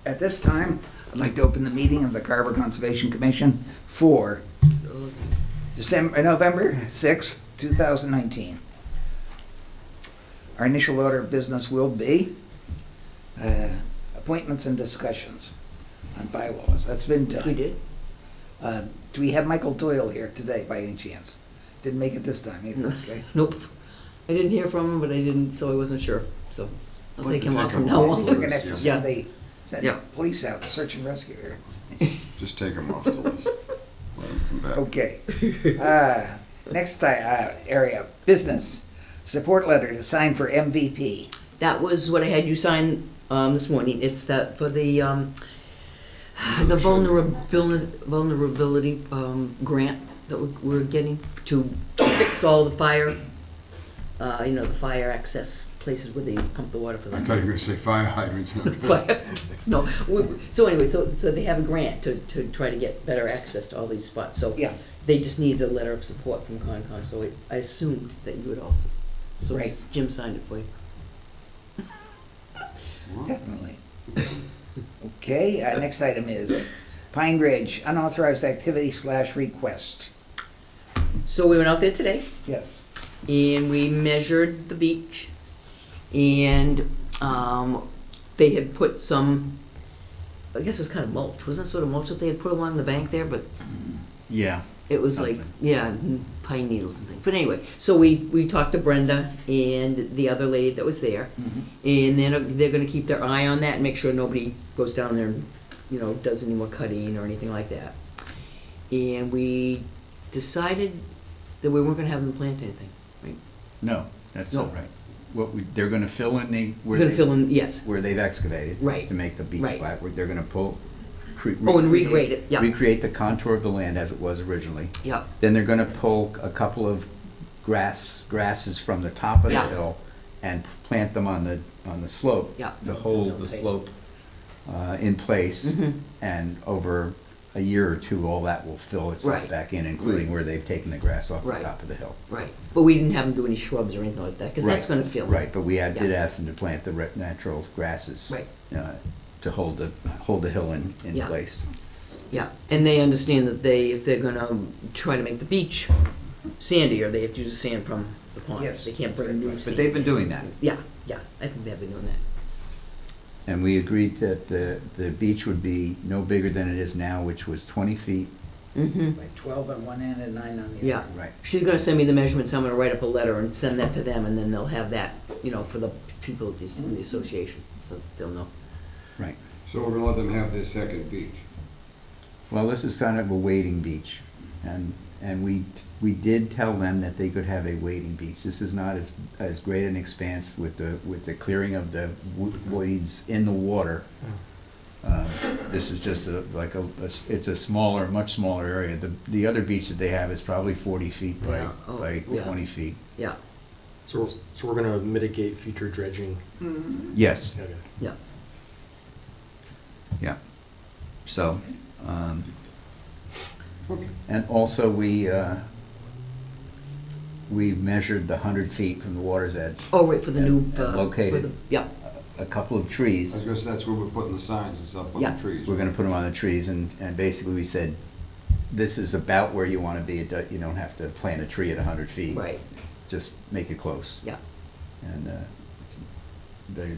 At this time, I'd like to open the meeting of the Carver Conservation Commission for November 6th, 2019. Our initial order of business will be appointments and discussions on bylaws. That's been done. We did. Do we have Michael Doyle here today by any chance? Didn't make it this time either, okay? Nope. I didn't hear from him, but I didn't, so I wasn't sure. So I'll Like take to him take off him from now off. I think we're gonna have to Yeah. send Yeah. police out to search and rescue here. Just take them off the list. Let them come back. Okay. Next area, business. Support letter to sign for MVP. That was what I had you sign this morning. It's that for the vulnerability grant that we're getting to fix all the fire, the fire access places where they pump the water for I them. thought you were gonna say fire hydrants. Fire- No, so anyway, so they have a grant to try to get better access to all these spots. So Yeah. they just needed a letter of support from Concom, so I assumed that you would also. So Right. Jim signed it for you. Definitely. Okay, next item is Pine Ridge, unauthorized activity / request. So we went out there today, Yes. and we measured the beach, and they had put some, I guess it was kind of mulch, wasn't it sort of mulch that they had put along the bank there, but Yeah. it was like, Something. yeah, pine needles and things. But anyway, so we talked to Brenda and the other lady that was there, and then they're gonna keep their eye on that and make sure nobody goes down there and, does any more cutting or anything like that. And we decided that we weren't gonna have them plant anything, right? No, that's No. not right. They're gonna fill in We're gonna fill in, yes, where they've excavated. Right. To make the beach Right. flat. They're gonna and regrade it, yeah, recreate the contour of the land as it was originally. yeah, Then they're gonna pull a couple of grasses from the top of the Yeah. hill and plant them on the slope. Yeah. To hold the slope in place, Mhm. and over a year or two, all that will fill itself Right. back in, including where they've taken the grass off the Right. top of the hill. right. But we didn't have them do any shrubs or anything like that, because that's Right. gonna fill. Right, but we did Yeah. ask them to plant the natural grasses. Right. To hold the hill in Yeah. place. Yeah, and they understand that if they're gonna try to make the beach sandier, they have to use the sand from the pond. Yes. They can't bring new But sand. they've been doing that. Yeah, I think they've been doing that. And we agreed that the beach would be no bigger than it is now, which was 20 feet. Mm-hmm. Like 12 on one end and 9 on the other. Yeah. Right. She's gonna send me the measurements, I'm gonna write up a letter and send that to them, and then they'll have that, for the people in the association, so they'll know. Right. So we're gonna let them have their second beach. Well, this is kind of a wading beach, and we did tell them that they could have a wading beach. This is not as great an expanse with the clearing of the weeds in the water. This is just it's a smaller, much smaller area. The other beach that they have is probably 40 feet by Yeah. Oh, by yeah. 20 feet. Yeah, So we're gonna mitigate future dredging. Yes. Okay. yeah. Yeah. So, Okay. and also we measured the 100 feet from the water's edge. Oh, right, for the new. And located. for the- Yeah, A couple of I trees. was gonna say, that's where we're putting the signs and stuff on Yeah. the trees. We're gonna put them on the trees, and basically we said, this is about where you wanna be. You don't have to plant a tree at 100 feet. right, Just make it close. yeah. And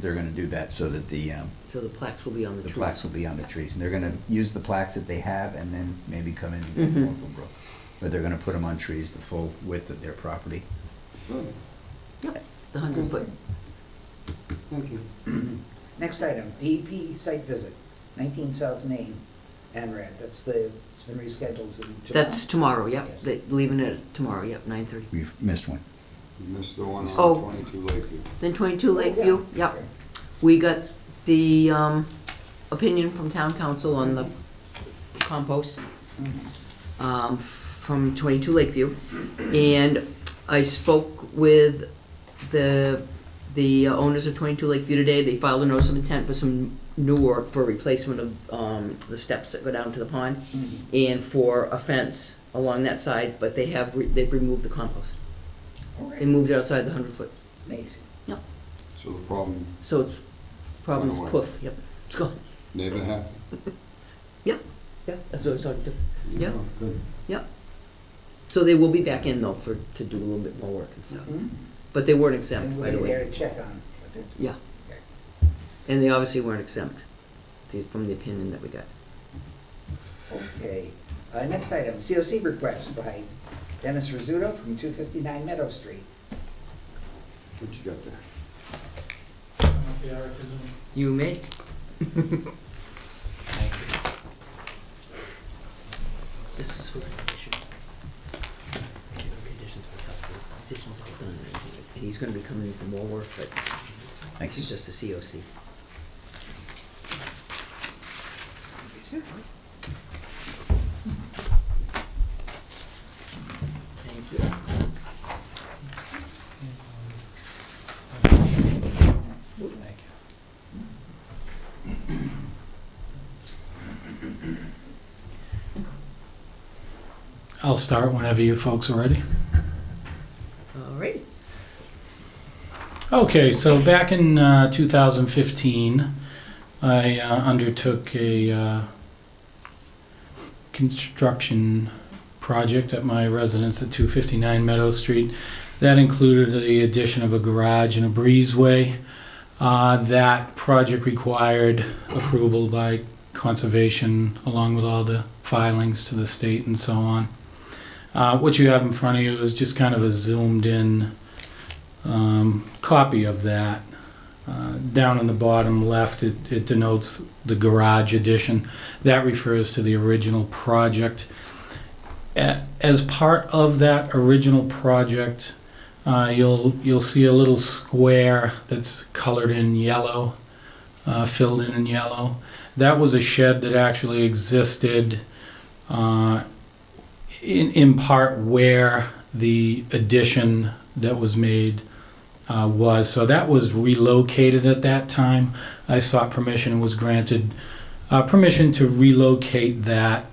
they're gonna do that so that the So the plaques will be on the trees. plaques will be on the trees. And they're gonna use the plaques that they have and then maybe come in and get Mhm. more from Brook. But they're gonna put them on trees the full width of their property. Good. Yep, the 100-foot. Thank you. Next item, DEP site visit, 19 South Main, ANRAD. It's been rescheduled to tomorrow. That's tomorrow, yep, Yes. they leaving it tomorrow, yep, 9:30. We've missed one. You missed the one Oh. on 22 Lakeview. Then 22 Oh, yeah. Lakeview, yep. We got the opinion from town council on the compost from 22 Lakeview. And I spoke with the owners of 22 Lakeview today. They filed a notice of intent for some new work for replacement of the steps that go down to the pond and for a fence along that side, but they've removed the compost. All right. They moved it outside the 100-foot. Amazing. So the problem, So it's, problem's Went away. poof, yep, it's gone. Neighbor happy? Yeah, that's what I was talking to. Yeah. Oh, good. So they will be back in though to do a little bit more work and stuff. But they weren't exempt, And by we'll the be way. there to check on it. Yeah. And they obviously weren't exempt from the opinion that we got. Okay. Next item, COC request by Dennis Rizzuto from 259 Meadow Street. What you got there? You may. This is for the condition. Conditions for stuff, so conditions are done. And he's gonna be coming in for more work, but Thanks. this is just a COC. Thank you. I'll start whenever you folks are ready. All right. Okay, so back in 2015, I undertook a construction project at my residence at 259 Meadow Street. That included the addition of a garage and a breezeway. That project required approval by conservation along with all the filings to the state and so on. What you have in front of you is just kind of a zoomed in copy of that. Down in the bottom left, it denotes the garage addition. That refers to the original project. As part of that original project, you'll see a little square that's colored in yellow, filled in yellow. That was a shed that actually existed in part where the addition that was made was. So that was relocated at that time. I sought permission and was granted permission to relocate that.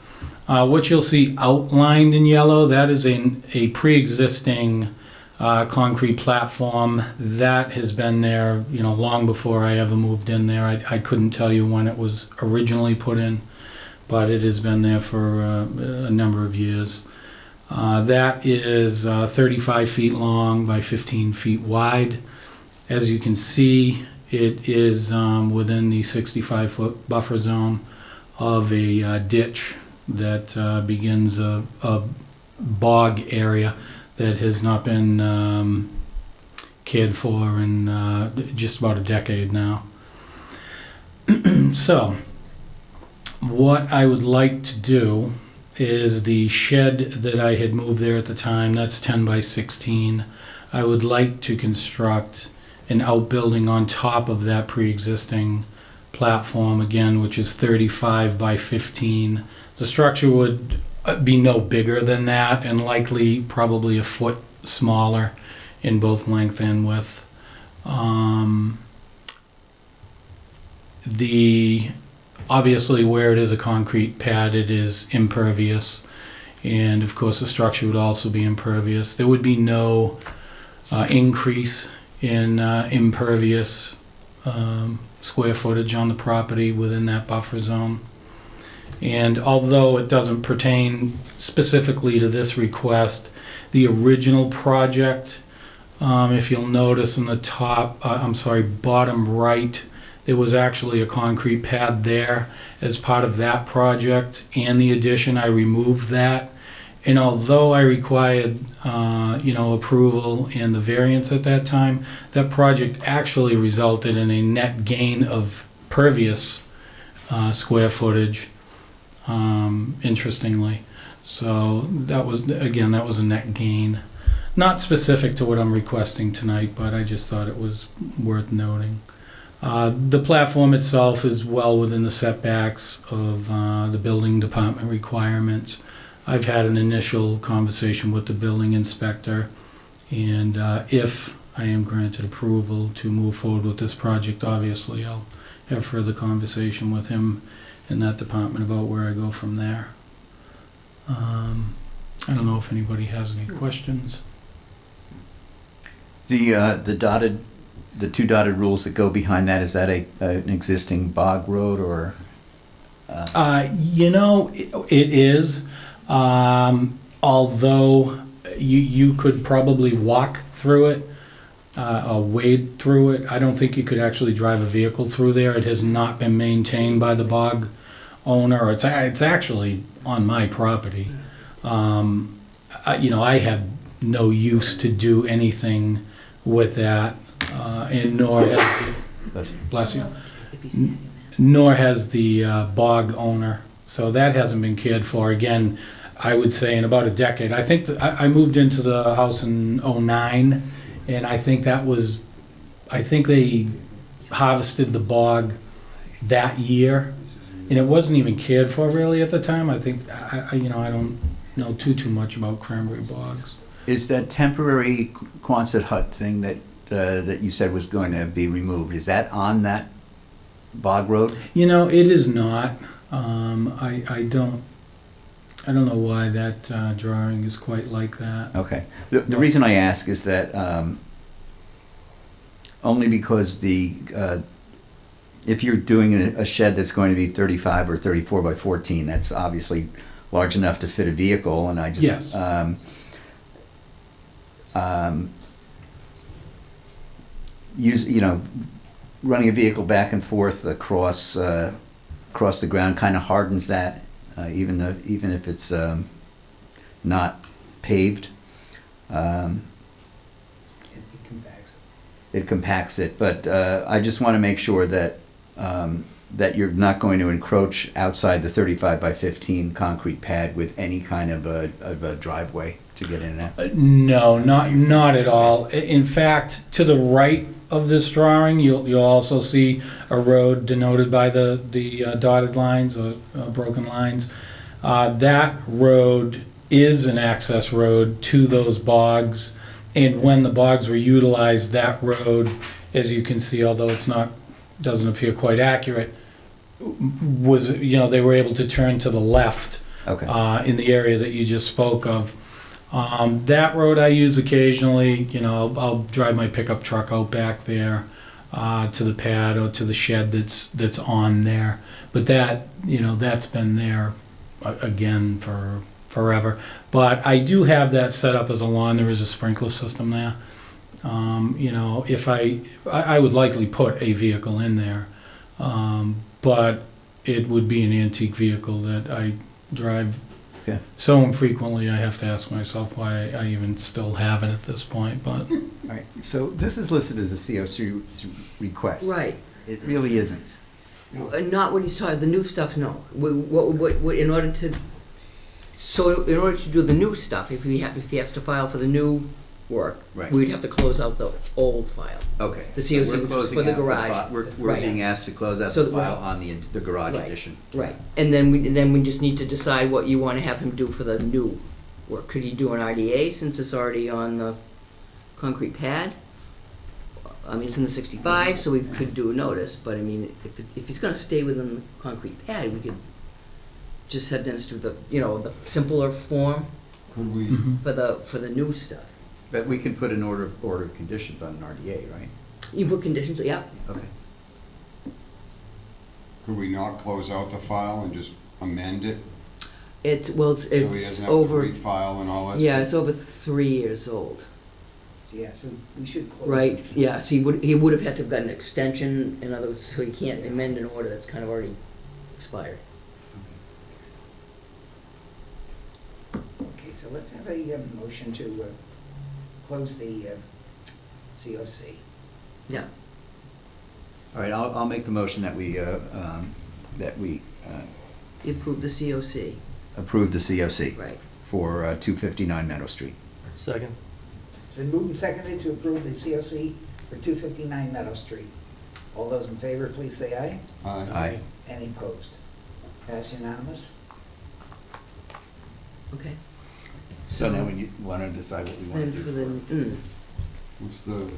What you'll see outlined in yellow, that is a pre-existing concrete platform that has been there, long before I ever moved in there. I couldn't tell you when it was originally put in, but it has been there for a number of years. That is 35 feet long by 15 feet wide. As you can see, it is within the 65-foot buffer zone of a ditch that begins a bog area that has not been cared for in just about a decade now. So, what I would like to do is the shed that I had moved there at the time, that's 10 by 16. I would like to construct an outbuilding on top of that pre-existing platform again, which is 35 by 15. The structure would be no bigger than that and likely probably a foot smaller in both length and width. Obviously, where it is a concrete pad, it is impervious, and of course the structure would also be impervious. There would be no increase in impervious square footage on the property within that buffer zone. And although it doesn't pertain specifically to this request, the original project, if you'll notice in the bottom right, there was actually a concrete pad there as part of that project and the addition. I removed that. And although I required, approval and the variance at that time, that project actually resulted in a net gain of pervious square footage, interestingly. So that was a net gain. Not specific to what I'm requesting tonight, but I just thought it was worth noting. The platform itself is well within the setbacks of the building department requirements. I've had an initial conversation with the building inspector, and if I am granted approval to move forward with this project, obviously I'll have further conversation with him in that department about where I go from there. I don't know if anybody has any questions. The two dotted rules that go behind that, is that an existing bog road or It is, although you could probably walk through it, or wade through it. I don't think you could actually drive a vehicle through there. It has not been maintained by the bog owner. It's actually on my property. I have no use to do anything with that, and nor has bless you. If he's having that. Nor has the bog owner. So that hasn't been cared for. Again, I would say in about a decade. I think that I moved into the house in '09, and I think they harvested the bog that year, and it wasn't even cared for really at the time. I think I don't know too much about cranberry bogs. Is that temporary Quonset hut thing that you said was going to be removed, is that on that bog road? It is not. I don't know why that drawing is quite like that. Okay. The reason I ask is that only because if you're doing a shed that's going to be 35 or 34 by 14, that's obviously large enough to fit a vehicle, and I just Yes. Running a vehicle back and forth across the ground kind of hardens that, even if it's not paved. It compacts it. It compacts it, but I just want to make sure that that you're not going to encroach outside the 35 by 15 concrete pad with any kind of a driveway to get in and out. No, not at all. In fact, to the right of this drawing, you'll also see a road denoted by the dotted lines, broken lines. That road is an access road to those bogs, and when the bogs were utilized, that road, as you can see, although doesn't appear quite accurate, was they were able to turn to the left. Okay. In the area that you just spoke of. That road I use occasionally. I'll drive my pickup truck out back there to the pad or to the shed that's on there. But that's been there again for forever. But I do have that set up as a lawn. There is a sprinkler system there. If I would likely put a vehicle in there, but it would be an antique vehicle that I drive Yeah. so infrequently. I have to ask myself why I even still have it at this point. But All right. So this is listed as a COC request. Right. It really isn't. Not what he's talking, the new stuff, no. What, in order to do the new stuff, if he has to file for the new work, Right. we'd have to close out the old file. Okay. The So COC, we're which is closing for the out garage. We're Right. being asked to close out So the file right. on the garage Right. addition. Right, and then we just need to decide what you want to have him do for the new work. Could he do an RDA since it's already on the concrete pad? I mean, it's in the 65, so we could do a notice, but I mean, if he's gonna stay within the concrete pad, we could just have Dennis do the the simpler form Could we, for the new stuff. But we can put an order of conditions on an RDA, right? You put conditions, yeah. Okay. could we not close out the file and just amend it? It's So he doesn't have to over, refile and all that? yeah, stuff? it's over 3 years old. Yeah, so we should close. Right, this. yeah, so he would have had to have gotten an extension, in other words, so he can't amend an order that's kind of already expired. Okay, so let's have a motion to close the COC. Yeah, All right. I'll make the motion that we he approved the COC, approve the COC right. for 259 Meadow Street. Second. It's been moved and seconded to approve the COC for 259 Meadow Street. All those in favor, please say aye. Aye. Any opposed? Pass unanimous? Okay. So now we want to decide what we want Then to for do. What's the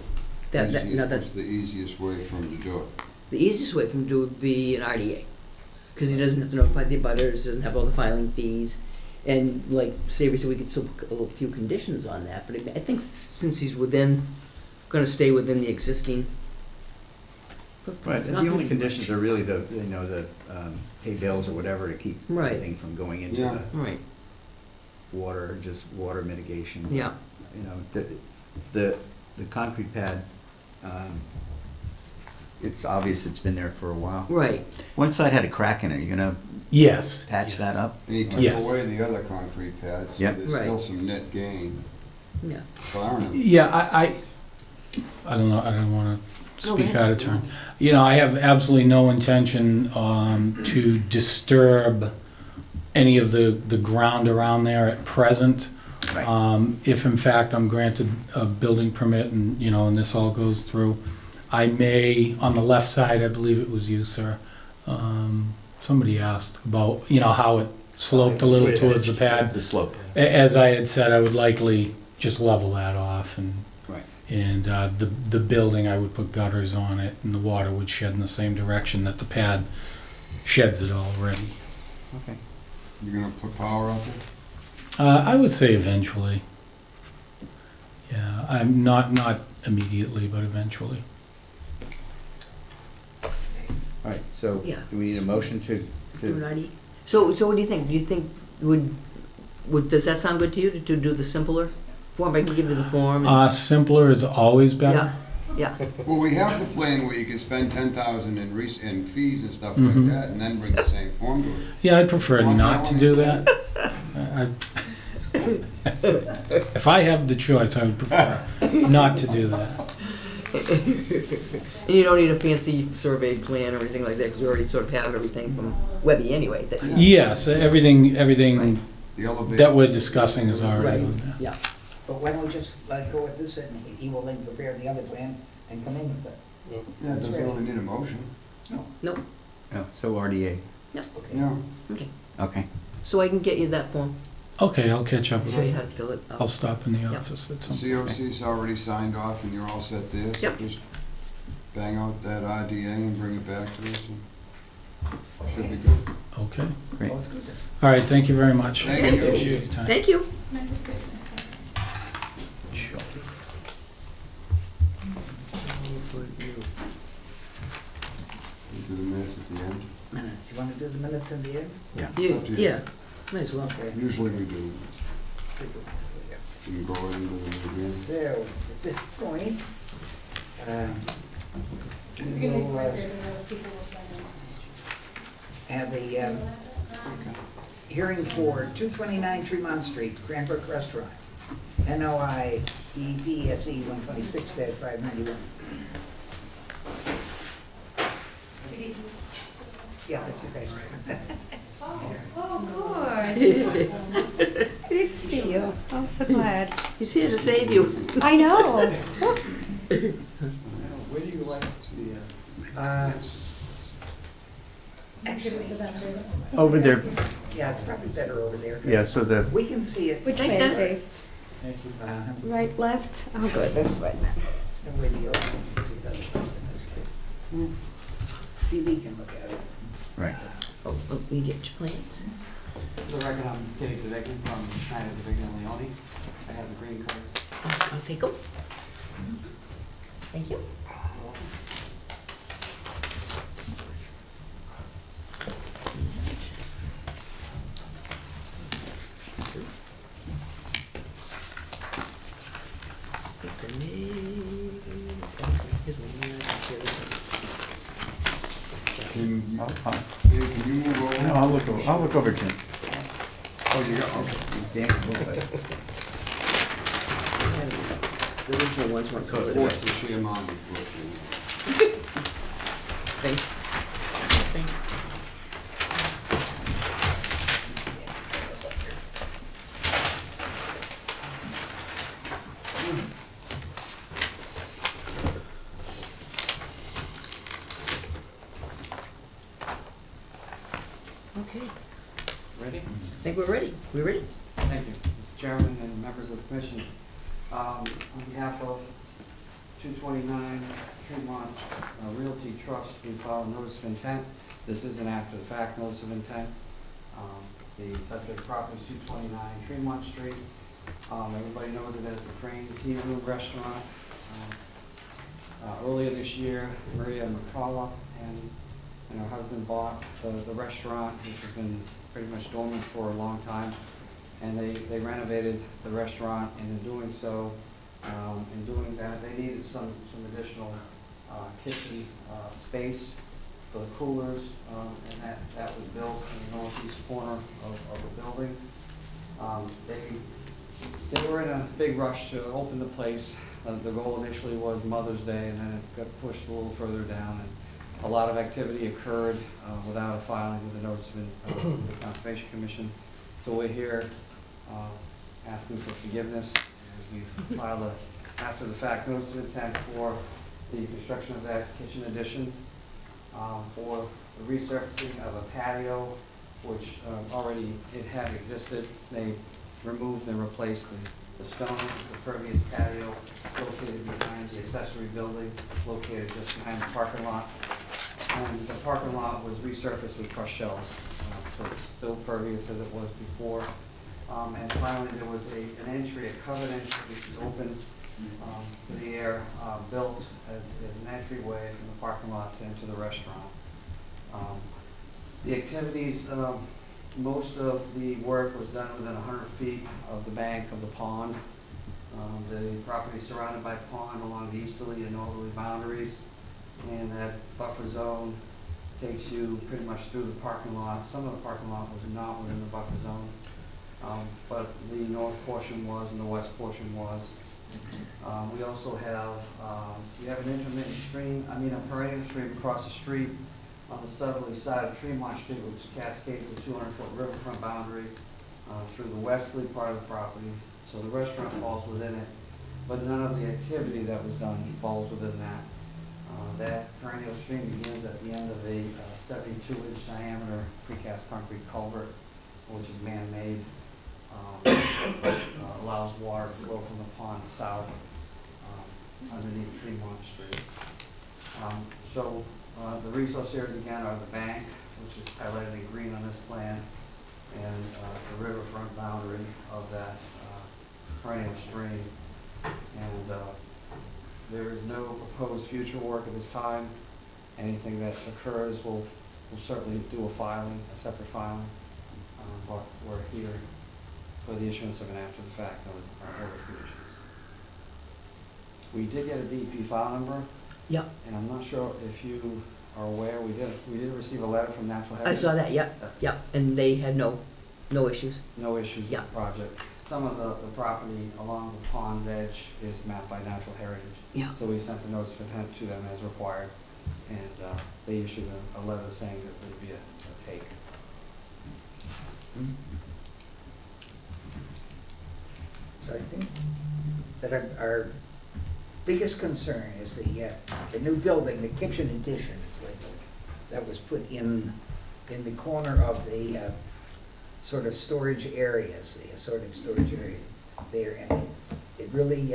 that's the easiest way for him to do it? the easiest way for him to do would be an RDA, because he doesn't have to notify the abutters, doesn't have all the filing fees, and like Savory said, we could still put a few conditions on that. But I think since he's gonna stay within the existing Right, It's and not the gonna only be conditions much. are really the, pay bills or whatever to keep Right. everything from going into Yeah. Right, the water, just water mitigation. yeah, You know, the concrete pad, it's obvious it's been there for a while. right. One side had a crack in it, you're gonna Yes. patch that up? And he took Yes. away the other concrete pads, so Yep. there's still Right. some net gain. Yeah. So I don't know. Yeah, I don't know, I don't wanna Go speak ahead. out of turn. You know, I have absolutely no intention, to disturb any of the ground around there at present. Right. If in fact I'm granted a building permit and, you know, and this all goes through, I may, on the left side, I believe it was you, sir, somebody asked about, you know, how it sloped a little Wait, towards the it's- pad. The slope. As I had said, I would likely just level that off and, Right. and the building, I would put gutters on it and the water would shed in the same direction that the pad sheds it already. Okay. You're gonna put power out there? I would say eventually. Yeah, I'm not immediately, but eventually. All right, so Yeah. do we need a motion to, So what do you think? Do you think, does that sound good to you, to do the simpler form? I can give you the form. and- Simpler is always better. Yeah, Well, we have the plan where you can spend 10,000 in fees and stuff Mhm. like that, and then bring the same form to us. Yeah, I'd prefer Want not that to one do instead? that. If I have the choice, I would prefer not to do that. and you don't need a fancy survey plan or anything like that, because you already sort of have everything from Webby anyway. Yes, everything The elevator. that we're discussing is Right, already on there. yeah. But why don't we just let go with this and he will then prepare the other plan and come in with it? Yeah, it doesn't really need a motion. No, oh, so RDA, Okay. Yeah. okay. okay. So I can get you that form, Okay, I'll catch up with show you you. how to fill it I'll out. stop in the Yep. office at The some point. COC's already signed off and you're all set there, so Yep. just bang out that RDA and bring it back to us and should be good. Okay. Great. Well, it's good then. All right, thank you very much. Thank you. Appreciate your time. Thank you. Sure. You do the minutes at the end. Minutes, you wanna do the minutes in the end? Yeah. Yeah, up to you. yeah, might as well. Okay. Usually we do. You can go ahead and do them again. So, at this point, we will have a hearing for 229 Tremont Street, Cranbrook Restaurant, NOI EPSE 126-591. Yeah, that's your guys. Oh, good. I didn't see you. I'm so glad. He's here to save you. I know. Where do you like to actually, Over there, yeah, it's probably better over there. 'cause yeah, so the, we can see it. Which Thanks, way, Dennis. Dave? Right, left? Oh, good. This way. There's no way the audience can see that. TV can look at it. right. Oh, you get your plans? For the record, I'm Dave DeVecchi from Schneider DeVecchi Leone. I have the green cards. I'll take them. Thank you. Can you, I'll, hey, can you move over? no, I'll look over, Jim. Oh, you got, okay. Dan can look at it. The original ones weren't colored. Forced to share mine, unfortunately. Okay, Ready? I think we're ready. We ready? Thank you. Mr. Chairman and members of the commission, on behalf of 229 Tremont Realty Trust, we filed a notice of intent. This is an after-the-fact notice of intent. The subject property is 229 Tremont Street. Everybody knows it as the Crane Tea Room Restaurant. Earlier this year, Maria Mutola and her husband bought the restaurant, which has been pretty much dormant for a long time. And they renovated the restaurant, and in doing so, in doing that, they needed some additional kitchen space for the coolers, and that was built in the northeast corner of the building. They were in a big rush to open the place. The goal initially was Mother's Day, and then it got pushed a little further down, and a lot of activity occurred without a filing with the notice of the Conservation Commission. So we're here asking for forgiveness, and we've filed a after-the-fact notice of intent for the construction of that kitchen addition, for the resurfacing of a patio, which already it had existed. They removed and replaced the stone, the pervious patio located behind the accessory building, located just behind the parking lot. And the parking lot was resurfaced with crushed shells, so it's still pervious as it was before. And finally, there was an entry, a covered entry, which is open to the air, built as an entryway from the parking lot to enter the restaurant. The activities, most of the work was done within 100 feet of the bank of the pond. The property is surrounded by pond along the easterly and northerly boundaries, and that buffer zone takes you pretty much through the parking lot. Some of the parking lot was not within the buffer zone, but the north portion was and the west portion was. We also have, we have an intermittent stream, a perennial stream across the street on the southerly side of Tremont Street, which cascades a 200-foot riverfront boundary through the westerly part of the property. So the restaurant falls within it, but none of the activity that was done falls within that. That perennial stream begins at the end of a 72-inch diameter precast concrete culvert, which is man-made, allows water to flow from the pond south underneath Tremont Street. The resource areas again are the bank, which is highlighted in green on this plan, and the riverfront boundary of that perennial stream. And there is no proposed future work at this time. Anything that occurs, we'll certainly do a separate filing, but we're here for the issuance of an after-the-fact notice of our order of conditions. We did get a DEP file number. Yep. And I'm not sure if you are aware, we did receive a letter from Natural I Heritage. saw that, yep, and they had no issues. No issues with Yeah. the project. Some of the property along the pond's edge is mapped by Natural Heritage. Yeah. So we sent the notice of intent to them as required, and they issued a letter saying that there would be a take. So I think that our biggest concern is the new building, the kitchen addition, that was put in the corner of the sort of storage areas, the assorted storage area there, and it really,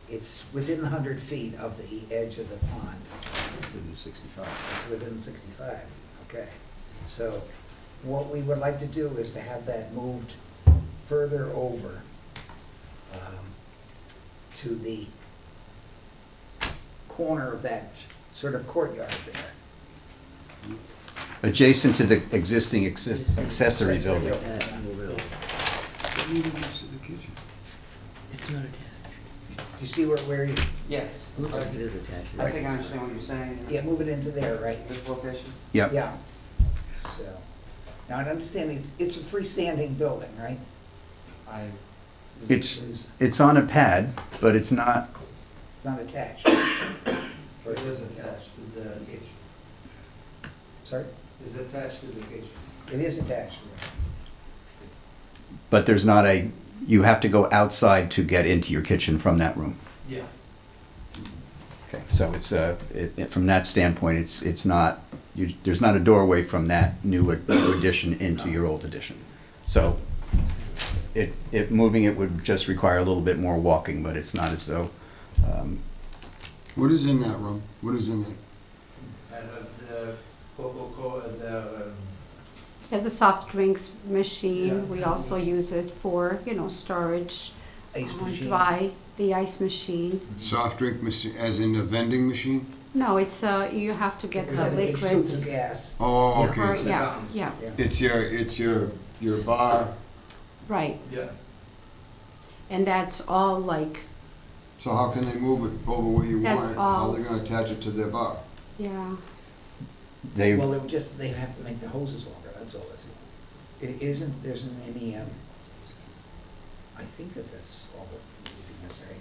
it's within 100 feet of the edge of the pond. Within 65. It's within 65, okay. So what we would like to do is to have that moved further over to the corner of that sort of courtyard there. Adjacent to the existing accessory building. It's not attached. Do you see where you, Yes. It looks like it is attached. I think I understand what you're saying. yeah, move it into there, right? This location? Yep. Yeah. So, now I understand it's a freestanding building, right? It's on a pad, but it's not, It's not attached. It is attached to the kitchen. Sorry? It's attached to the kitchen. It is attached. but there's not you have to go outside to get into your kitchen from that room. Yeah. Okay, so it's, from that standpoint, it's not, there's not a doorway from that new addition into your old addition. So moving it would just require a little bit more walking, but it's not as though, What is in that room? What is in it? And the Coca-Cola, The soft drinks machine, Yeah. we also use it for, storage, Ice machine. dry the ice machine. Soft drink machine, as in a vending machine? No, it's, you have to get We the have an H2 liquids. for gas. Oh, okay. Or- it's- Yeah, yeah, It's your bar, right. Yeah. And that's all like, so how can they move it over where you That's want it? How all. are they gonna attach it to their bar? yeah. They, Well, they have to make the hoses longer, that's all that's. There isn't any, I think that's all that would be necessary.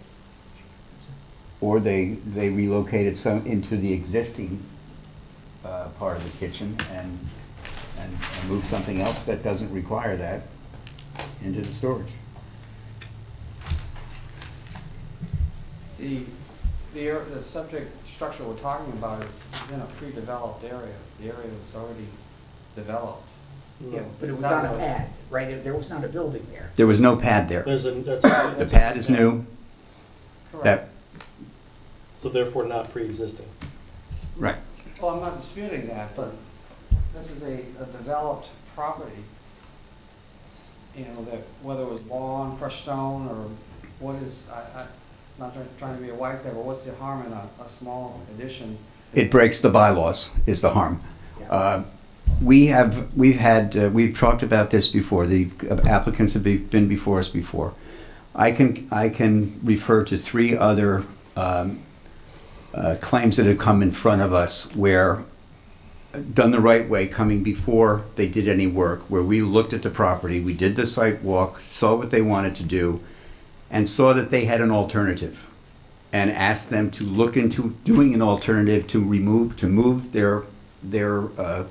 or they relocated some into the existing part of the kitchen and moved something else that doesn't require that into the storage. The subject structure we're talking about is in a pre-developed area. The area was already developed. Yeah, but it was on a pad, right? There was not a building there. There was no pad there. The pad is new. That, So therefore not pre-existing. right. Well, I'm not disputing that, but this is a developed property. You know, that whether it was lawn, crushed stone, or what is, I'm not trying to be a wise guy, but what's the harm in a small addition? It breaks the bylaws, is the harm. Yeah. We've talked about this before. The applicants have been before us before. I can refer to 3 other claims that have come in front of us where, done the right way, coming before they did any work, where we looked at the property, we did the site walk, saw what they wanted to do, and saw that they had an alternative, and asked them to look into doing an alternative to move their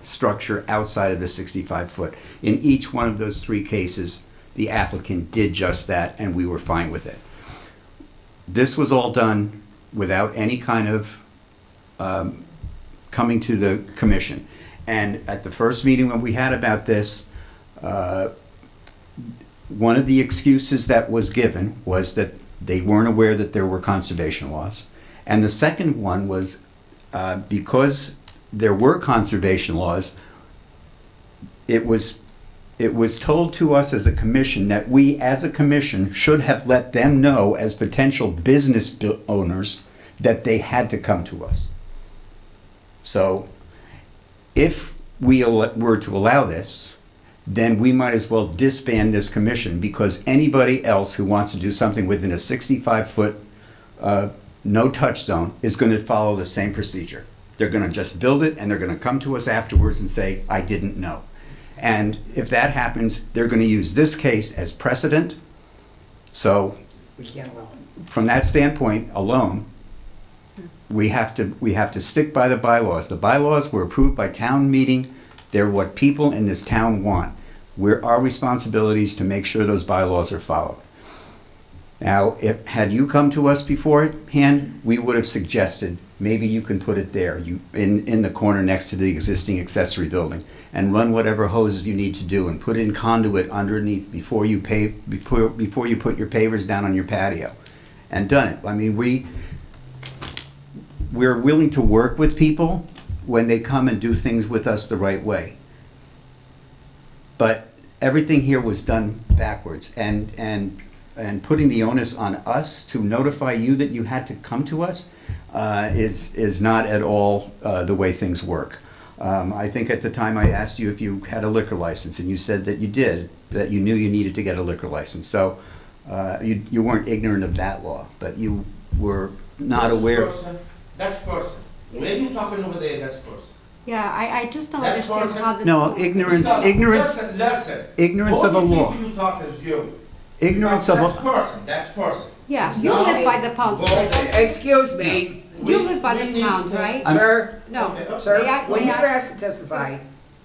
structure outside of the 65-foot. In each one of those 3 cases, the applicant did just that, and we were fine with it. This was all done without any kind of coming to the commission. And at the first meeting when we had about this, one of the excuses that was given was that they weren't aware that there were conservation laws. And the second one was because there were conservation laws, it was told to us as a commission that we as a commission should have let them know as potential business owners that they had to come to us. So if we were to allow this, then we might as well disband this commission, because anybody else who wants to do something within a 65-foot no-touch zone is going to follow the same procedure. They're going to just build it, and they're going to come to us afterwards and say, I didn't know. And if that happens, they're going to use this case as precedent. So We can't allow it. from that standpoint alone, we have to stick by the bylaws. The bylaws were approved by town meeting. They're what people in this town want. Our responsibility is to make sure those bylaws are followed. Now, had you come to us beforehand, we would have suggested maybe you can put it there, in the corner next to the existing accessory building, and run whatever hoses you need to do, and put in conduit underneath before you put your pavers down on your patio, and done it. I mean, we're willing to work with people when they come and do things with us the right way. But everything here was done backwards, and putting the onus on us to notify you that you had to come to us is not at all the way things work. I think at the time I asked you if you had a liquor license, and you said that you did, that you knew you needed to get a liquor license. So you weren't ignorant of that law, but you were not aware. That's person. Where you talking over there, that's person. Yeah, I just don't That's understand how the. No, ignorance Listen. ignorance of a law. People you talk is you. Ignorance of That's person. Yeah, you live by the pound. Excuse me, You live by the pound, right? sir, No. Okay. sir, May I- when may you're I- asked to testify,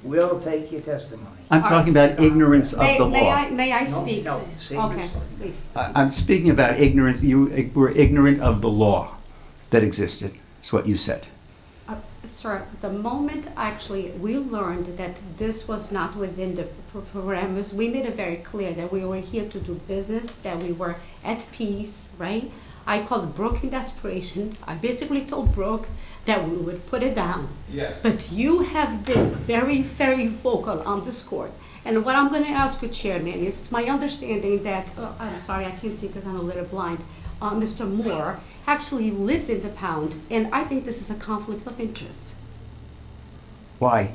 we'll take your testimony. I'm talking about ignorance of the law. May I No, speak? no, say Okay, this. please. I'm speaking about ignorance. You were ignorant of the law that existed, is what you said. Sir, the moment actually we learned that this was not within the parameters, we made it very clear that we were here to do business, that we were at peace, right? I called Brooke in desperation. I basically told Brooke that we would put it down. Yes. But you have been very, very vocal on this court. And what I'm going to ask you, Chairman, is it's my understanding that, I'm sorry, I can't see because I'm a little blind, Mr. Moore actually lives in the pound, and I think this is a conflict of interest. Why?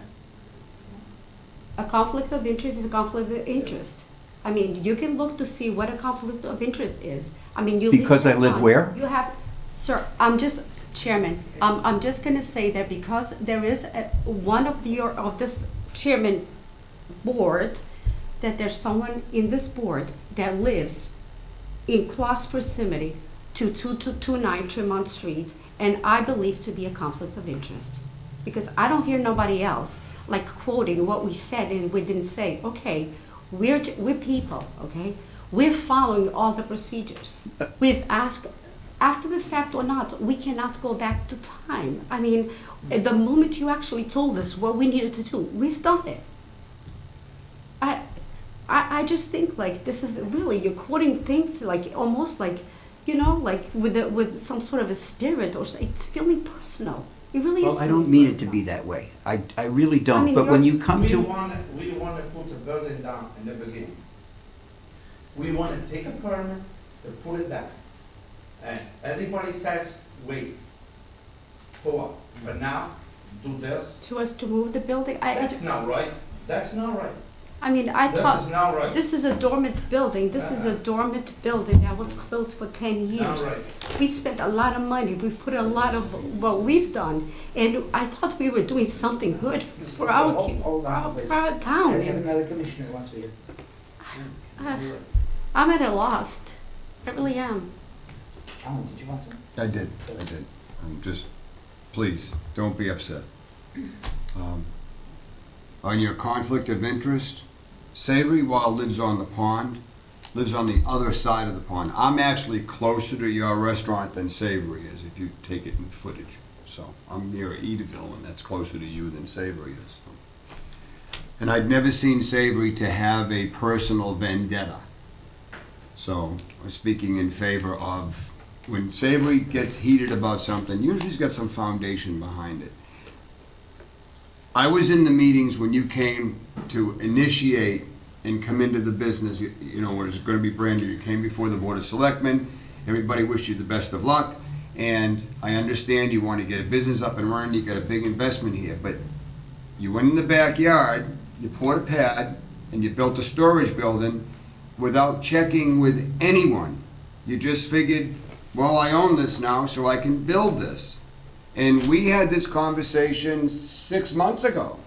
A conflict of interest is a conflict of interest. I mean, you can look to see what a conflict of interest is. I mean, you Because in I the live pound. where? You have, sir, Chairman, I'm just gonna say that because there is one of this chairman board, that there's someone in this board that lives in close proximity to 2229 Tremont Street, and I believe to be a conflict of interest. Because I don't hear nobody else like quoting what we said and we didn't say. Okay, we're people, okay? We're following all the procedures. We've asked, after the fact or not, we cannot go back to time. I mean, the moment you actually told us what we needed to do, we've done it. I just think like this is really, you're quoting things like almost like, you know, like with some sort of a spirit or it's feeling personal. It really is. Well, I don't feeling mean it to personal. be that way. I really don't. I mean, But when you're- you come We to, want to put the building down in the beginning. We want to take a permit to put it down. And everybody says, wait, for what? For now, do this? To us to move the building, That's not right. That's not right. I mean, I This thought, is not right. this is a dormant building. This is a dormant building that was closed for 10 years. Not right. We spent a lot of money. We put a lot of what we've done, and I thought we were doing something good for our Hold on, please. for our I town. have And another commissioner who wants to hear. I'm at a loss. I really am. Alan, did you want some? I did. Just, please, don't be upset. On your conflict of interest, Savory, while lives on the pond, lives on the other side of the pond. I'm actually closer to your restaurant than Savory is, if you take it in footage. So I'm near Edaville, and that's closer to you than Savory is. And I'd never seen Savory to have a personal vendetta. So I'm speaking in favor of, when Savory gets heated about something, usually he's got some foundation behind it. I was in the meetings when you came to initiate and come into the business, you know, when it's going to be brand new. You came before the Board of Selectmen, everybody wished you the best of luck, and I understand you want to get a business up and running, you got a big investment here, but you went in the backyard, you poured a pad, and you built a storage building without checking with anyone. You just figured, well, I own this now, so I can build this. And we had this conversation 6 months ago.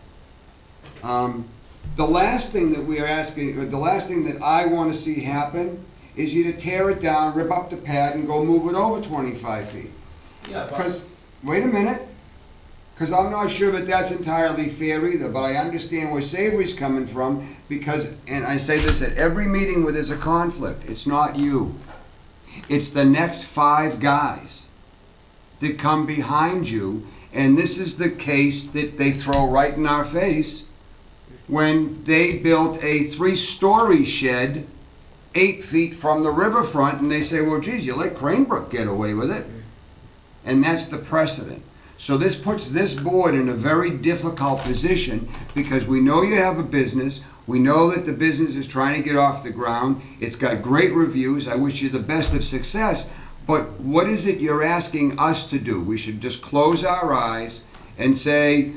The last thing that we are asking, or the last thing that I want to see happen is you to tear it down, rip up the pad, and go move it over 25 feet. Yeah, but Because, wait a minute, because I'm not sure that that's entirely fair either, but I understand where Savory's coming from, because, and I say this at every meeting where there's a conflict, it's not you. It's the next 5 guys that come behind you, and this is the case that they throw right in our face when they built a 3-story shed 8 feet from the riverfront, and they say, well, geez, you let Cranebrook get away with it. And that's the precedent. So this puts this board in a very difficult position, because we know you have a business, we know that the business is trying to get off the ground, it's got great reviews, I wish you the best of success, but what is it you're asking us to do? We should just close our eyes and say,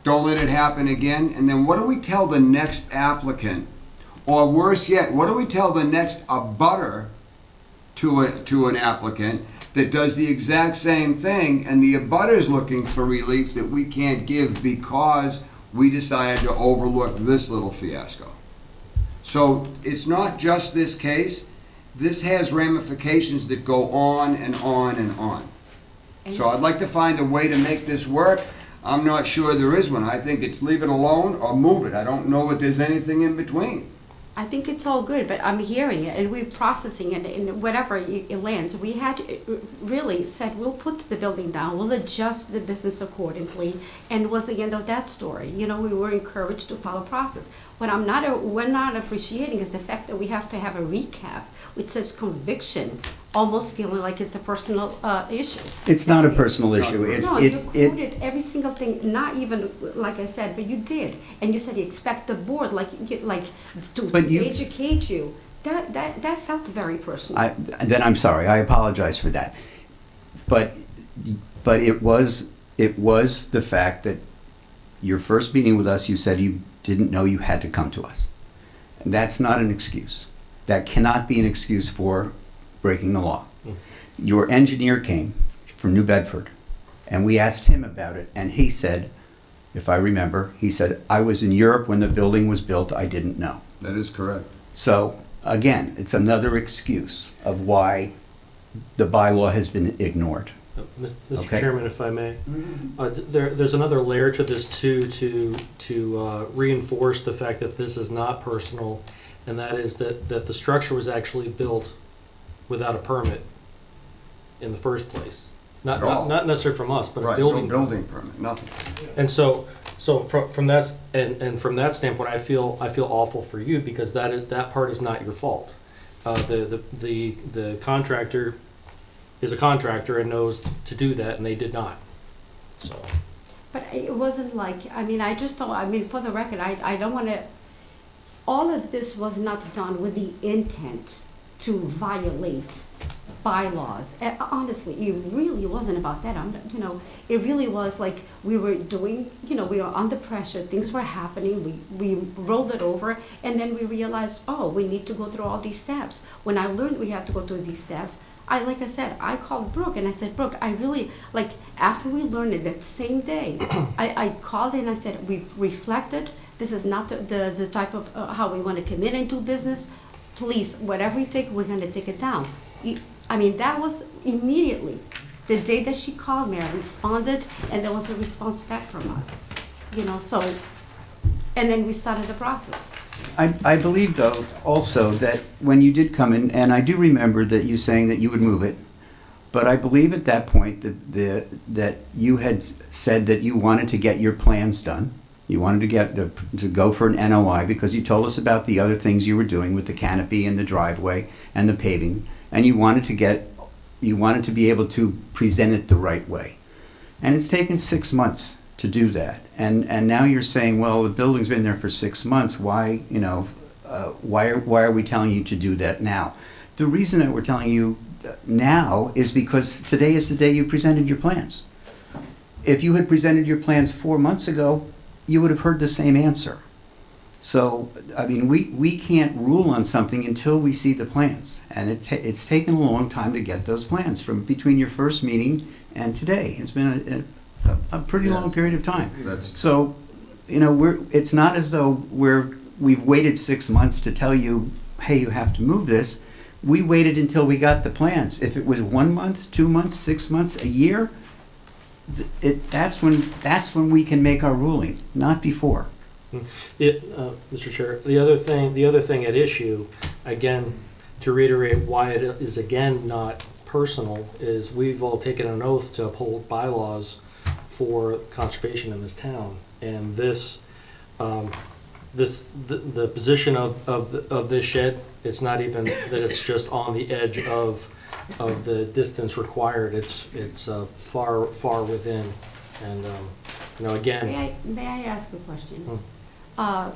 don't let it happen again, and then what do we tell the next applicant? Or worse yet, what do we tell the next abutter to an applicant that does the exact same thing, and the abutter's looking for relief that we can't give because we decided to overlook this little fiasco? So it's not just this case. This has ramifications that go on and on and on. So I'd like to find a way to make this work. I'm not sure there is one. I think it's leave it alone or move it. I don't know if there's anything in between. I think it's all good, but I'm hearing it and we're processing it, and whatever it lands. We had really said we'll put the building down, we'll adjust the business accordingly, and was the end of that story. You know, we were encouraged to follow process. What we're not appreciating is the fact that we have to have a recap which says conviction almost feeling like it's a personal issue. It's not a personal issue. No, you quoted every single thing, not even, like I said, but you did. And you said you expect the board, to But you- educate you. That felt very personal. Then I'm sorry, I apologize for that. But it was the fact that your first meeting with us, you said you didn't know you had to come to us. And that's not an excuse. That cannot be an excuse for breaking the law. Your engineer came from New Bedford, and we asked him about it, and he said, if I remember, he said, I was in Europe when the building was built, I didn't know. That is correct. So, again, it's another excuse of why the bylaw has been ignored. Mr. Okay. Chairman, if I may, there's another layer to this too, to reinforce the fact that this is not personal, and that is that the structure was actually built without a permit in the first place. Not necessarily from us, but a Right, building. no building permit, nothing. And so from that from that standpoint, I feel awful for you because that part is not your fault. The contractor is a contractor and knows to do that, and they did not. So But it wasn't like, I mean, I just don't, I mean, for the record, I don't want to, all of this was not done with the intent to violate bylaws. Honestly, it really wasn't about that. It really was like we were doing, we were under pressure, things were happening, we rolled it over, and then we realized, oh, we need to go through all these steps. When I learned we had to go through these steps, like I said, I called Brooke and I said, Brooke, I really, after we learned it that same day, I called and I said, we've reflected, this is not the type of how we want to commit into business. Please, whatever you take, we're going to take it down. That was immediately. The day that she called me, I responded, and there was a response back from us. And then we started the process. I believe, though, also that when you did come in, and I do remember that you saying that you would move it, but I believe at that point that you had said that you wanted to get your plans done. You wanted to go for an NOI because you told us about the other things you were doing with the canopy and the driveway and the paving, and you wanted to be able to present it the right way. And it's taken 6 months to do that. And now you're saying, well, the building's been there for 6 months. Why are we telling you to do that now? The reason that we're telling you now is because today is the day you presented your plans. If you had presented your plans 4 months ago, you would have heard the same answer. So, we can't rule on something until we see the plans. And it's taken a long time to get those plans from between your first meeting and today. It's been a pretty long period of time. So, it's not as though we've waited 6 months to tell you, hey, you have to move this. We waited until we got the plans. If it was 1 month, 2 months, 6 months, a year, that's when we can make our ruling, not before. Mr. Chair, the other thing at issue, again, to reiterate why it is again not personal, is we've all taken an oath to uphold bylaws for conservation in this town, and the position of this shed, it's not even that it's just on the edge of the distance required. It's far within, and again. May I ask a question? I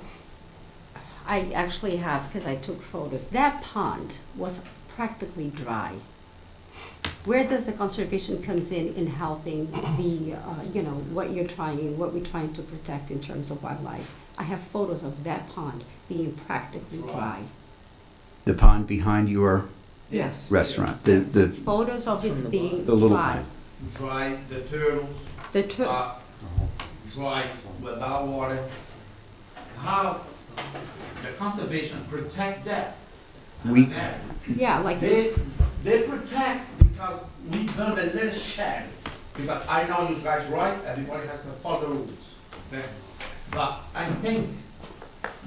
actually have, because I took photos. That pond was practically dry. Where does the conservation comes in helping the, what we're trying to protect in terms of wildlife? I have photos of that pond being practically dry. The pond behind your Yes. restaurant, Photos of it being the little dry. pond. Dry, the turtles are dry without water. How the conservation protect that? We- Yeah, They protect because we build a little shed. Because I know you guys right, everybody has to follow the rules. Okay? But I think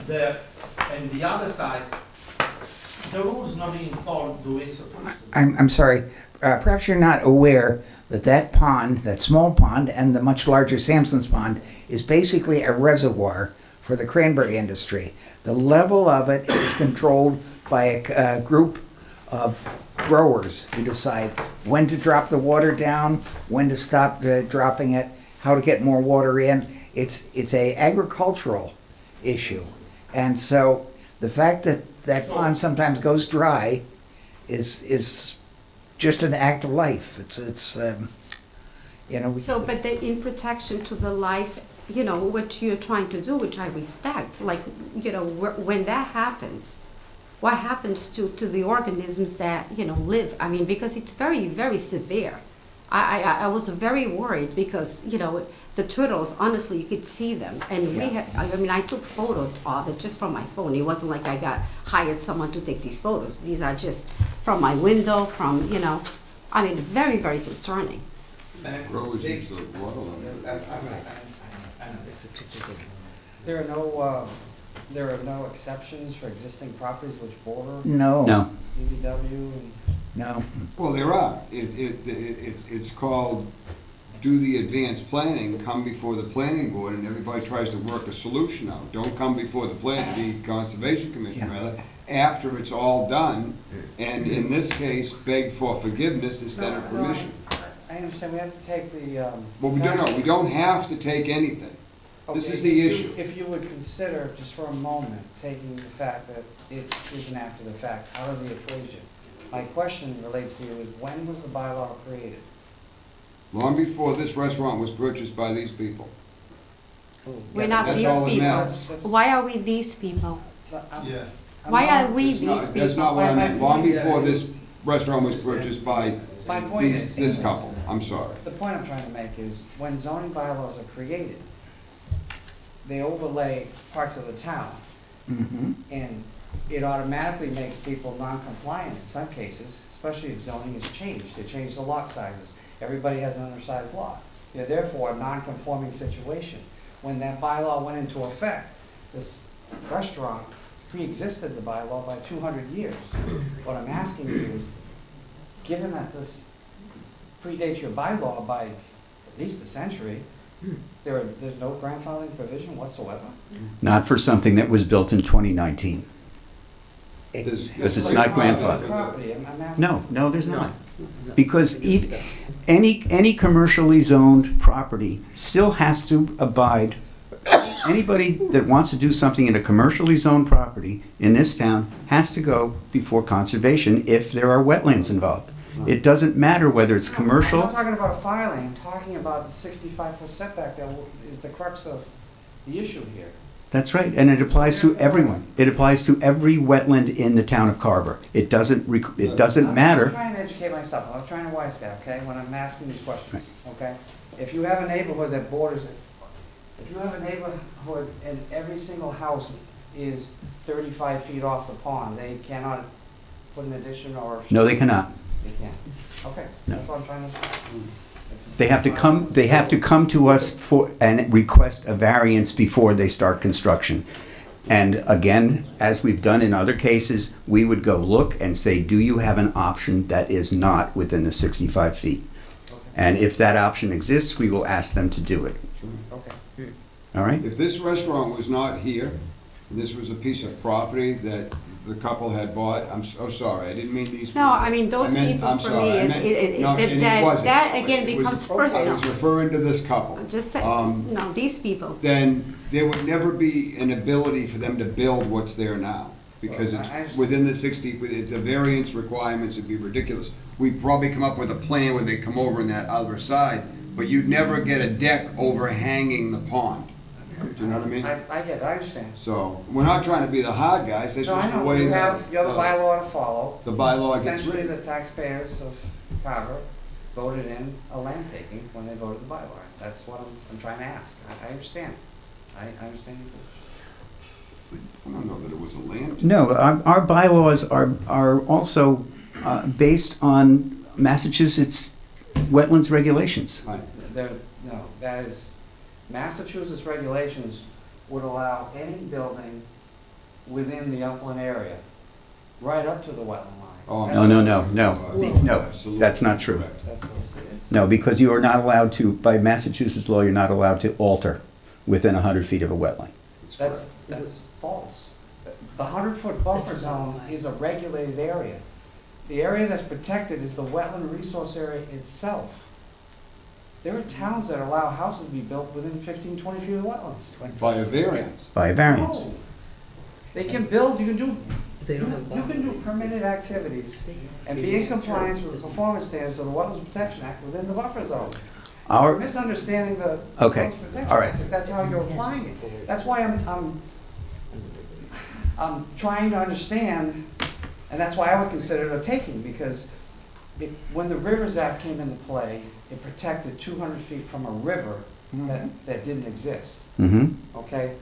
and the other side, the rules not being followed the way it's supposed to. I'm sorry, perhaps you're not aware that pond, that small pond, and the much larger Sampson's Pond is basically a reservoir for the cranberry industry. The level of it is controlled by a group of growers who decide when to drop the water down, when to stop dropping it, how to get more water in. It's a agricultural issue. And so the fact that that pond sometimes goes dry is just an act of life. It's you know. So, but in protection to the life, you know, what you're trying to do, which I respect, like, you know, when that happens, what happens to the organisms that, you know, live? I mean, because it's very, very severe. I was very worried because, you know, the turtles, honestly, you could see them. And we had, I mean, I took photos of it just from my phone. It wasn't like I got hired someone to take these photos. These are just from my window, from, you know, I mean, very, very concerning. Growers use the water line. There are no exceptions for existing properties which border No. No. UVW and No. Well, there are. It's called do the advanced planning, come before the planning board, and everybody tries to work a solution out. Don't come before the Conservation Commission, Yeah. rather, after it's all done, and in this case, beg for forgiveness instead of permission. I understand, we have to take the, Well, we don't have to take anything. This okay, is the if you- issue. If you would consider, just for a moment, taking the fact that it isn't after the fact out of the equation. My question relates to you is, when was the bylaw created? Long before this restaurant was purchased by these people. We're not That's these all that people. matters. Why are we these people? Yeah. Why are we That's not- these That's not people? what I meant. Long before this restaurant was purchased by My point is. this couple. I'm sorry. The point I'm trying to make is, when zoning bylaws are created, they overlay parts of the town, Mm-hmm. and it automatically makes people non-compliant in some cases, especially if zoning is changed. They change the lot sizes. Everybody has an undersized lot. They're therefore a non-conforming situation. When that bylaw went into effect, this restaurant pre-existed the bylaw by 200 years. What I'm asking you is, given that this predates your bylaw by at least a century, there's no grandfathering provision whatsoever? Not for something that was built in 2019. There's- Because it's not grandfathered. Property, I'm asking. No, there's not. Because any commercially zoned property still has to abide, anybody that wants to do something in a commercially zoned property in this town has to go before conservation if there are wetlands involved. It doesn't matter whether it's I'm commercial. not talking about filing, I'm talking about the 65-foot setback that is the crux of the issue here. That's right, and it applies to everyone. It applies to every wetland in the town of Carver. It doesn't I'm matter. trying to educate myself, I'm trying to wise guy, okay, when I'm asking these questions, okay? If you have a neighborhood that borders it, if you have a neighborhood and every single house is 35 feet off the pond, they cannot put an addition or? No, they cannot. They can't, okay, No. that's what I'm trying to say. They have to come to us for, and request a variance before they start construction. And again, as we've done in other cases, we would go look and say, do you have an option that is not within the 65 feet? And if that option exists, we will ask them to do it. Okay. All right? If this restaurant was not here, and this was a piece of property that the couple had bought, I'm so sorry, I didn't mean these people. No, I mean, those I meant- people I'm for sorry, me, I meant- no, and it wasn't. that again It was- becomes I personal. was referring to this couple. Just say, no, these people. Then there would never be an ability for them to build what's there now. Because Well, I it's understand. within the 60, the variance requirements would be ridiculous. We'd probably come up with a plan where they come over on that other side, but you'd never get a deck overhanging the pond. Do you know what I mean? I get it, I understand. So, we're not trying to be the hard guys, that's No, I just the know, way you that. have the bylaw to follow. The bylaw gets Essentially, written. the taxpayers of Carver voted in a land taking when they voted the bylaw. That's what I'm trying to ask. I understand. I understand your position. I don't know that it was a land. No, our bylaws are also based on Massachusetts wetlands regulations. Right. No, that is, Massachusetts regulations would allow any building within the upland area, right up to the wetland line. Oh, No, Absolutely that's not true. correct. That's what it is. No, because you are not allowed to, by Massachusetts law, you're not allowed to alter within 100 feet of a wetland. That's false. The 100-foot buffer zone is a regulated area. The area that's protected is the wetland resource area itself. There are towns that allow houses to be built within 15, 20 feet of wetlands. By a variance. By a variance. No. They can build, you can do, They don't have. you can do permitted activities and be in compliance with the performance standards of the Wetlands Protection Act within the buffer zone. You're Our, misunderstanding the Okay, Wetlands Protection all right. Act, if that's how you're applying it. That's why I'm trying to understand, and that's why I would consider it a taking, because when the Rivers Act came into play, it protected 200 feet from a river that didn't exist, okay?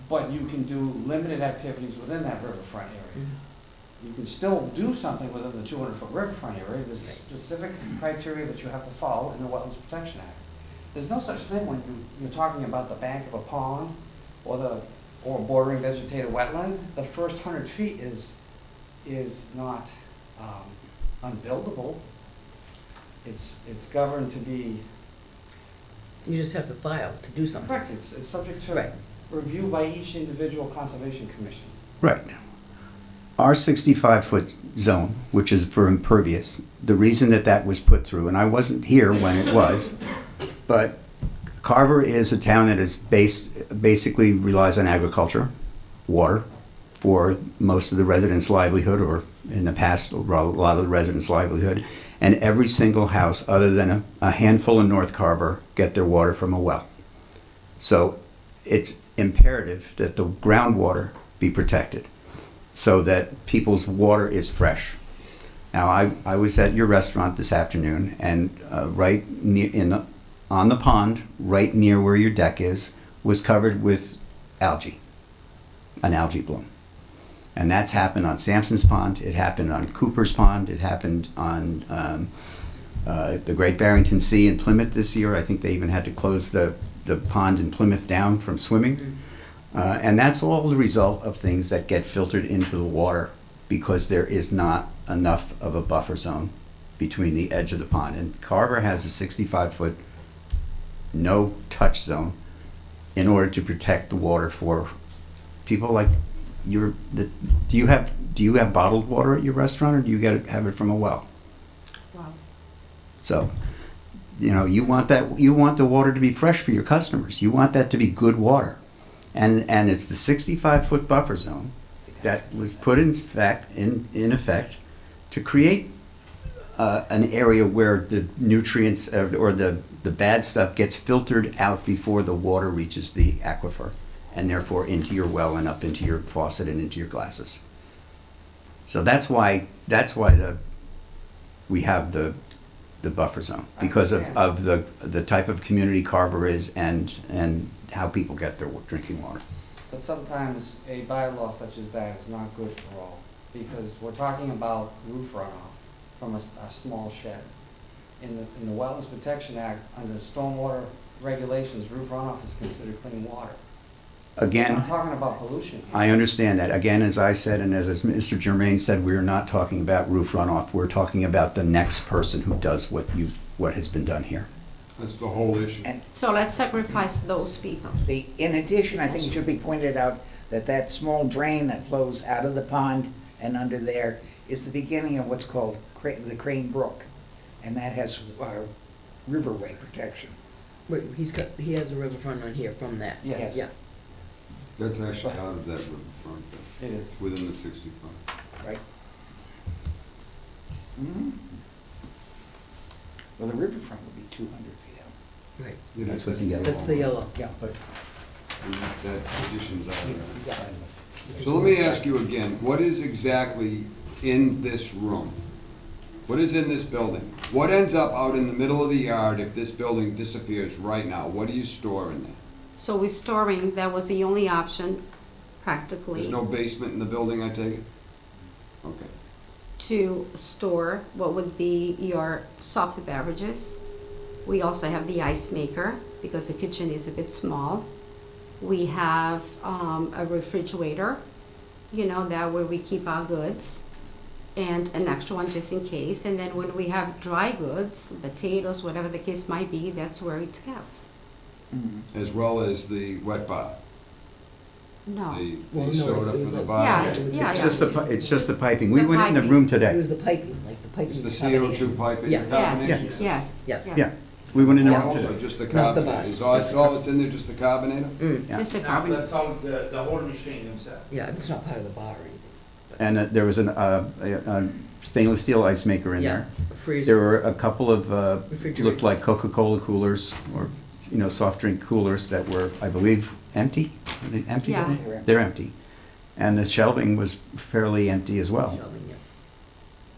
But you can do limited activities within that riverfront area. You can still do something within the 200-foot riverfront area. There's specific criteria that you have to follow in the Wetlands Protection Act. There's no such thing when you're talking about the bank of a pond or bordering vegetated wetland. The first 100 feet is not unbuildable. It's governed to be, You just have to file to do something. correct, it's subject to Right. review by each individual conservation commission. right. Our 65-foot zone, which is for impervious, the reason that that was put through, and I wasn't here when it was, but Carver is a town that is basically relies on agriculture, water, for most of the residents' livelihood, or in the past, a lot of the residents' livelihood. And every single house, other than a handful in North Carver, get their water from a well. So it's imperative that the groundwater be protected so that people's water is fresh. Now, I was at your restaurant this afternoon, and right near, on the pond, right near where your deck is, was covered with algae, an algae bloom. And that's happened on Sampson's Pond, it happened on Cooper's Pond, it happened on the Great Barrington Sea in Plymouth this year. I think they even had to close the pond in Plymouth down from swimming. And that's all the result of things that get filtered into the water because there is not enough of a buffer zone between the edge of the pond. And Carver has a 65-foot no-touch zone in order to protect the water for people like do you have bottled water at your restaurant, or do you have it from a well? Wow. So, you want the water to be fresh for your customers. You want that to be good water. And it's the 65-foot buffer zone that was put in effect to create an area where the nutrients or the bad stuff gets filtered out before the water reaches the aquifer, and therefore into your well and up into your faucet and into your glasses. So that's why we have the buffer zone, because of the type of community Carver is and how people get their drinking water. But sometimes a bylaw such as that is not good for all, because we're talking about roof runoff from a small shed. In the Wetlands Protection Act, under stormwater regulations, roof runoff is considered clean water. Again, I'm talking about pollution. I understand that. Again, as I said, and as Mr. Germain said, we're not talking about roof runoff. We're talking about the next person who does what has been done here. That's the whole issue. And So let's sacrifice those people. in addition, I think it should be pointed out that that small drain that flows out of the pond and under there is the beginning of what's called the Crane Brook. And that has riverway protection. Wait, he has a riverfront on here from that. Yes. Yeah. That's actually out of that riverfront. It is. It's within the 65. Right. Well, the riverfront would be 200 feet out. Right. Yeah, That's what the yellow That's the yellow. Yeah, but That position's out you there. got So let me ask you again, what is exactly in this room? What is in this building? What ends up out in the middle of the yard if this building disappears right now? What do you store in there? So we're storing, that was the only option, practically, There's no basement in the building, I take it? Okay. to store what would be your soft beverages. We also have the ice maker, because the kitchen is a bit small. We have a refrigerator, that where we keep our goods, and an extra one just in case. And then when we have dry goods, potatoes, whatever the case might be, that's where it's kept. As well as the wet bar. No. Well, the no, soda it was for the like- bar? Yeah, It's yeah, It's yeah. just it's just the piping. We The went in the piping. room It today. was the piping, like the piping. It's the combination. CO2 piping, Yeah. the carbonation? Yes, yes, Yes. yes. Yeah. We went in the room Bottles or today. just the Not the carbonator? bottle. Is all that's in there just the carbonator? Yeah. Just a Now, carbon. that's all the whole machine himself. Yeah, it's not part of the bar or anything. And there was a stainless steel ice maker in Yeah, there. a freezer. There were a couple of, Refrigerator. looked like Coca-Cola coolers or, soft drink coolers that were, I believe, empty. Are they empty Yeah. today? They're empty. And the shelving was fairly empty as well. Shelving, yeah.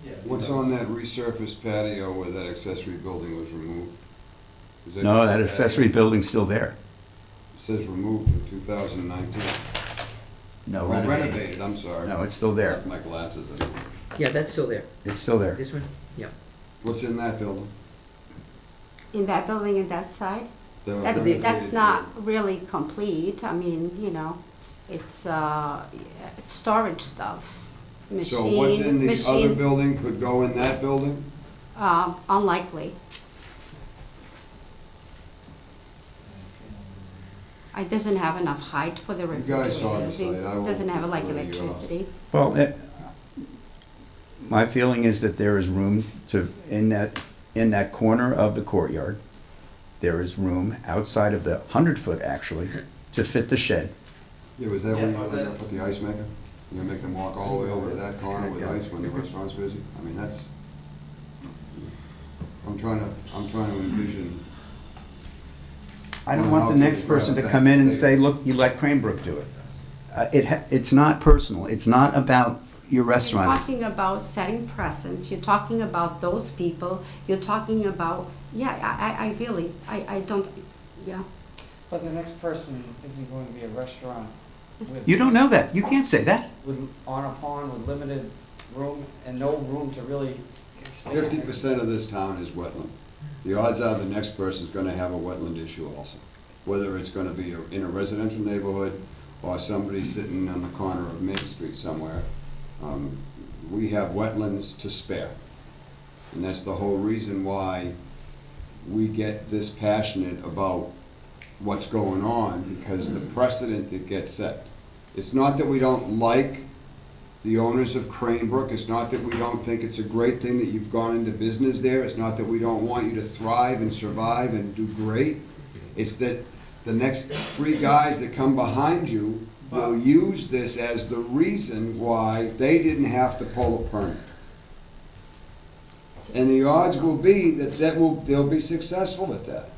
Yeah, What's because- on that resurfaced patio where that accessory building was removed? Is No, that accessory building's still there. It says removed in 2019. No, Or renovated. renovated, I'm sorry. No, it's still there. My glasses. I don't- Yeah, that's still there. It's still there. This one? Yeah. What's in that building? In that building and that side? The That's, renovated that's not really complete. I mean, it's storage stuff. building. So what's in the other Machine, building could go in that building? unlikely. It doesn't have enough height for the You guys saw the refrigerator. site. I It won't doesn't have like refer to you. electricity. Well, my feeling is that there is room in that corner of the courtyard, there is room outside of the 100-foot actually, to fit the shed. Yeah, was that where you Yeah, were but gonna that- put the ice maker? You gonna make them walk all the way over to that corner with ice when the restaurant's busy? I mean, that's, I'm trying to envision. I don't want the next person to come in and say, look, you let Cranebrook do it. It's not personal. It's not about your You're restaurant. talking about setting precedents, you're talking about those people, you're talking about, I really, I don't, yeah. But the next person isn't going to be a restaurant with. You don't know that. You can't say that. On a pond with limited room and no room to really expand. 50% of this town is wetland. The odds are the next person's gonna have a wetland issue also. Whether it's gonna be in a residential neighborhood or somebody sitting on the corner of Main Street somewhere. We have wetlands to spare. And that's the whole reason why we get this passionate about what's going on, because the precedent that gets set. It's not that we don't like the owners of Cranebrook, it's not that we don't think it's a great thing that you've gone into business there, it's not that we don't want you to thrive and survive and do great. It's that the next three guys that come behind you will use this as the reason why they didn't have to pull a permit. And the odds will be that they'll be successful at that.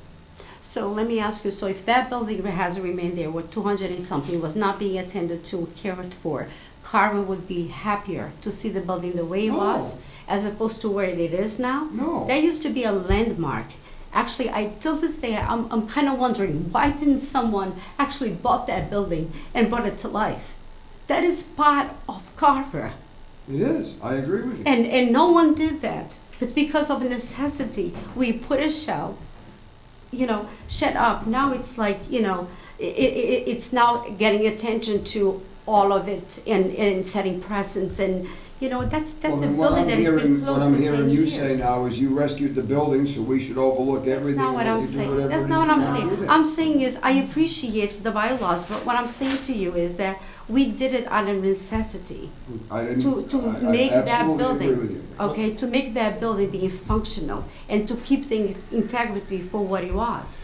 So let me ask you, so if that building has remained there with 200 and something, was not being attended to, cared for, Carver would be happier to see the building the way it No. was, as opposed to where it is now? No. That used to be a landmark. Actually, till this day, I'm kind of wondering, why didn't someone actually bought that building and brought it to life? That is part of Carver, It is, I agree with you. and no one did that. But because of necessity, we put a shell, shut up. Now it's like, it's now getting attention to all of it and setting presence, and that's Well, a then what building I'm that has been hearing- closed What I'm for 10 hearing you years. say now is you rescued the building, so we should overlook That's everything. not what and I'm let you do saying. whatever That's it not is what I'm you wanna do saying. there. I'm saying is I appreciate the bylaws, but what I'm saying to you is that we did it out of necessity. I didn't- to I make that absolutely building. agree with you. Okay, to make that building be functional and to keep the integrity for what it was.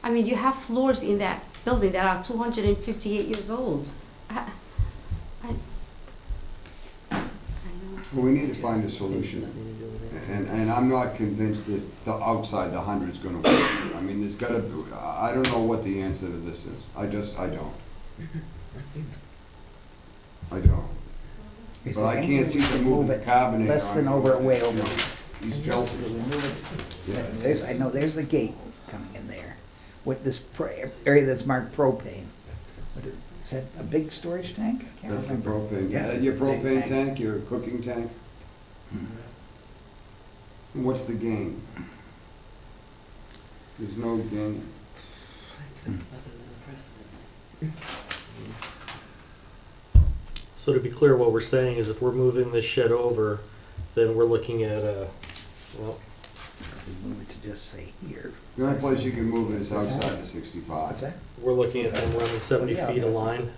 I mean, you have floors in that building that are 258 years old. I know. Well, we need to find a solution. And I'm not convinced that the outside, the 100's gonna work. I mean, there's gotta, I don't know what the answer to this is. I don't. I don't. But I can't see them moving the carbonator. Less than over, way over. East Chelsea. Yeah, I know, there's the gate coming in there, with this area that's marked propane. Is that a big storage tank? I can't That's the remember. propane. Yes, Is that it's your a big propane tank. tank, your cooking tank? And what's the gain? There's no gain. So to be clear, what we're saying is if we're moving this shed over, then we're looking at, well, Move it to just say here. The only place you can move it is outside the What's 65. that? We're looking at them running 70 Yeah, feet a that's- line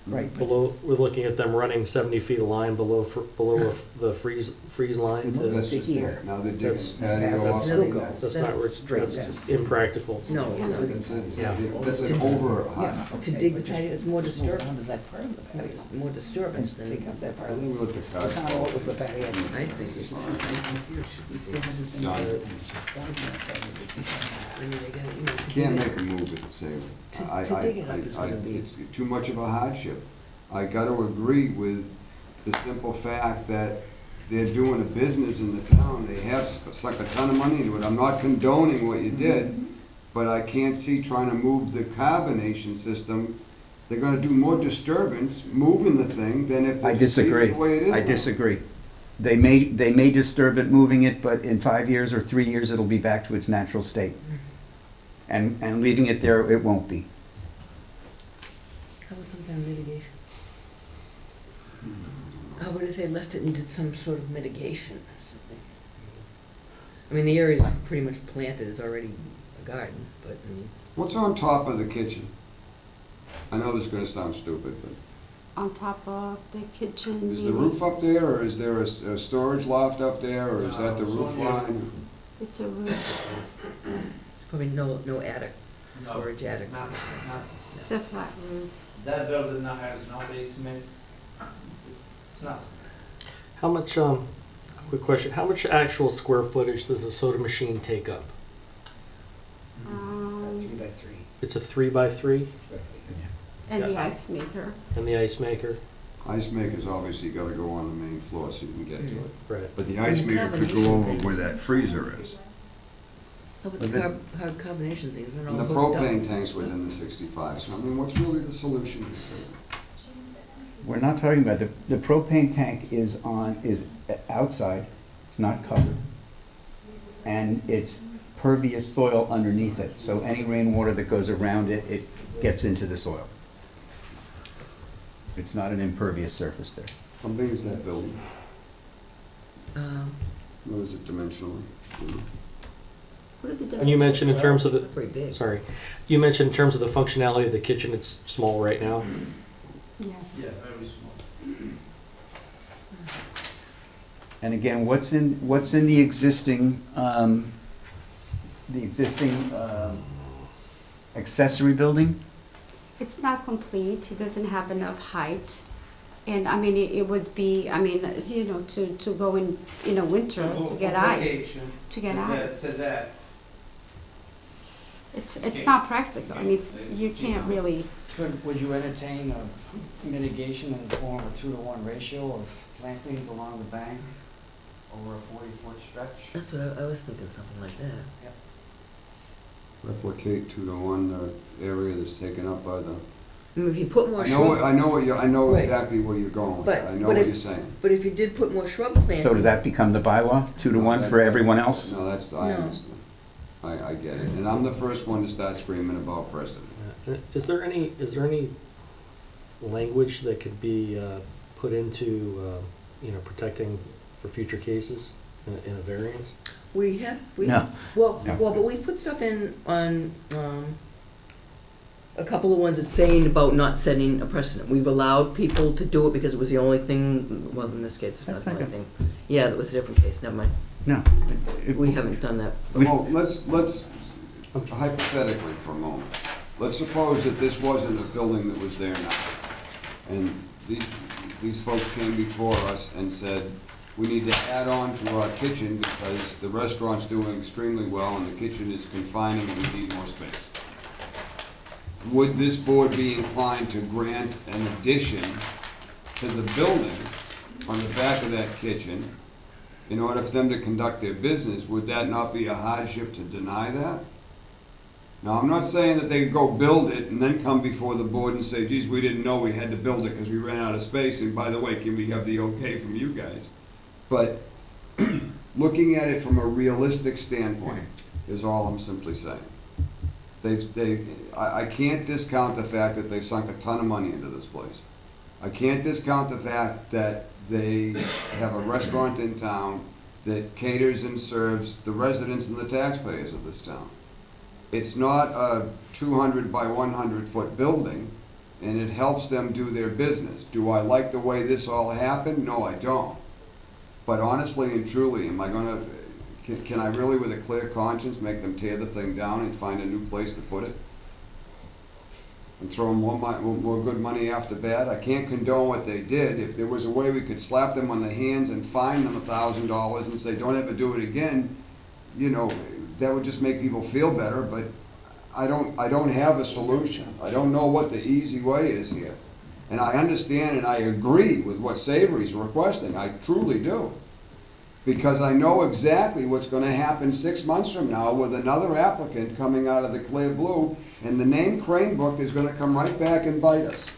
Right. below, we're looking at them running 70 feet a line below the freeze line to, That's To just here. it. Now they're digging That's- patio That's off. still goes. that's not, That's- that's impractical. No, it's not. That's an over. Yeah, To okay, dig but the patio is more Move on to disturbance. that part of the patio. More disturbance Take than, up that part I of think the. we looked at Kind that. of what was the patio? I see. This is fine. We still have this in Done. there. It's gotta be outside the 65. I mean, they gotta, you know. to Can't dig make a move it, say, To dig it up is gonna be- it's too much of a hardship. I gotta agree with the simple fact that they're doing a business in the town, they have sunk a ton of money into it. I'm not condoning what you did, but I can't see trying to move the carbonation system. They're gonna do more disturbance moving the thing than if I they just leave it disagree. the way it is I now. disagree. They may disturb it moving it, but in 5 years or 3 years, it'll be back to its natural state. And leaving it there, it won't be. How about some kind of mitigation? How about if they left it and did some sort of mitigation or something? I mean, the area's pretty much planted, it's already a garden, but I mean, What's on top of the kitchen? I know this is gonna sound stupid, but On top of the kitchen. is the roof up there, or is there a storage loft up there, or is that the roof line? It's a roof, there's probably no attic, No, storage attic. Not, it's a flat roof. that building now has no basement. It's not. How much, quick question, how much actual square footage does a soda machine take up? 3x3. It's a 3x3 And the Yeah. ice maker. and the ice maker? Ice maker's obviously gotta go on the main floor so you can get to it. Right. But the ice maker could go over where that freezer is. How about the hard carbonation things, they're all And the hooked up. propane tank's within the 65, so I mean, what's really the solution here? We're not talking about, the propane tank is outside, it's not covered. And it's pervious soil underneath it, so any rainwater that goes around it, it gets into the soil. It's not an impervious surface there. How big is that building? Um, What is it dimensionally? What are the And you mentioned in terms of the, Pretty big. sorry, you mentioned in terms of the functionality of the kitchen, it's small right now. Yes. Yeah, very small. And again, what's in the existing, accessory building? It's not complete, it doesn't have enough height. And I mean, it would be, I mean, you know, to go in a winter to get ice, to get ice. To that. It's not practical, I mean, you can't really, Would you entertain a mitigation in the form of a 2-to-1 ratio of plantings along the bank over a 40-foot stretch? That's what I was thinking, something like that. Replicate 2-to-1 the area that's taken up by the. I mean, if you put more I know, shrub, I know Right. exactly where you're going with But- that. I know but what if- you're saying. but if you did put more shrub plantings. So does that become the bylaw, 2-to-1 for everyone else? No, I No. understand. I get it. And I'm the first one to start screaming about precedent. Is there any language that could be put into, protecting for future cases in a variance? We No. well, No. but we put stuff in on, a couple of ones that's saying about not setting a precedent. We've allowed people to do it because it was the only thing, well, in this case, it's not That's the not only thing. Yeah, that was a different case, never mind. No. We haven't done that. Well, let's hypothetically for a moment, let's suppose that this wasn't a building that was there now. And these folks came before us and said, we need to add on to our kitchen because the restaurant's doing extremely well and the kitchen is confining and we need more space. Would this board be inclined to grant an addition to the building on the back of that kitchen in order for them to conduct their business? Would that not be a hardship to deny that? Now, I'm not saying that they could go build it and then come before the board and say, geez, we didn't know we had to build it because we ran out of space, and by the way, can we have the okay from you guys? But looking at it from a realistic standpoint is all I'm simply saying. I can't discount the fact that they've sunk a ton of money into this place. I can't discount the fact that they have a restaurant in town that caters and serves the residents and the taxpayers of this town. It's not a 200 by 100 foot building, and it helps them do their business. Do I like the way this all happened? No, I don't. But honestly and truly, am I gonna, can I really with a clear conscience make them tear the thing down and find a new place to put it? And throw more good money after bad? I can't condone what they did. If there was a way we could slap them on the hands and fine them $1,000 and say, don't ever do it again, you know, that would just make people feel better, but I don't have a solution. I don't know what the easy way is here. And I understand and I agree with what Savory's requesting, I truly do. Because I know exactly what's gonna happen 6 months from now with another applicant coming out of the clear blue, and the name Crane Book is gonna come right back and bite us.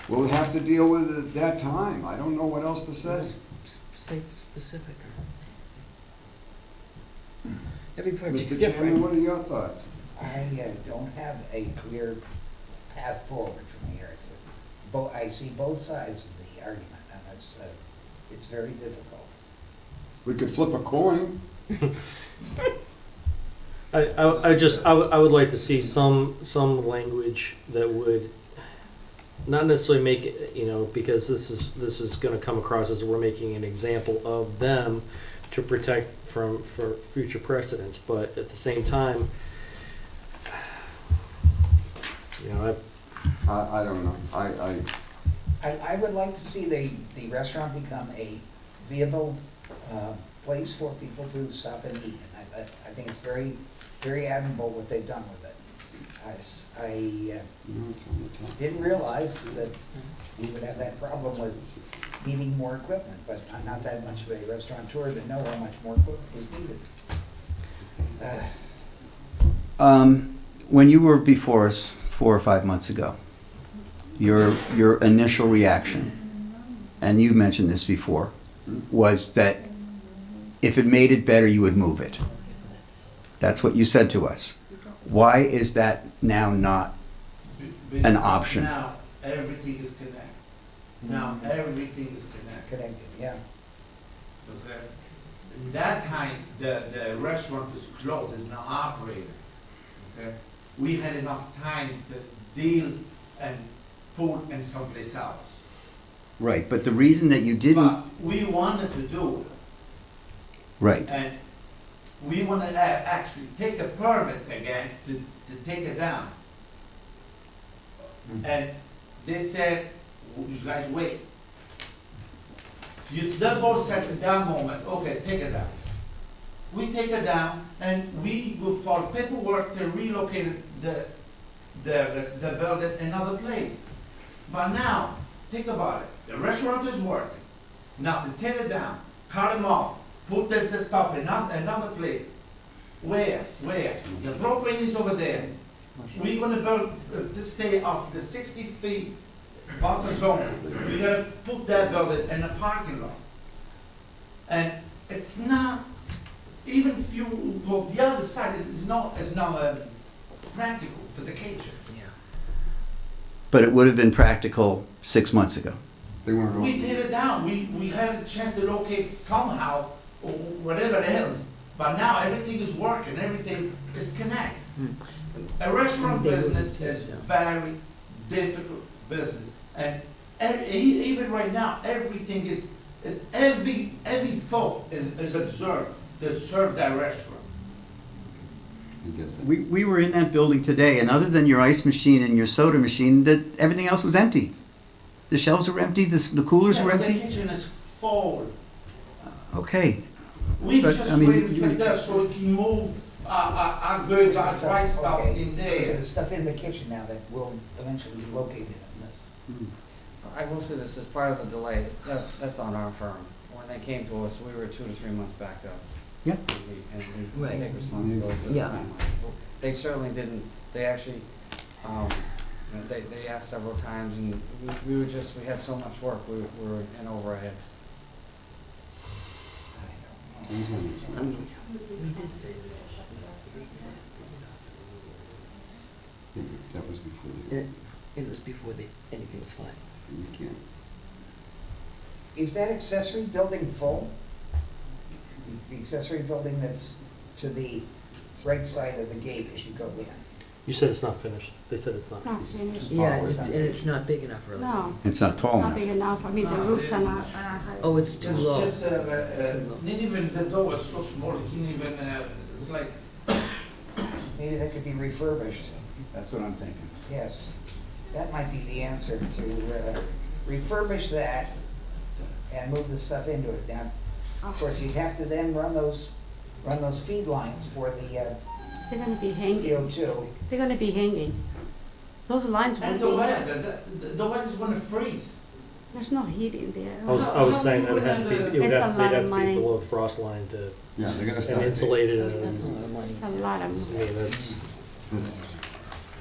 We'll have to deal with it at that time. I don't know what else to say. Say specific. Every project's Mr. Chairman, different. what are your thoughts? I don't have a clear path forward from here. I see both sides of the argument, and it's very difficult. We could flip a coin. I would like to see some language that would not necessarily make it, you know, because this is going to come across as we're making an example of them to protect for future precedents, but at the same time, you know, I don't know. I would like to see the restaurant become a viable place for people to stop and eat. And I think it's very, very admirable what they've done with it. I didn't realize that we would have that problem with needing more equipment, but I'm not that much of a restaurateur to know how much more equipment is needed. When you were before us 4 or 5 months ago, your initial reaction, and you mentioned this before, was that if it made it better, you would move it. That's what you said to us. Why is that now not an option? Now, everything is connected. Now, everything is connected. Connected, yeah. Okay? That time, the restaurant is closed, it's not operating. Okay? We had enough time to deal and put in someplace else. Right, but the reason that you didn't, But we wanted to do it, right, and we want to actually take a permit again to take it down. And they said, you guys wait. If the board says at that moment, okay, take it down. We take it down and we will file paperwork to relocate the building another place. But now, think about it. The restaurant is working. Now to tear it down, cut them off, put the stuff in another place. Where? The propane is over there. We're gonna build to stay off the 60 feet buffer zone. We're gonna put that building in a parking lot. And it's not, even if you go the other side, it's not practical for the kitchen. but it would have been practical 6 months ago. They weren't. We tear it down. We had a chance to locate somehow, or whatever it is. But now everything is working. Everything is connected. A restaurant business is very difficult business, and even right now, everything is every thought is observed to serve that restaurant. We were in that building today, and other than your ice machine and your soda machine, that everything else was empty. The shelves were empty, the coolers were Yeah, the empty. kitchen is full. Okay, We But, just I mean, waiting for this so we can move our goods, our dry stuff Okay. in So there. the stuff in the kitchen now that will eventually be located in this. I will say this, as part of the delay, that's on our firm. When they came to us, we were 2 to 3 months backed up. Yeah. And we Right. take responsibility for the Yeah. timeline. They certainly didn't, they actually, you know, they asked several times, and we had so much work, we were in overhead. I mean, we did say That was before the, it was before anything was fine. you can't. Is that accessory building full? the accessory building that's to the right side of the gate as you go in. You said it's not finished. They said it's not. Not finished. Yeah, and it's not big enough, really. No, It's not it's tall not enough. big enough. I mean, the roofs are not high. Oh, it's too low. Just, not even the door was so small, you can't even, it's like, Maybe that could be refurbished. That's what I'm thinking. Yes, that might be the answer, to refurbish that and move the stuff into it. Now, of course, you'd have to then run those feed lines for the They're gonna be hanging. CO2. They're gonna be hanging. Those lines won't and be. the weather, the weather is gonna freeze. There's no heat in there. I was saying that it had to be, it would It's a have, lot they'd have of to be money. below the frost line to, Yeah, they're gonna and start. insulated That's a and, lot of money. It's a lot I of. mean, that's,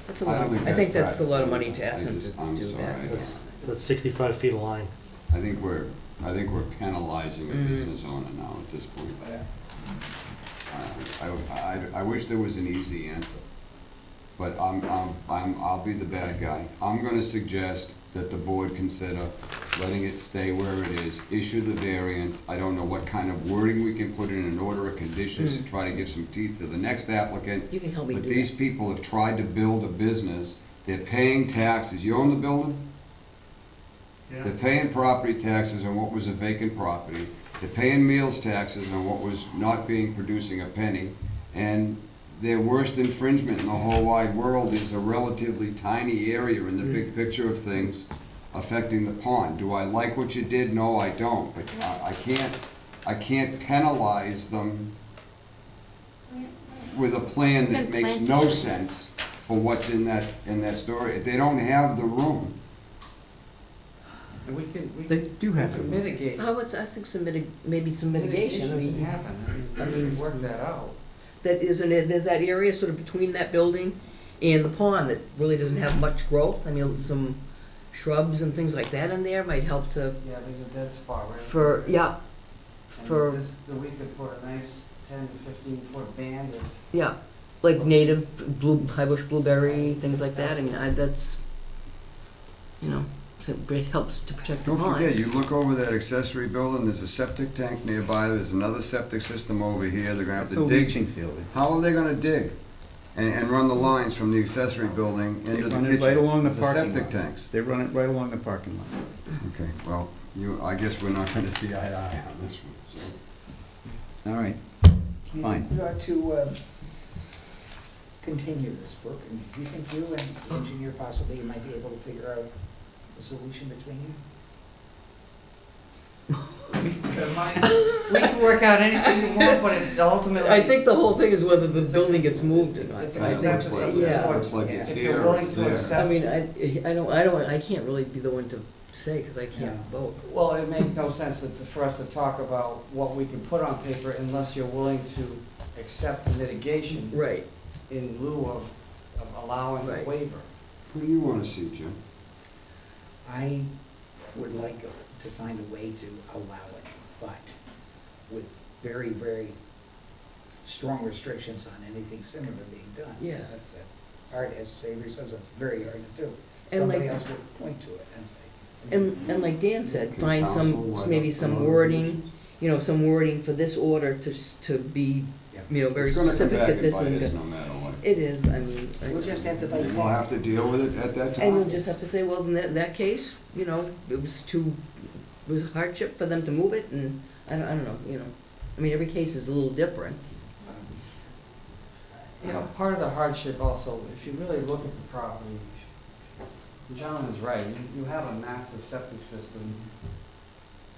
That's a I lot, don't think I think that's that's a lot of money to practical. ask them I'm to do that. sorry. that's 65 feet of line. I think we're penalizing a business owner now at this point. I wish there was an easy answer, but I'll be the bad guy. I'm gonna suggest that the board consider letting it stay where it is, issue the variance. I don't know what kind of wording we can put in an order of conditions to try to give some teeth to the next applicant. You can help me But do these that. people have tried to build a business, they're paying taxes. You own the building? They're paying property taxes on what was a vacant property. They're paying meals taxes on what was not producing a penny. And their worst infringement in the whole wide world is a relatively tiny area in the big picture of things affecting the pond. Do I like what you did? No, I don't. But I can't penalize them with a plan that makes no sense for what's in that story. They don't have the room. And we They could do have to. mitigate. I think maybe some mitigation, I can mean, happen, I we mean, can work that out. that isn't it, there's that area sort of between that building and the pond that really doesn't have much growth. I mean, some shrubs and things like that in there might help to, Yeah, there's a dead spot right for, there. yeah, And for, we could put a nice 10 to 15-foot band of yeah, like native blue, high bush blueberry, things like that. I mean, that's, you know, it helps to protect the Don't pond. forget, you look over that accessory building, there's a septic tank nearby, there's another septic system over here, they're gonna have It's a to dig. leaching field. How are they gonna dig? And run the lines from the accessory building They into the run kitchen? it right along the There's parking septic lot. tanks. They run it right along the parking lot. Okay, well, I guess we're not gonna see eye to eye on this one, so. All right. You Fine. think we ought to continue this work, and do you think you and the engineer possibly might be able to figure out a solution between you? We can work out anything you want, but it ultimately. I think the whole thing is whether the building gets moved or not. It's I a think, consensus of the yeah. board. Looks like it's If here you're or willing it's to there. accept. I mean, I can't really be the one to say, because I can't vote. Well, it makes no sense for us to talk about what we can put on paper unless you're willing to accept the mitigation Right. in lieu of allowing the Right. waiver. Who do you wanna see, Jim? I would like to find a way to allow it, but with very, very strong restrictions on anything similar being done. Yeah. That's hard, as Savory says, that's very hard to do. And Somebody like- else would point to it and say. And like Dan said, Can find council some, write maybe up some some wording, you know, some wording for this order to be, you know, very It's gonna come specific back that and this bite us isn't. no matter what. It is, I mean. We'll just have to bite And we'll have to deal with it at that time. And you'll just have to say, well, in that case, you know, it was a hardship for them to move it, and I don't know, you know. I mean, every case is a little different. You know, part of the hardship also, if you really look at the property, the gentleman's right, you have a massive septic system.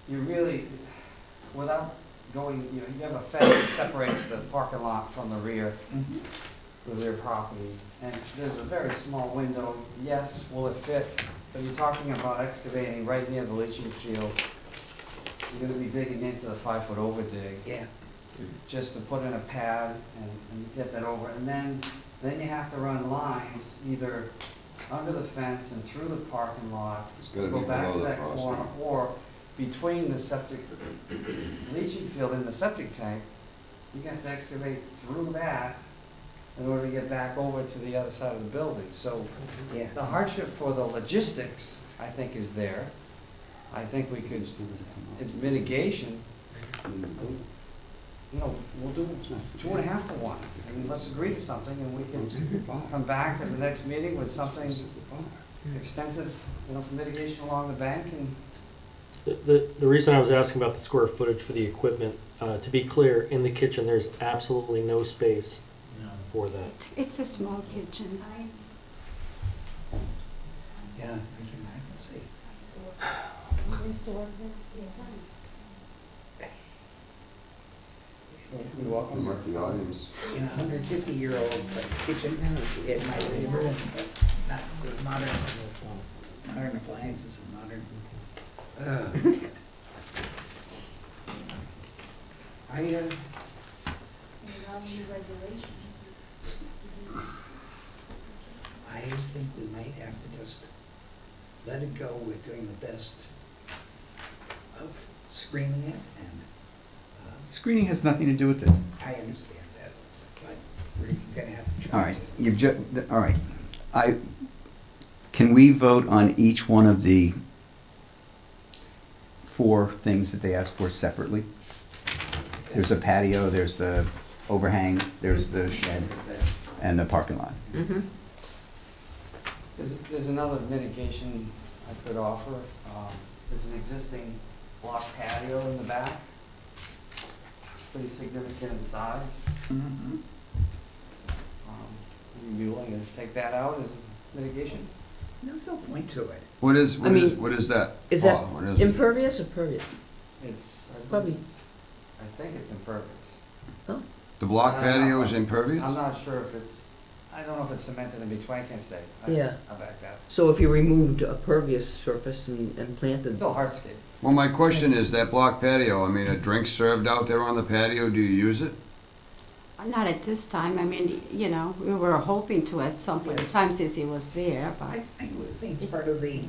You really, without going, you know, you have a fence that separates the parking lot from the rear property. And there's a very small window, yes, will it fit? But you're talking about excavating right near the leaching field. You're gonna be digging into the 5-foot over dig. Yeah. Just to put in a pad and get that over, and then you have to run lines either under the fence and through the parking lot, It's to gotta go be back to below the that frost corner, line. or between the septic leaching field and the septic tank, you have to excavate through that in order to get back over to the other side of the building. So Yeah. the hardship for the logistics, I think, is there. I think we could, it's mitigation. you know, we'll do 2.5 to 1. I mean, let's agree to something and we can come back at the next meeting with something extensive, you know, for mitigation along the bank and. The reason I was asking about the square footage for the equipment, to be clear, in the kitchen, there's absolutely no space for that. It's a small kitchen. Yeah, I can see. You're welcome. I'm at the audience. In a 150-year-old kitchen, it might be not with modern appliances and modern. I think we might have to just let it go with doing the best of screening it, and Screening has nothing to do with it. I understand that, but we're gonna have to All try right, to. all right. Can we vote on each one of the 4 things that they asked for separately? There's a patio, there's the overhang, there's the shed, and the parking lot. Mm-hmm. There's another mitigation I could offer. There's an existing block patio in the back. It's pretty significant in size. Mhm. Would you be willing to take that out as mitigation? There's no point to it. What is I mean, that? is that What is it? Impervious or pervious? It's, Probably. I think it's impervious. The block patio is impervious? I'm not sure if it's, I don't know if it's cemented in between, I can't say. Yeah. I'll back that. So if you removed a pervious surface and It's planted, still hardscape. Well, my question is, that block patio, I mean, a drink served out there on the patio, do you use it? Not at this time. I mean, you know, we were hoping to at some point in Yes. time since he was there, but. I would think it's part of the,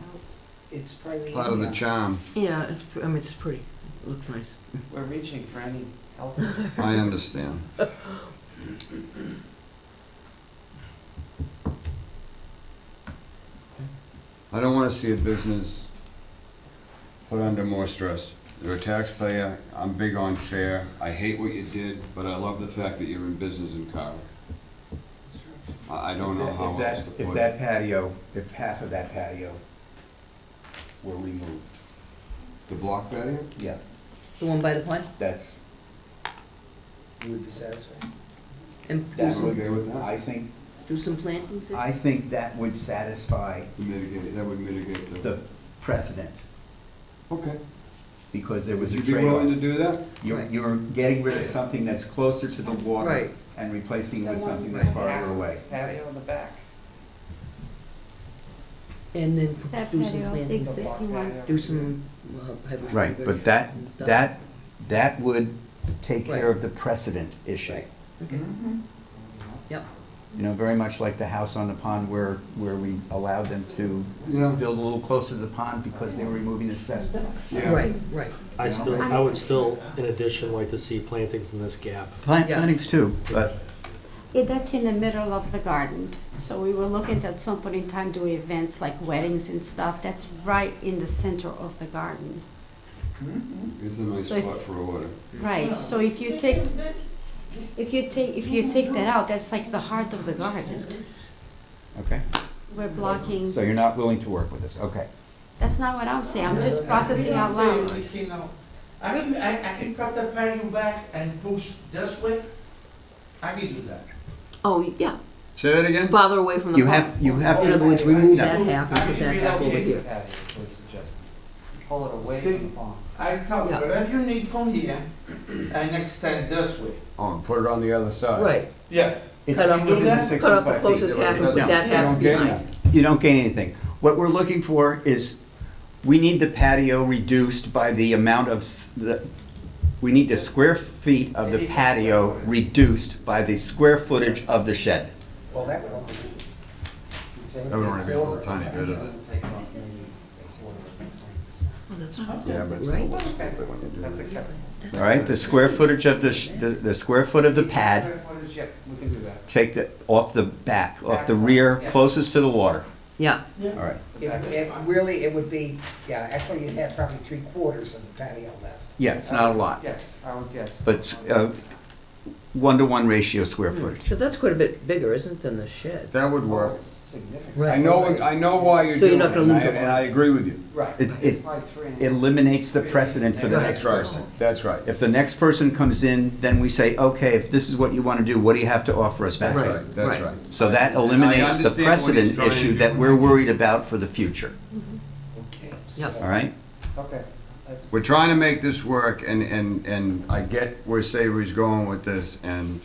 it's part of the. Part of the ambiance. charm. yeah, I mean, it's pretty, it looks nice. We're reaching for any help. I understand. I don't wanna see a business put under more stress. You're a taxpayer, I'm big on fair, I hate what you did, but I love the fact that you're in business in Carver. I don't know how else to If put that it. patio, if half of that patio were removed, The block patio? yeah, The one by the pond? that's, You would be satisfied? And do that some, okay with that? do some plantings there? I think that would satisfy Mitigate, that would mitigate the. the precedent, Okay. because there was Would a you be willing to trade-off. do that? You're getting rid of something that's closer to the water Right. and replacing it with something that's farther away. Patio in the back. And then That do some patio, the plantings, existing one. do some, have Right, but that, and stuff. that would take care Right. of the precedent issue. Right. Okay. Mm-hmm. Yep. You know, very much like the house on the pond where we allowed them to Yeah. build a little closer to the pond because they were removing the cesspool. Yeah. Right, right. I would still, in addition, like to see plantings in this gap. Yeah. Plantings too, but Yeah, that's in the middle of the garden. So we were looking at some point in time do events like weddings and stuff. That's right in the center of the garden. Mhm. It's a nice So if- spot for a water. Right, so if you take that out, that's like the heart of the garden. okay. We're blocking, So you're not willing to work with us, okay. that's not what I'm saying. I'm just processing out loud. I can cut the patio back and push this way. I can do that. Oh, yeah, Say that again? farther away from the You pond. have In other to, words, remove No. that half and put that half over here. Patio is what it's suggesting. Pull it away from the pond. I come Yeah. whatever you need from here and extend this way. Oh, and put it on the other side. Right, Yes. it's Cut off within the that, 65 cut off the feet. closest half and put No, that you half don't get behind. You don't gain anything. What we're looking for is, we need the patio reduced by the amount of, we need the square feet of the patio reduced by the square footage of the shed. Well, that would only That would only be a little tiny bit of it. Take off maybe a quarter of Oh, that's not Yeah, but it's right. a little stupid when you do That's it. acceptable. All right, the square footage of the square foot of the pad, Square footage, yeah, we can do that. take the, off the back, off the rear, closest to the water. Yeah, All right. It really, it would be, yeah, actually you'd have probably 3/4 of the patio left. Yeah, it's not a lot, Yes, I would guess. but 1-to-1 ratio square footage. because that's quite a bit bigger, isn't it, than the shed? That would Well, work. it's significant. Right. I know why you're So doing you're it, not gonna lose a lot. and I agree with you. Right. It- It's probably 3.5. Eliminates the precedent for the next That's right, person. that's right. If the next person comes in, then we say, okay, if this is what you want to do, what do you have to offer us back? That's Right. right, that's Right. right. So that And I eliminates the understand what he's precedent trying to issue do. that we're worried about for the future, Okay. Yep. so- all right? Okay. We're trying to make this work, and I get where Savory's going with this, and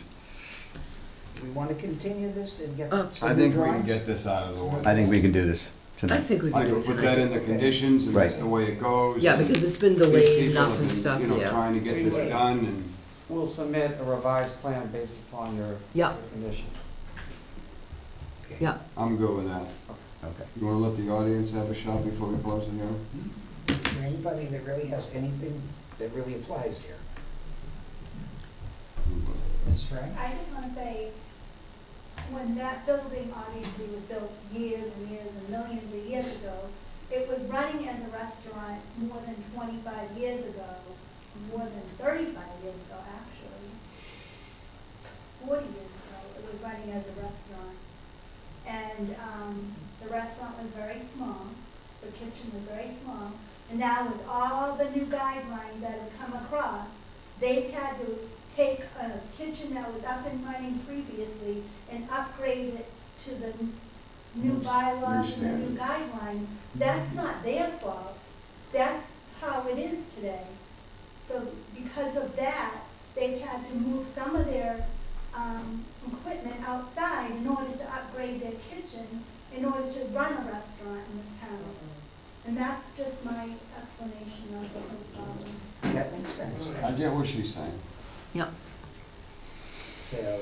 We want to continue this and get Uh, some I new think we can drawings? get this out of the way. I think we can do this I tonight. think we I can do can it put that in tonight. the conditions, and that's Okay. the way it goes. Yeah, and because it's been these delayed people enough have and been, stuff, you know, yeah. trying to get this done, and We'll submit a revised plan based upon your Yeah. your condition. Okay. Yeah, I'm good with that. Okay. You wanna let the audience have a shot before we close the hearing? Is there anybody that really has anything that really applies here? Ms. Frank? I just want to say, when that building obviously was built years and years and millions of years ago, it was running as a restaurant more than 25 years ago, more than 35 years ago, actually. 40 years ago, it was running as a restaurant. And the restaurant was very small, the kitchen was very small. And now with all the new guidelines that have come across, they've had to take a kitchen that was up and running previously and upgrade it to the new bylaws and the new guidelines. That's not their fault. That's how it is today. So because of that, they've had to move some of their equipment outside in order to upgrade their kitchen, in order to run a restaurant in this town. And that's just my explanation of the whole problem. That makes sense. I get what she's saying. yeah. So,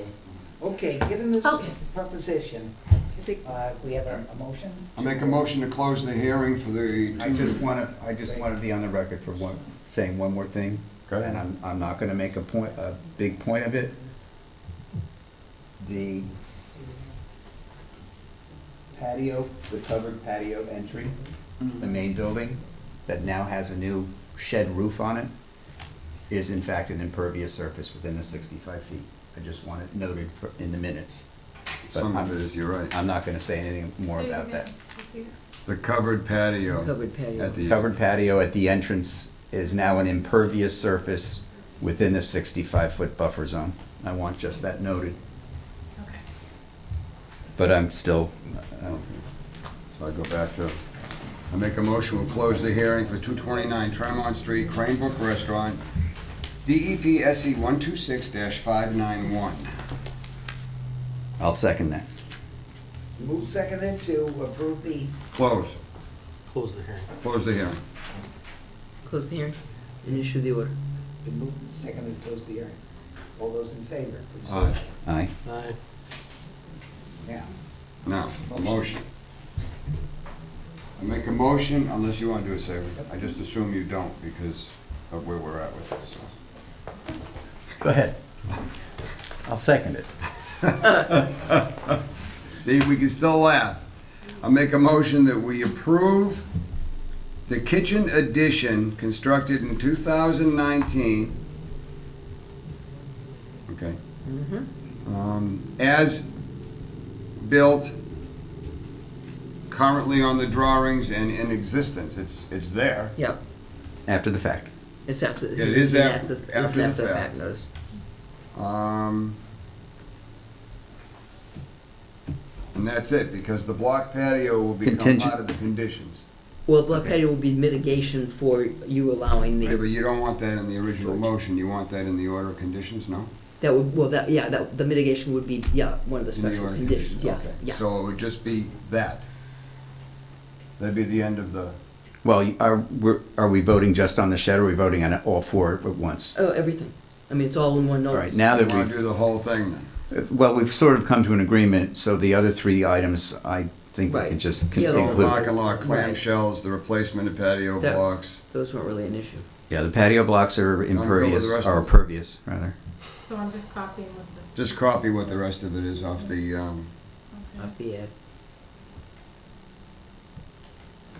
okay, given this Okay. proposition, we have a motion? I make a motion to close the hearing for the I just want to be on the record for saying one more thing. Go ahead. And I'm not going to make a big point of it. The patio, the covered patio entry, the main building, that now has a new shed roof on it, is in fact an impervious surface within the 65 feet. I just want it noted in the minutes. But Some of it is, you're right. I'm not going to say anything more about that. The covered patio Covered patio. at the. Covered patio at the entrance is now an impervious surface within the 65-foot buffer zone. I want just that noted. Okay. But I'm still, So I go back to, I make a motion, we'll close the hearing for 229 Tremont Street, Cranebrook Restaurant, DEP SE 126-591. I'll second that. Move seconded to approve the, Close, Close the hearing. close the hearing. Close the hearing and issue the order. been moved and seconded to close the hearing. All those in favor, please say Aye. Aye. Aye. Now, Now, a motion. I make a motion, unless you want to do it, Savory. I just assume you don't because of where we're at with it, so. Go ahead. I'll second it. See, we can still laugh. I make a motion that we approve the kitchen addition constructed in 2019. Okay. As built currently on the drawings and in existence. It's there. Yeah, After the fact. it's after, It is it's after the fact. notice. And that's it, because the block patio will become Contingent. part of the conditions. Well, block patio will be mitigation for you allowing Yeah, but the, you don't want that in the original motion, you want that in the order of conditions, no? that would, well, that, yeah, that, the mitigation would be, yeah, one of the In the special order of conditions, yeah, Okay. yeah. So it would just be that. That'd be the end of the, Well, are we voting just on the shed, or are we voting on all four at once? Oh, everything. I mean, it's all in one All notice. right, now you that wanna we've, do the whole thing then? well, we've sort of come to an agreement, so the other three items, I think we Right. can just Yeah, The include. parking lot, Right. clamshells, the replacement of patio That- blocks. Those weren't really an issue. Yeah, the patio blocks are go with the impervious, rest or of it. pervious, rather. So I'm just copying what the. Just copy what the rest of it is off the, Off the ad.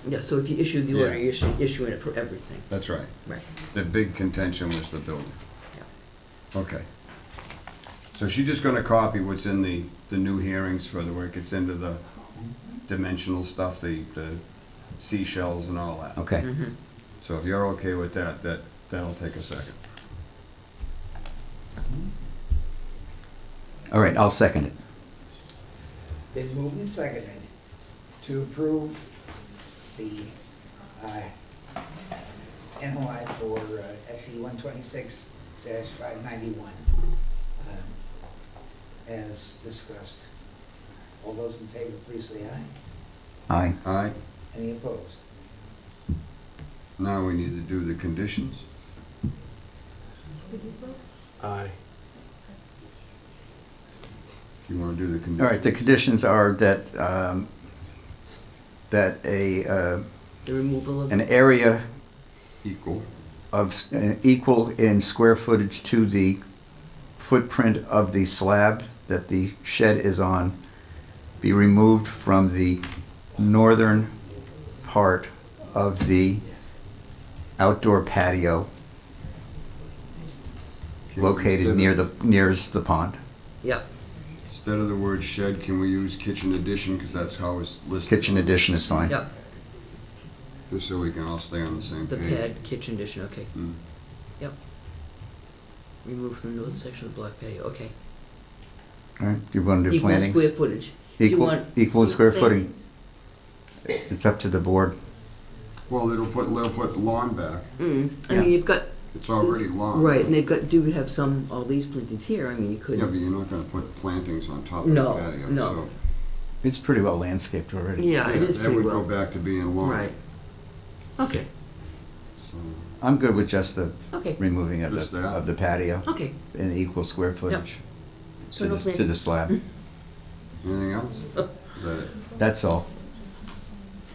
Yeah, so if you issue the order, Yeah. you're issuing it for everything. That's right. Right. The big contention was the building. Yeah. Okay. So she's just gonna copy what's in the new hearings for the where it gets into the dimensional stuff, the seashells and all that. Okay. Mhm. So if you're okay with that, that'll take a second. All right, I'll second it. Been moved and seconded to approve the NOI for SE 126-591 as discussed. All those in favor, please say aye. Aye. Aye. Any opposed? Now we need to do the conditions. Aye. You wanna do the conditions? All right, the conditions are that, that The removal of. an area Equal. equal in square footage to the footprint of the slab that the shed is on be removed from the northern part of the outdoor patio located nearest the pond. Yep, Instead of the word shed, can we use kitchen addition, because that's how it's listed? Kitchen addition is fine. yep, Just so we can all stay on the same the page. pad, kitchen addition, okay. Mm. Yep. Removed from the northern section of the block patio, okay. All right, you want to do Equal plantings? square footage. Do you Equal, want equal in square footing. plantings? It's up to the board. Well, they'll put lawn back. I Yeah. mean, you've got, It's already lawn. right, and they've got, do have some, all these plantings here, I mean, you could. Yeah, but you're not gonna put plantings on top of the No, patio, no. so. It's pretty well landscaped already. Yeah, it is pretty That would well. go back to being lawn. Right. Okay, So, I'm good with just the okay, removing of Just the, that? of the patio okay. in equal square footage So to no the, to the plantings. slab. anything else? Is that it? That's all.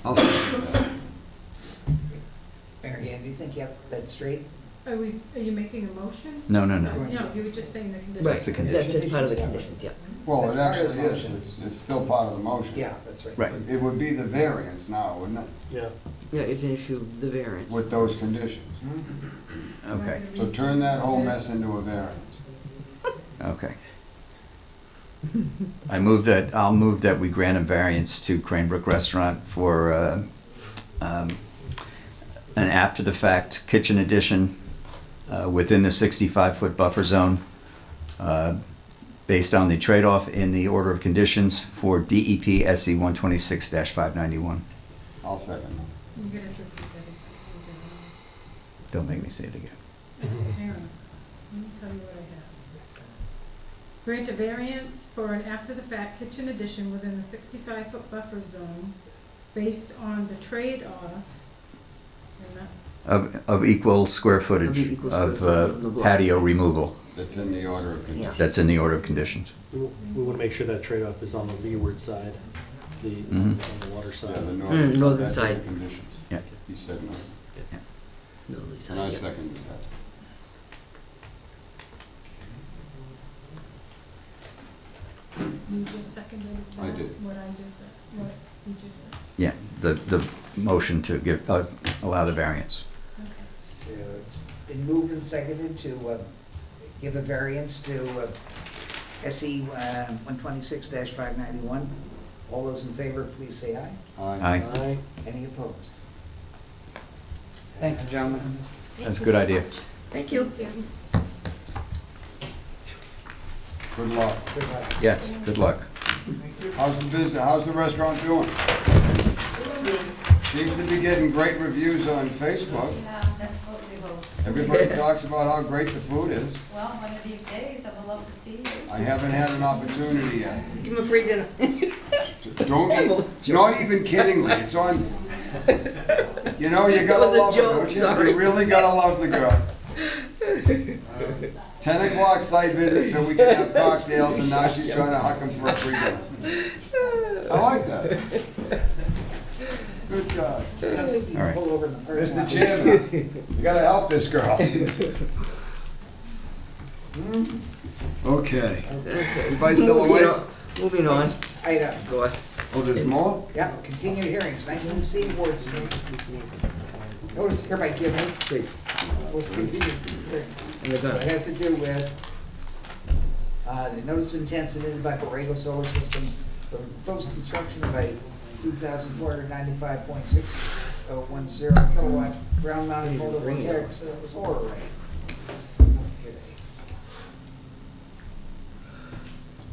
I'll second that. Mary Ann, do you think you have that straight? Are you making a motion? No, no, no. No, you were just saying the conditions. Right, That's the that's condition. just part of the conditions, yeah. Well, it That's part of actually the is, motion. it's still part of the motion. Yeah, that's right. Right. It would be the variance now, wouldn't it, Yeah. Yeah, it's an issue of the variance. with those conditions? Okay, So turn that whole mess into a variance. okay. I'll move that we grant a variance to Cranebrook Restaurant for, an after-the-fact kitchen addition, within the 65-foot buffer zone, based on the trade-off in the order of conditions for DEP SE 126-591. I'll second that. You're gonna have to repeat that. Don't make me say it again. Hang on, let me tell you what I have. Grant a variance for an after-the-fact kitchen addition within the 65-foot buffer zone based on the trade-off, and that's, Of equal square footage Of equal of square footage of the block. patio removal. That's in the order of conditions. That's in the order of conditions. We want to make sure that trade-off is on the leeward side, the, Mhm. on the water side. Yeah, the northern side, northern that's in side. the conditions. Yeah. He said no, No, Lisa, and I yeah. seconded that. you just seconded I did. what I just said, what you just said. Yeah, the motion to give, allow the variance. Okay. So it's been moved and seconded to give a variance to SE 126-591. All those in favor, please say aye. Aye. Aye. Any opposed? Thank you, gentlemen. That's a good idea. Thank you. Good luck. So, Yes, good luck. How's the business, how's the restaurant doing? Seems to be getting great reviews on Facebook. Yeah, that's what we hope. Everybody talks about how great the food is. Well, one of these days, I would love to see you. I haven't had an opportunity yet. Give him a free dinner. Don't, not even kiddingly, it's on, you know, you That gotta was a love her, joke, don't you? sorry. You really gotta love the girl. 10 o'clock site visit so we can have cocktails, and now she's trying to huck them for a free dinner. I like that. Good job. I don't think you All can right. pull over in the parking lot. Mr. Chairman, you gotta help this girl. Okay. Okay. Everybody still awake? Moving on. Item Go on. Oh, there's more? Yeah, continued hearings, 19C Ward Street. Notice hereby given. Please. What's continued hearing. And they're So gonna- it has to do with, the notice of intent submitted by Borrego Solar Systems for the proposed construction of a 2,495.6010 kilowatt ground mounted photovoltaic solar array.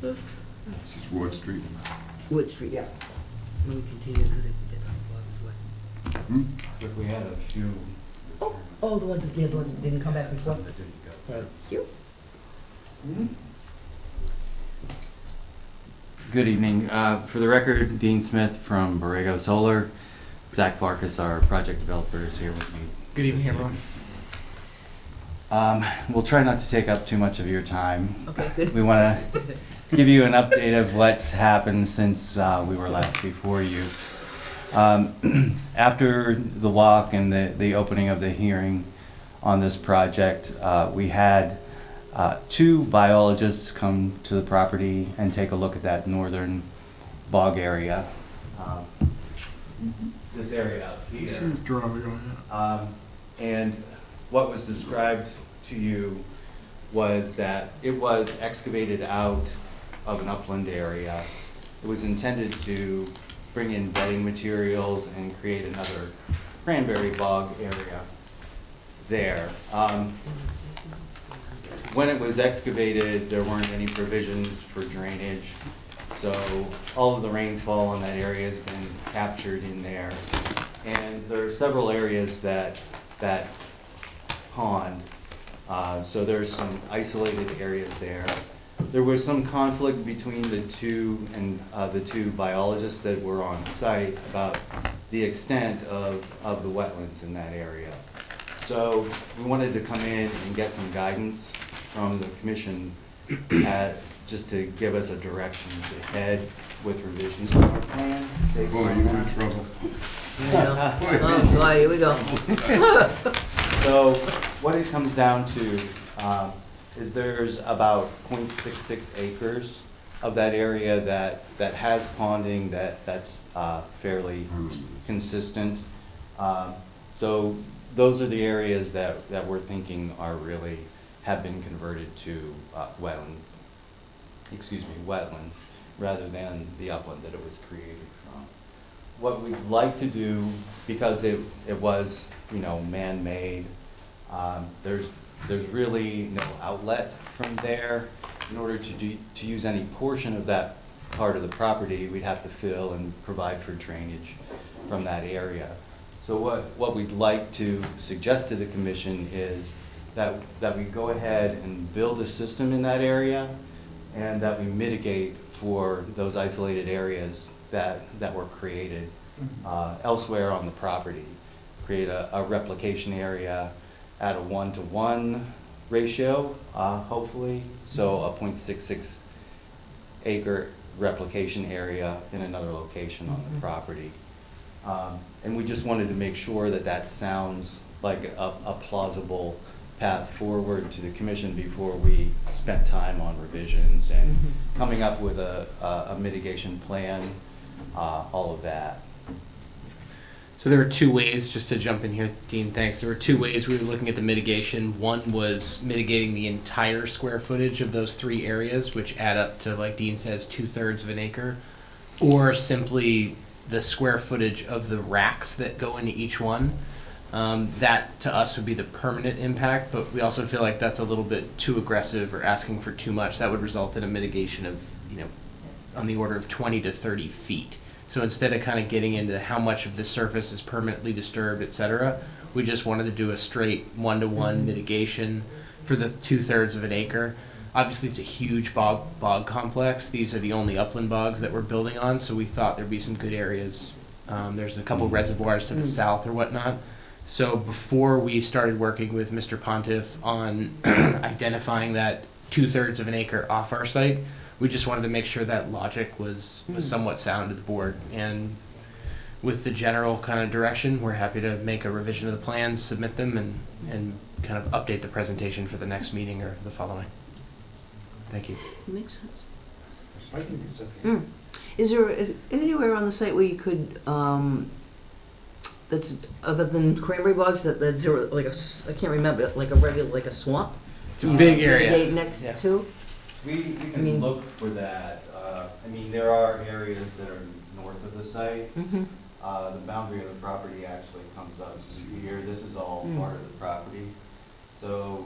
This is Ward Street. Wood Street. Yeah. Let me continue, because But we had a few. Oh, the ones that didn't come back before? Thank you. Good evening. For the record, Dean Smith from Borrego Solar. Zach Farkas, our project developer, is here with me. Good evening, everyone. We'll try not to take up too much of your time. Okay, good. We want to give you an update of what's happened since we were last before you. After the walk and the opening of the hearing on this project, we had two biologists come to the property and take a look at that northern bog area. This area up here. And what was described to you was that it was excavated out of an upland area. It was intended to bring in bedding materials and create another cranberry bog area there. When it was excavated, there weren't any provisions for drainage, so all of the rainfall in that area has been captured in there. And there are several areas that pond, so there's some isolated areas there. There was some conflict between the two biologists that were on site about the extent of the wetlands in that area. So we wanted to come in and get some guidance from the commission just to give us a direction to head with revisions to our plan. Boy, you in trouble. Oh, boy, here we go. So what it comes down to is there's about 0.66 acres of that area that has ponding that's fairly consistent. So those are the areas that we're thinking are really have been converted to wetlands rather than the upland that it was created from. What we'd like to do, because it was, man-made, there's really no outlet from there. In order to use any portion of that part of the property, we'd have to fill and provide for drainage from that area. So what we'd like to suggest to the commission is that we go ahead and build a system in that area and that we mitigate for those isolated areas that were created elsewhere on the property. Create a replication area at a 1-to-1 ratio, hopefully, so a 0.66 acre replication area in another location on the property. And we just wanted to make sure that sounds like a plausible path forward to the commission before we spent time on revisions and coming up with a mitigation plan, all of that. So there were two ways, just to jump in here, Dean, thanks. There were two ways we were looking at the mitigation. One was mitigating the entire square footage of those three areas, which add up to, like Dean says, 2/3 of an acre, or simply the square footage of the racks that go into each one. That to us would be the permanent impact, but we also feel like that's a little bit too aggressive or asking for too much. That would result in a mitigation of, on the order of 20 to 30 feet. So instead of kind of getting into how much of the surface is permanently disturbed, et cetera, we just wanted to do a straight 1-to-1 mitigation for the 2/3 of an acre. Obviously, it's a huge bog complex. These are the only upland bogs that we're building on, so we thought there'd be some good areas. There's a couple reservoirs to the south or whatnot. So before we started working with Mr. Pontiff on identifying that 2/3 of an acre off our site, we just wanted to make sure that logic was somewhat sound to the board. And with the general kind of direction, we're happy to make a revision of the plans, submit them, and kind of update the presentation for the next meeting or the following. Thank you. Makes sense. I think it's okay. Is there anywhere on the site where you could, that's, other than cranberry bogs, that's there, like I can't remember, like a regular, like a swamp? It's a big area. Mitigate next Yeah. to? We I can mean- look for that. I mean, there are areas that are north of the site. Mm-hmm. The boundary of the property actually comes up here. This is all Mm. part of the property. So,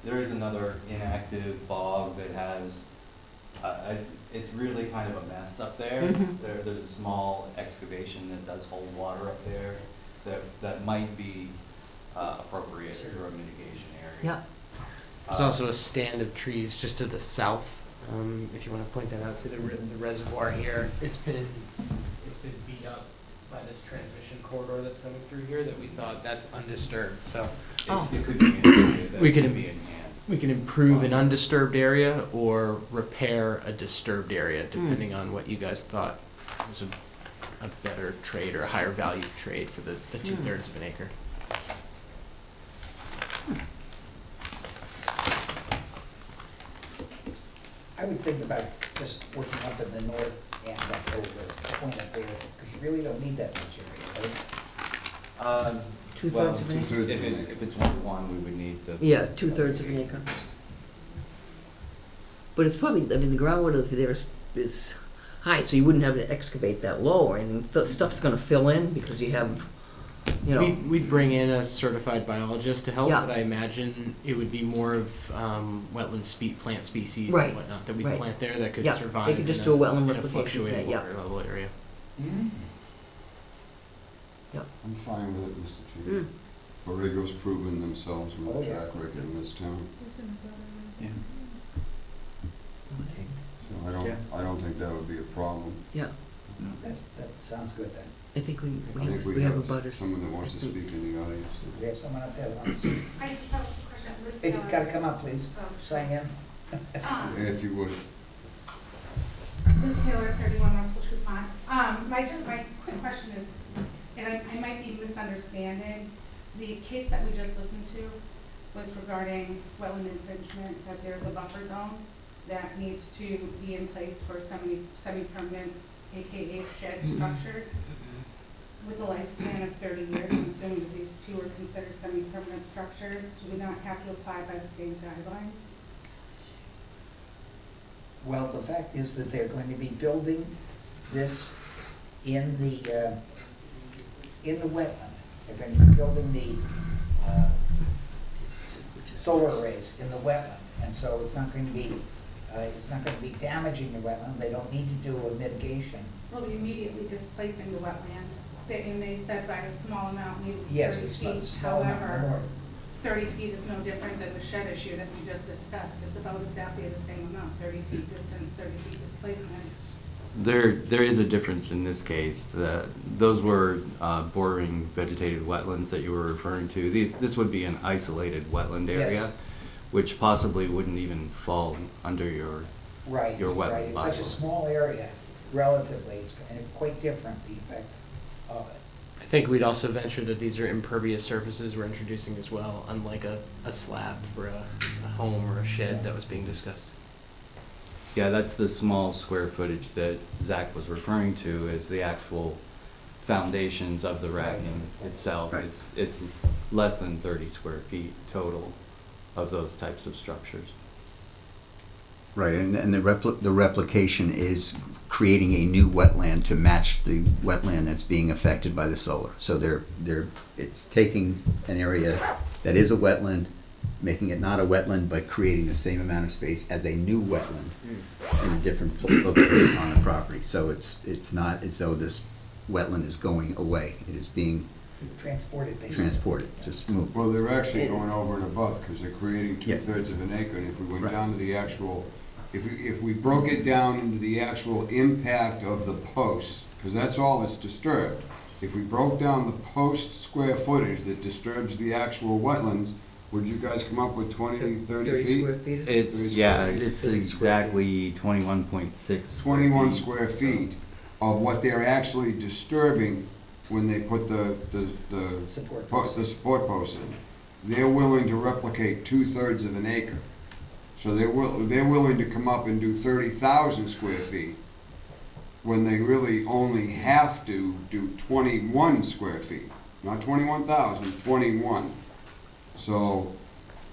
there is another inactive bog that has, it's really kind of a mess up there. Mhm. There's a small excavation that does hold water up there that might be appropriate for a mitigation area. Yeah. There's also a stand of trees just to the south. If you want to point that out, see the reservoir here. It's been beat up by this transmission corridor that's coming through here that we thought that's undisturbed. So Oh. It could be an area that We could could be enhanced. we can improve an undisturbed area or repair a disturbed area, depending on what you guys thought was a better trade or a higher value trade for the 2/3 of an acre. I would think about just working up in the north and up over, point up there, because you really don't need that much area, right? 2/3 of an acre? Two-thirds of an If acre. it's 1-to-1, we would need the. Yeah, 2/3 of an acre. But it's probably, I mean, the groundwater there is high, so you wouldn't have to excavate that low or anything. The stuff's gonna fill in because you have, you know. We'd bring in a certified biologist to help, Yeah. but I imagine it would be more of wetland plant species Right, and whatnot that we'd right. plant there that could Yeah, survive they could just in do a wetland in a replication fluctuating plant, yeah. water level area. I'm fine with it, Mr. Mm. Chief. Borrego's proven themselves with Oh, a yeah. track record in this town, Yeah. so I don't think that would be a problem. Yeah, That sounds good then. I think I think we have a butters. someone that wants to speak in the audience. Do we have someone up there that wants to? I just have a question. This, If you've got to come up, please, Oh. sign in. If you would. Liz Taylor, 31 Russell Trupont. My quick question is, and I might be misunderstanding, the case that we just listened to was regarding wetland infringement, that there's a buffer zone that needs to be in place for semi-permanent, AKA shed structures. With a lifespan of 30 years, I'm assuming that these two are considered semi-permanent structures. Do we not have to apply by the same guidelines? Well, the fact is that they're going to be building this in the wetland. They're going to be building the solar arrays in the wetland, and so it's not going to be damaging the wetland. They don't need to do a mitigation. Will be immediately displacing the wetland. And they said by a small amount, maybe 30 Yes, it's about feet. small amount However, more. 30 feet is no different than the shed issue that we just discussed. It's about exactly the same amount, 30 feet distance, 30 feet displacement. There is a difference in this case. Those were bordering vegetated wetlands that you were referring to. This would be an isolated wetland area, Yes. which possibly wouldn't even fall under your. Right, your wetland right. It's such a bylaw. small area relatively. It's quite different, the effect of it. I think we'd also venture that these are impervious surfaces we're introducing as well, unlike a slab for a home or a shed that was being discussed. Yeah, that's the small square footage that Zach was referring to as the actual foundations of the racking itself. Right. It's less than 30 square feet total of those types of structures. Right, and the replication is creating a new wetland to match the wetland that's being affected by the solar. So it's taking an area that is a wetland, making it not a wetland, but creating the same amount of space as a new wetland in a different location on the property. So it's not as though this wetland is going away. It is being Transported, basically. transported, just moved. Well, they're actually going over and above, because they're creating Yeah. 2/3 of an acre, and if we went Right. down to the actual, if we broke it down into the actual impact of the posts, because that's all that's disturbed. If we broke down the post square footage that disturbs the actual wetlands, would you guys come up with 20, 30 feet? square feet? It's, 30 yeah, square feet. it's exactly 21.6. 21 square feet of what they're actually disturbing when they put the Support. the support posts in. They're willing to replicate 2/3 of an acre. So they're willing to come up and do 30,000 square feet when they really only have to do 21 square feet, not 21,000, 21. So,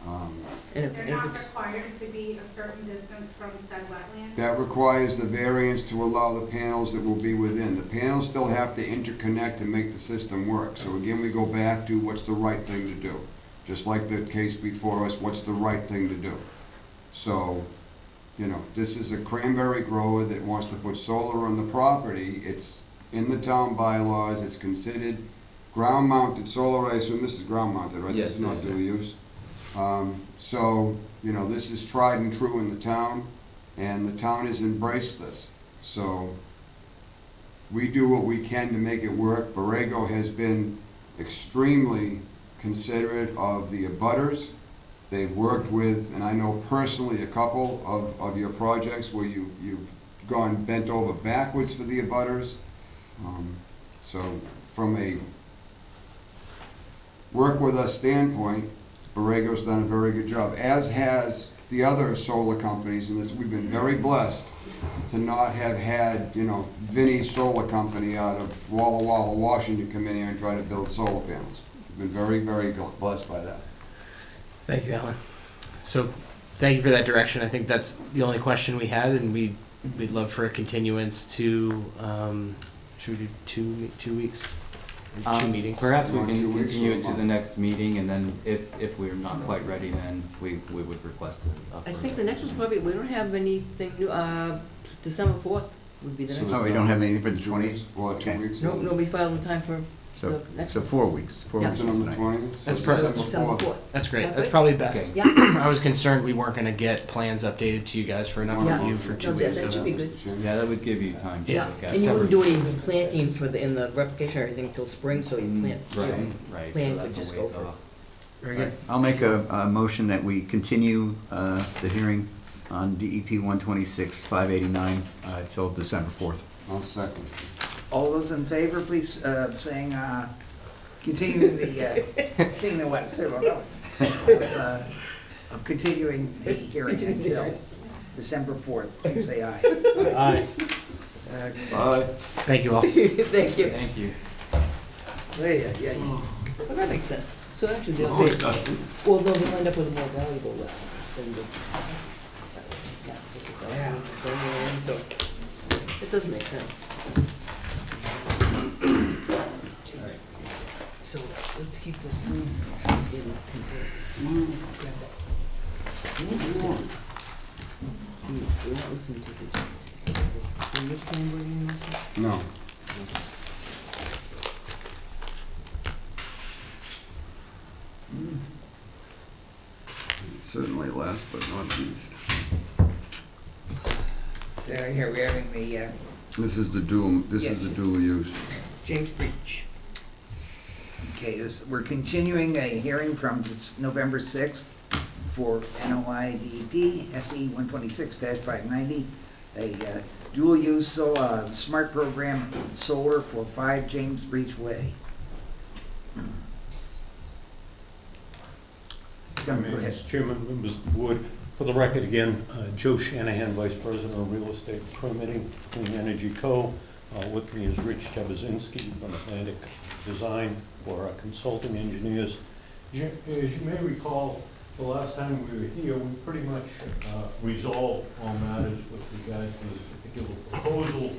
And They're if not it's, required to be a certain distance from said wetland. that requires the variance to allow the panels that will be within. The panels still have to interconnect to make the system work. So again, we go back to what's the right thing to do. Just like the case before us, what's the right thing to do? So, you know, this is a cranberry grower that wants to put solar on the property. It's in the town bylaws, it's considered ground-mounted solar. I assume this is ground-mounted, right? Yes, This is not yes. dual use. So, you know, this is tried and true in the town, and the town has embraced this. So, we do what we can to make it work. Borrego has been extremely considerate of the abutters. They've worked with, and I know personally, a couple of your projects where you've gone bent over backwards for the abutters. So, from a work with us standpoint, Borrego's done a very good job, as has the other solar companies, and this, we've been very blessed to not have had, you know, Vinnie's Solar Company out of Walla Walla, Washington, come in here and try to build solar panels. We've been very, very blessed by that. Thank you, Alan. So, thank you for that direction. I think that's the only question we had, and we'd love for a continuance to, should we do 2 weeks? 2 meetings? Perhaps we Want can 2 weeks continue or a it to the month? next meeting, and then if we're not quite ready, then we would request a I further- think the next one's probably, we don't have anything new, December 4th would be the next Oh, one. we don't have anything for the 2 20th? weeks? Well, 2 Okay. weeks. No, nobody filed in time for So, the next so one. 4 weeks. 4 Yeah. weeks Is it on from the tonight. 20th? That's So perfect. December 4th. That's great. Yeah, That's good. probably best. Okay. Yeah, I was concerned we weren't gonna get plans updated to you guys for enough Yeah. review for 2 No, weeks. that so should be good. Mr. Chairman? Yeah, that would give you time to yeah, look at and you it. wouldn't do any planting for the, in the replication or anything till spring, so you plant. Right, right. Plan So could that's a just go ways for- off. Very good. I'll make a motion that we continue the hearing on DEP 126-589 till December 4th. I'll second. All those in favor, please, saying, continuing the, seeing the what, say what else? Of continuing the hearing until December 4th, please say aye. Aye. Bye. Thank you all. Thank you. Thank you. Yeah, yeah. Well, that makes sense. So actually, they'll be, well, they'll end up with a more valuable than the. Yeah, just as I was saying, so it does make sense. So let's keep this in control. Grab that. We're not listening to this. Are you playing board game also? No. Certainly last but not least. So here we're having the, This is the dual use. James Breach. okay, we're continuing a hearing from November 6th for NOI DEP SE 126-590, a dual use smart program solar for 5 James Breach Way. Go ahead. Mr. Chairman, members of the board, for the record again, Joe Shanahan, Vice President of Real Estate Permitting, Clean Energy Co. With me is Rich Tebazinski from Atlantic Design for our consulting engineers. As you may recall, the last time we were here, we pretty much resolved all matters with regard to this particular proposal.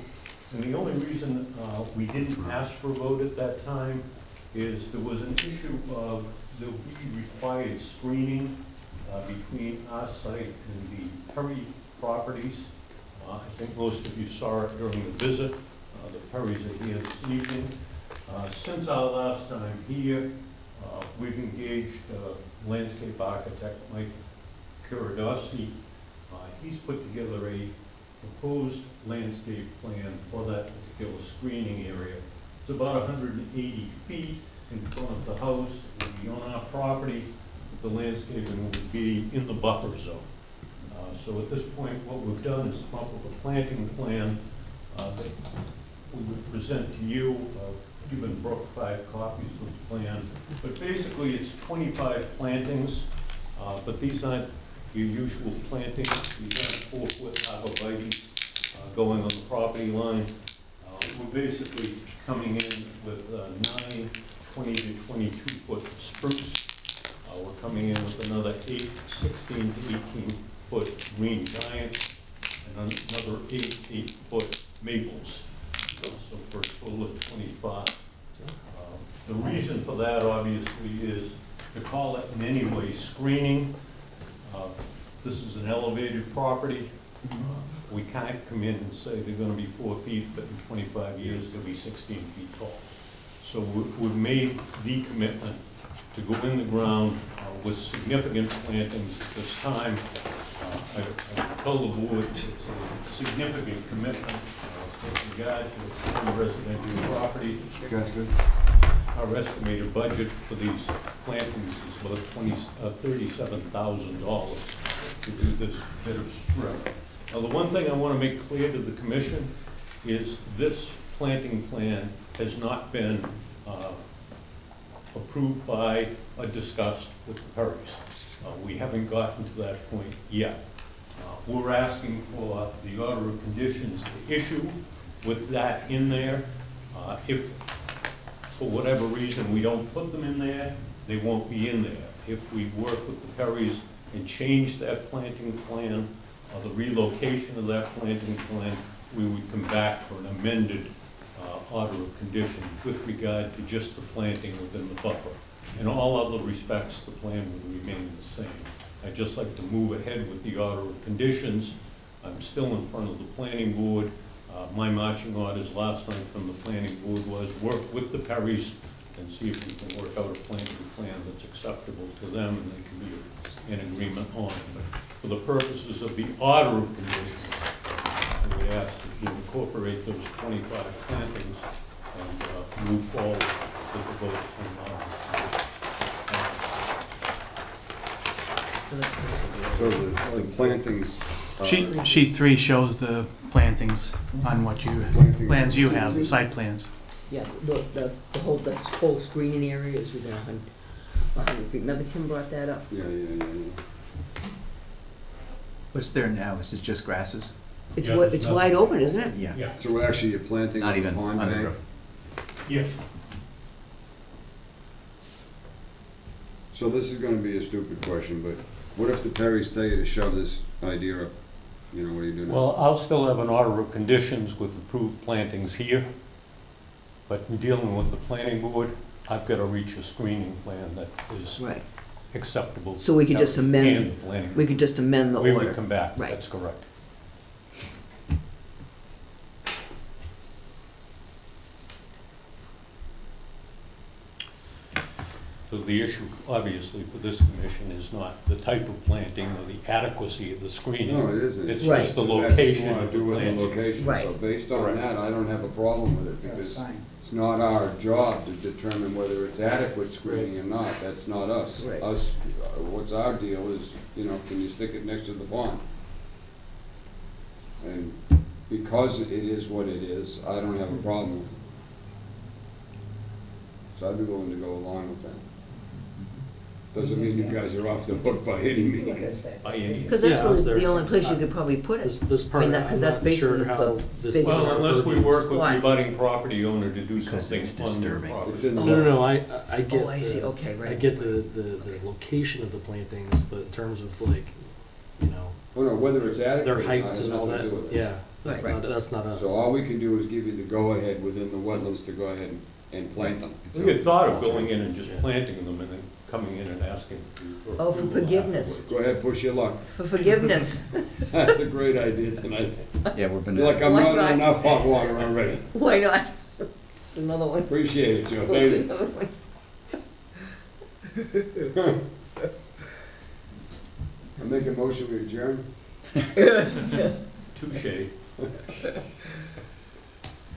And the only reason we didn't ask for a vote at that time is there was an issue of there will be required screening between our site and the Perry properties. I think most of you saw it during the visit. The Perrys are here this evening. Since our last time here, we've engaged landscape architect Mike Kuradossi. He's put together a proposed landscape plan for that particular screening area. It's about 180 feet in front of the house. It would be on our property. The landscaping would be in the buffer zone. So at this point, what we've done is come up with a planting plan that we would present to you. I've given Brooke 5 copies of the plan. But basically, it's 25 plantings, but these aren't your usual plantings. These aren't 4-foot arborvitaes. going on the property line. We're basically coming in with 9 20 to 22 foot spruce. We're coming in with another 8 16 to 18 foot green giant and another 8 foot maples. So for a total of 25. The reason for that obviously is to call it in any way screening. This is an elevated property. We can't come in and say they're gonna be 4 feet, but in 25 years they'll be 16 feet tall. So we've made the commitment to go in the ground with significant plantings at this time. I told the board it's a significant commitment with regard to residential property. That's good. Our estimated budget for these plantings is about $37,000 to do this bit of strip. Now, the one thing I want to make clear to the commission is this planting plan has not been approved by or discussed with the Perrys. We haven't gotten to that point yet. We're asking for the order of conditions to issue with that in there. If for whatever reason we don't put them in there, they won't be in there. If we work with the Perrys and change that planting plan or the relocation of that planting plan, we would come back for an amended order of conditions with regard to just the planting within the buffer. In all other respects, the plan would remain the same. I'd just like to move ahead with the order of conditions. I'm still in front of the planning board. My marching orders last night from the planning board was work with the Perrys and see if we can work out a planting plan that's acceptable to them and they can be in agreement on. But for the purposes of the order of conditions, I would ask that you incorporate those 25 plantings and move forward with the vote on So the plantings. Sheet 3 shows the plantings on what you, plans you have, the site plans. Yeah, the whole screening area is within 100 feet. Remember Tim brought that up? Yeah. What's there now? Is it just grasses? It's Yeah, it's wide open, isn't it? Yeah. Yeah. So actually you're planting Not on the even pond under. bank? Yes. So this is gonna be a stupid question, but what if the Perrys tell you to shove this idea up? You know, what do you do now? Well, I'll still have an order of conditions with approved plantings here, but in dealing with the planning board, I've got to reach a screening plan that is Right. acceptable. So we could just amend- And the planning. We could just amend the We order. would come back, Right. that's correct. So the issue, obviously, for this commission is not the type of planting or the adequacy of the screening. No, it isn't. It's Right. just the fact that you location wanna of the do it in the plantings. location. Right. So based on Correct. that, I don't have a problem with it That's because fine. it's not our job to determine whether it's adequate screening or not. That's not us. Right. What's our deal is, can you stick it next to the pond? And because it is what it is, I don't have a problem with it. So I'd be willing to go along with that. Doesn't mean you guys are off the hook by any Look at means. that. By any- Because Yeah, that's I was really the there. only place you could probably put This, it. this part, I mean, 'cause that's I'm not basically sure how the this. big- Well, unless we work with the Spot. abutting property owner to do Because something it's on their disturbing. property. It's in the. No, I get. Oh, I see, the- okay, right. I get the location of the plantings, but in terms of like, Well, no, whether it's adequate their or not heights has and all nothing that, to do with it. yeah, that's Right. not, us. So all we can do is give you the go-ahead within the wetlands to go ahead and plant them. We had thought of going in and just planting them and then coming in and asking for. Oh, for approval forgiveness. Go ahead, push your luck. For forgiveness. That's a great idea tonight. Yeah, we're You're like, I'm Why not not? in enough hot water already. Why not? Another one. Appreciate it, Joe, thank you. Another one. I make a motion we adjourn. Touche.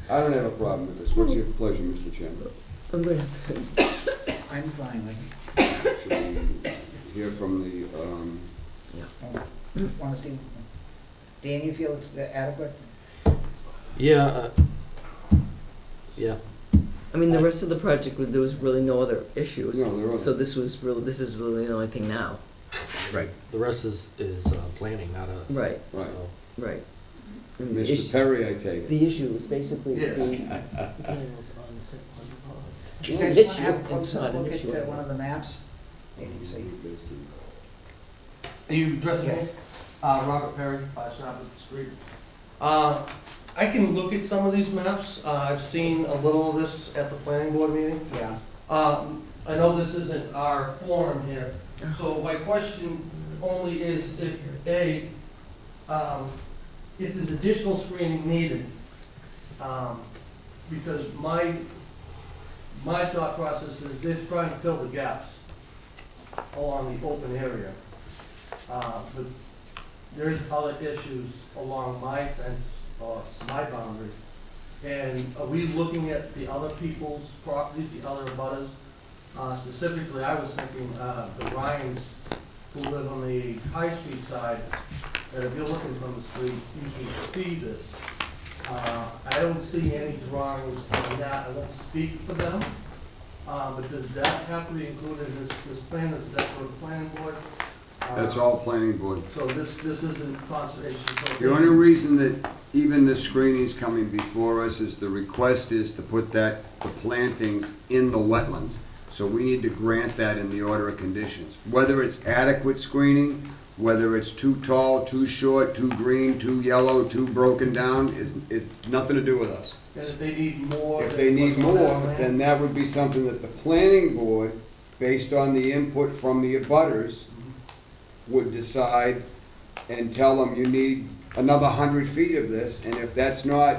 I don't have a problem with this. What's your pleasure, Mr. Chairman? I'm gonna, I'm fine with Should we hear from the, it. Want to see, Dan, you feel it's adequate? Yeah, yeah. I mean, the rest of the project, there was really no other issues. No, there wasn't. So this is really the only thing now. Right. The rest is planning, not us. Right, Right. So, right. And the Mr. issue- Perry, I take it. The issue is basically Yes. the panels on the set on the logs. Do you An guys want issue, to have a it's closer not an look issue. at one of the maps? Maybe see. Are you addressing me? Robert Perry, 5 Snapper Street. I can look at some of these maps. I've seen a little of this at the planning board meeting. Yeah. I know this isn't our forum here, so my question only is if, A, if there's additional screening needed, because my thought process is they're trying to fill the gaps along the open area. But there's other issues along my fence, or my boundary. And are we looking at the other people's properties, the other abutters? Specifically, I was thinking, the Ryans who live on the High Street side, that if you're looking from the street, you can see this. I don't see any drawings on that, I won't speak for them. But does that have to be included in this plan, or does that go to the planning board? That's all planning board. So this isn't conservation. So The only reason that even the screening's coming before us is the request is to put the plantings in the wetlands. So we need to grant that in the order of conditions. Whether it's adequate screening, whether it's too tall, too short, too green, too yellow, too broken down, is nothing to do with us. And if they need more. If they need what's on that more, land? then that would be something that the planning board, based on the input from the abutters, would decide and tell them you need another 100 feet of this, and if that's not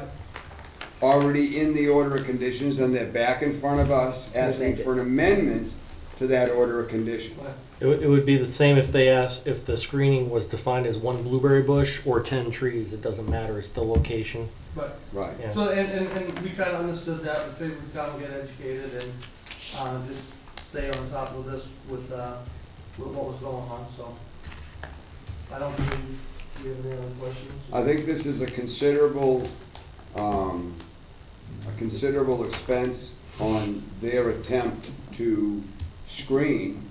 already in the order of conditions, then they're back in front of us asking for an amendment to that order of conditions. It would be the same if they asked if the screening was defined as 1 blueberry bush or 10 trees. It doesn't matter, it's the location. But, Right. Yeah. so, and we kind of understood that, we figured we'd come and get educated and, just stay on top of this with what was going on, so. I don't believe you have any other questions? I think this is a considerable expense on their attempt to screen.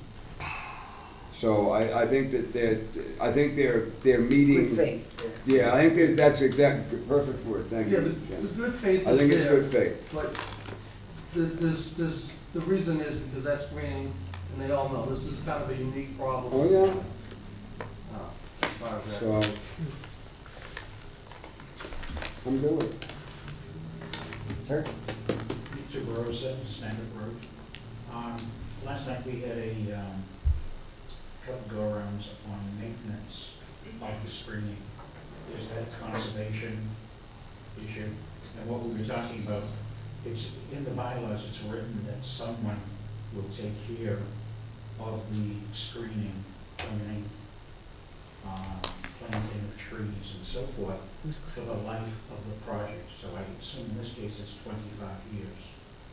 So I think that they're meeting. Good faith. Yeah, I think that's exactly, perfect word, thank you, Yeah, Mr. the Chairman. good faith is I think it's there, good faith. but the reason is because that's screening, and they all know, this is kind of a unique problem. Oh, yeah, As far as that. so. I'm good with it. Sir? Pizza Rosa, Standard Road. Last night we had a couple go-arounds on maintenance of the screening. There's that conservation issue. And what we were talking about, it's in the bylaws, it's written that someone will take care of the screening, planting of trees and so forth for the life of the project. So I assume in this case it's 25 years.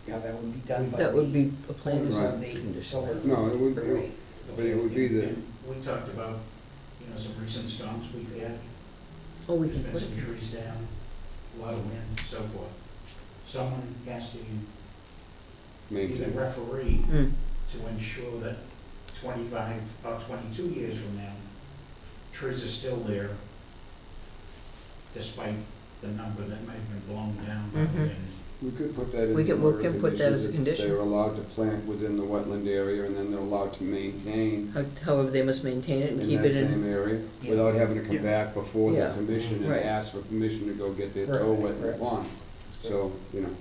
Yeah, that would be done by. That would be a plan. owners Right. of the solar No, it would be- array. But it would be the- And we talked about, some recent storms we've had. Oh, we There's can been put it. some trees down, a lot of wind, so forth. Someone has to be the Maintain. referee Mm. to ensure that 25, about 22 years from now, trees are still there despite the number that might have been blown down by the Mhm. wind. We could put that in We the can- order we of can put that as a conditions, that condition. they're allowed to plant within the wetland area, and then they're allowed to maintain However, they must maintain it and in keep that it in. same area, Yeah. without having to come Yeah. back before the Yeah. commission and Right. ask for permission to go get their Right, toe wet in the correct. pond. So,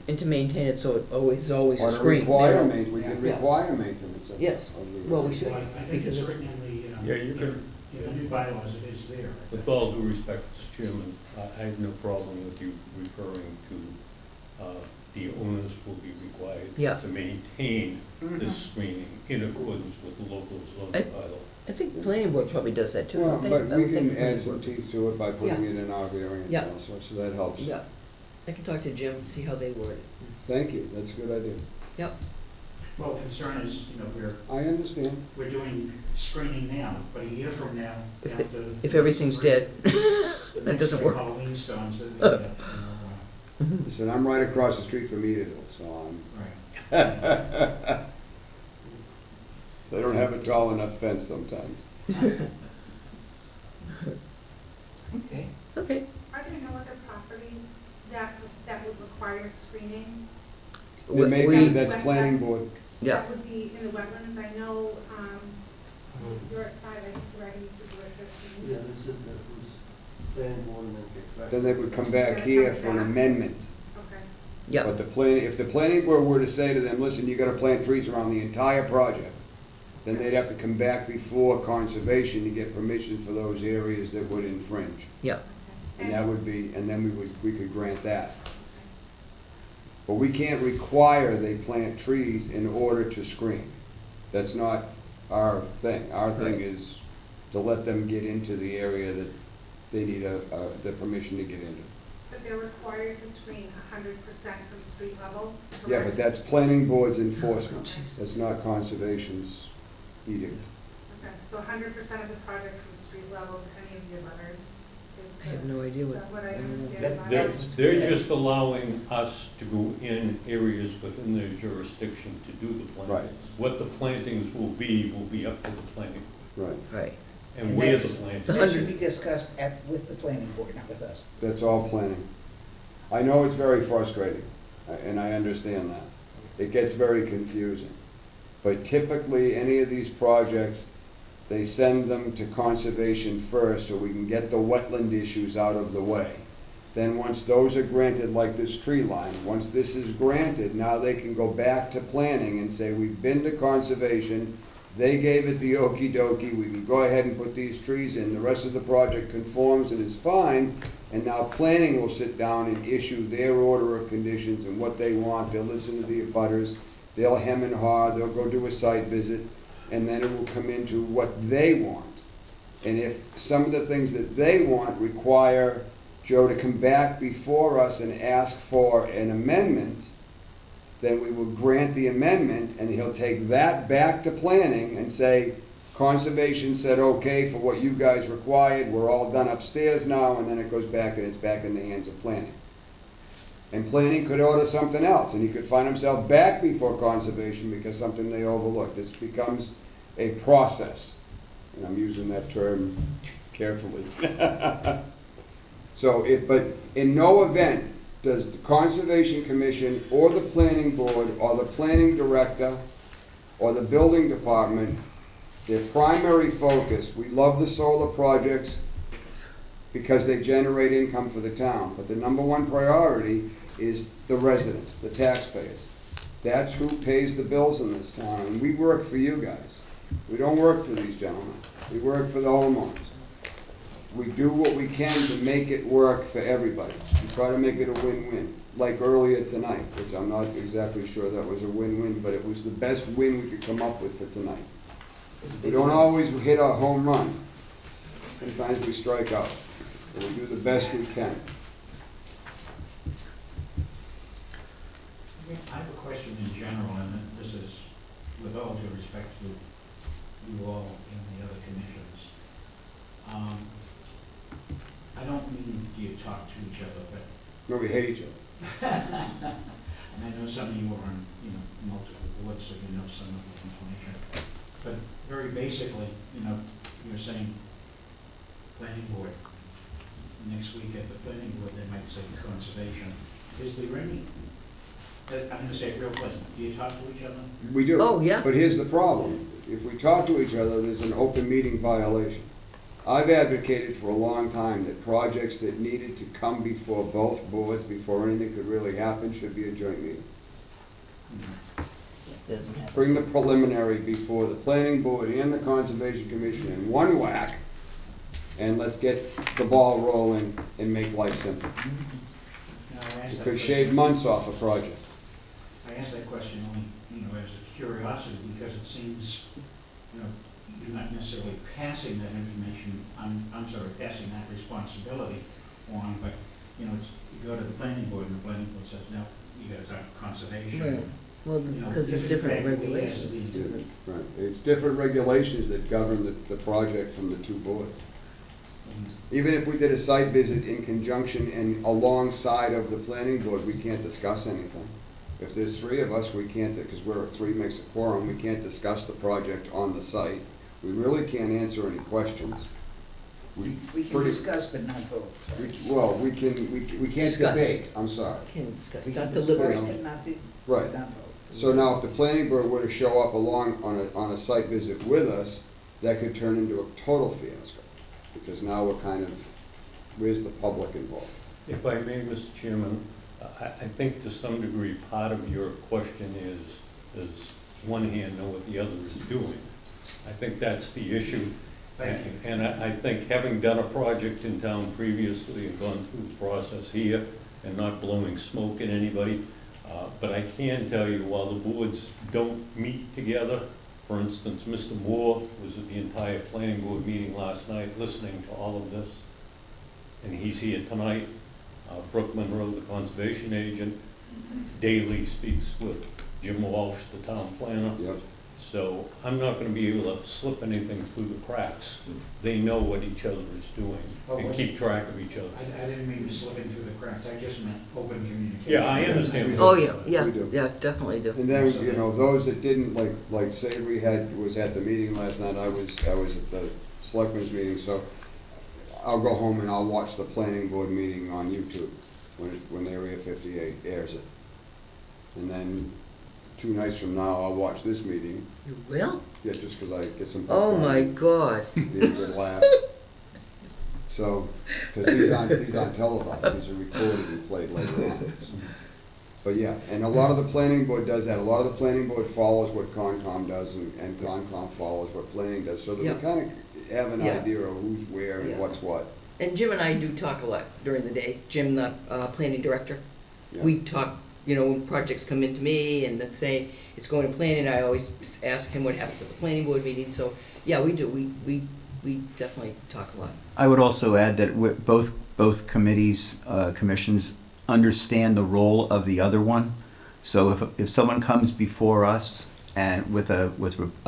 And to maintain it so it always is always or a to screen. require They we can Yeah. require maintenance of. Yes. of the- Well, we should. Well, I think Because it's of- written in the, Yeah, you can- in the new bylaws, it is there. With all due respect, Mr. Chairman, I have no problem with you referring to, the owners will be required Yeah. to maintain the screening in accordance with the local zoning I- bylaw. I think the planning board probably does that too. Well, don't they? but I we don't think can the planning add some board- teeth to it by putting Yeah. it in our variance Yeah. also, so that helps. Yeah. I can talk to Jim, see how they word it. Thank you, that's a good idea. Well, concern is, I understand. we're doing screening now, but a year from now, If after. If everything's dead, the that next doesn't work. Halloween storms, that, Listen, I'm right across the street from Edendale, so right. they don't have a tall enough fence sometimes. Okay. Okay. Are there no other require screening? It may We- be, that's planning board. Yeah. That would be in the wetlands, I know, you're at 5, I think, right, and this is where 15. Yeah, this is, that was planning board and then get back. Then they would come back here for an amendment. Okay. Yeah, But if the planning board were to say to them, listen, you gotta plant trees around the entire project, then they'd have to come back before conservation to get permission for those areas that would infringe. yeah. And that would be, and then we could grant that. But we can't require they plant trees in order to screen. That's not our thing. Our thing is to let them get into the area that they need the permission to get into. But they're required to screen 100% from street level, Yeah, but correct? that's planning board's enforcement. That's not conservation's edict. Okay, so 100% of the project from street level to any of the abutters I have is no idea is what. that what I don't know. understand? That- about They're, it? they're just allowing us to go in areas within their jurisdiction to do the Right. plantings. What the plantings will be up to the planning, Right. Right. and And where the that's- plantings. That should be discussed with the planning board, not with us. That's all planning. I know it's very frustrating, and I understand that. It gets very confusing. But typically, any of these projects, they send them to conservation first so we can get the wetland issues out of the way. Then once those are granted, like this tree line, once this is granted, now they can go back to planning and say, we've been to conservation, they gave it the okey dokey, we can go ahead and put these trees in, the rest of the project conforms and is fine, and now planning will sit down and issue their order of conditions and what they want, they'll listen to the abutters, they'll hem and haw, they'll go do a site visit, and then it will come into what they want. And if some of the things that they want require Joe to come back before us and ask for an amendment, then we will grant the amendment, and he'll take that back to planning and say, conservation said okay for what you guys required, we're all done upstairs now, and then it goes back and it's back in the hands of planning. And planning could order something else, and he could find himself back before conservation because something they overlooked. This becomes a process, and I'm using that term carefully. But in no event does the Conservation Commission or the Planning Board or the Planning Director or the Building Department, their primary focus, we love the solar projects because they generate income for the town, but the number one priority is the residents, the taxpayers. That's who pays the bills in this town, and we work for you guys. We don't work for these gentlemen, we work for the homeowners. We do what we can to make it work for everybody. We try to make it a win-win, like earlier tonight, which I'm not exactly sure that was a win-win, but it was the best win we could come up with for tonight. We don't always hit a home run. Sometimes we strike out, but we do the best we can. I have a question in general, and this is with all due respect to you all and the other commissions. I don't mean do you talk to each other, but No, we hate each other. and I know some of you are on, multiple boards, so you know some of the information. But very basically, you're saying planning board. Next week at the planning board, they might say conservation. Is there any, I'm gonna say it real pleasant, do you talk to each other? We do. Oh, yeah. But here's the problem. If we talk to each other, there's an open meeting violation. I've advocated for a long time that projects that needed to come before both boards, before anything could really happen, should be a joint meeting. Bring the preliminary before the planning board and the conservation commission in one whack, and let's get the ball rolling and make life simple. Now, I asked It that could question- shave months off a project. I asked that question only, as a curiosity, because it seems, you're not necessarily passing that information, I'm sorry, passing that responsibility on, but, you go to the planning board, and the planning board says, no, you gotta talk conservation. Right. Well, because it's if in different fact we ask regulations. these Right, it's different regulations that govern the project from the two boards. Even if we did a site visit in conjunction and alongside of the planning board, we can't discuss anything. If there's three of us, we can't, because three makes a quorum, we can't discuss the project on the site. We really can't answer any questions. We can Pretty- discuss but not vote. Well, we can't Discuss. debate, I'm sorry. Can discuss, We not can discuss deliberate. but not do- Right. not vote. So now if the planning board were to show up along on a site visit with us, that could turn into a total fiasco. Because now we're kind of, where's the public involved? If I may, Mr. Chairman, I think to some degree, part of your question is, does one hand know what the other is doing? I think that's the issue. Thank you. And I think having done a project in town previously and gone through the process here and not blowing smoke at anybody, but I can tell you, while the boards don't meet together, for instance, Mr. Moore was at the entire planning board meeting last night listening to all of this, and he's here tonight. Brooke Monroe, the conservation agent, daily speaks with Jim Walsh, the town planner. Yep. So I'm not gonna be able to slip anything through the cracks. They know what each other is doing and keep track of each other. I didn't mean slipping through the cracks, I just meant open communication. Yeah, I understand. Oh, yeah, yeah, We do. yeah, definitely do. And then, you know, those that didn't, like Savory was at the meeting last night, I was at the selectmen's meeting, so I'll go home and I'll watch the planning board meeting on YouTube when Area 58 airs it. And then 2 nights from now, I'll watch this meeting, You will? yeah, just because I get some. Oh, popcorn, my God. Be a good laugh. So, because he's on televised, these are recorded and played later on. So. But yeah, and a lot of the planning board does that. A lot of the planning board follows what Concom does, and Concom follows what planning does, so that we Yeah. kind of have an Yeah. idea of who's where and Yeah. what's what. And Jim and I do talk a lot during the day. Jim, the planning director. Yeah. We talk, you know, when projects come into me and let's say it's going to planning, I always ask him what happens at the planning board meeting. So, yeah, we do. We definitely talk a lot. I would also add that both committees, commissions understand the role of the other one. So if someone comes before us and with a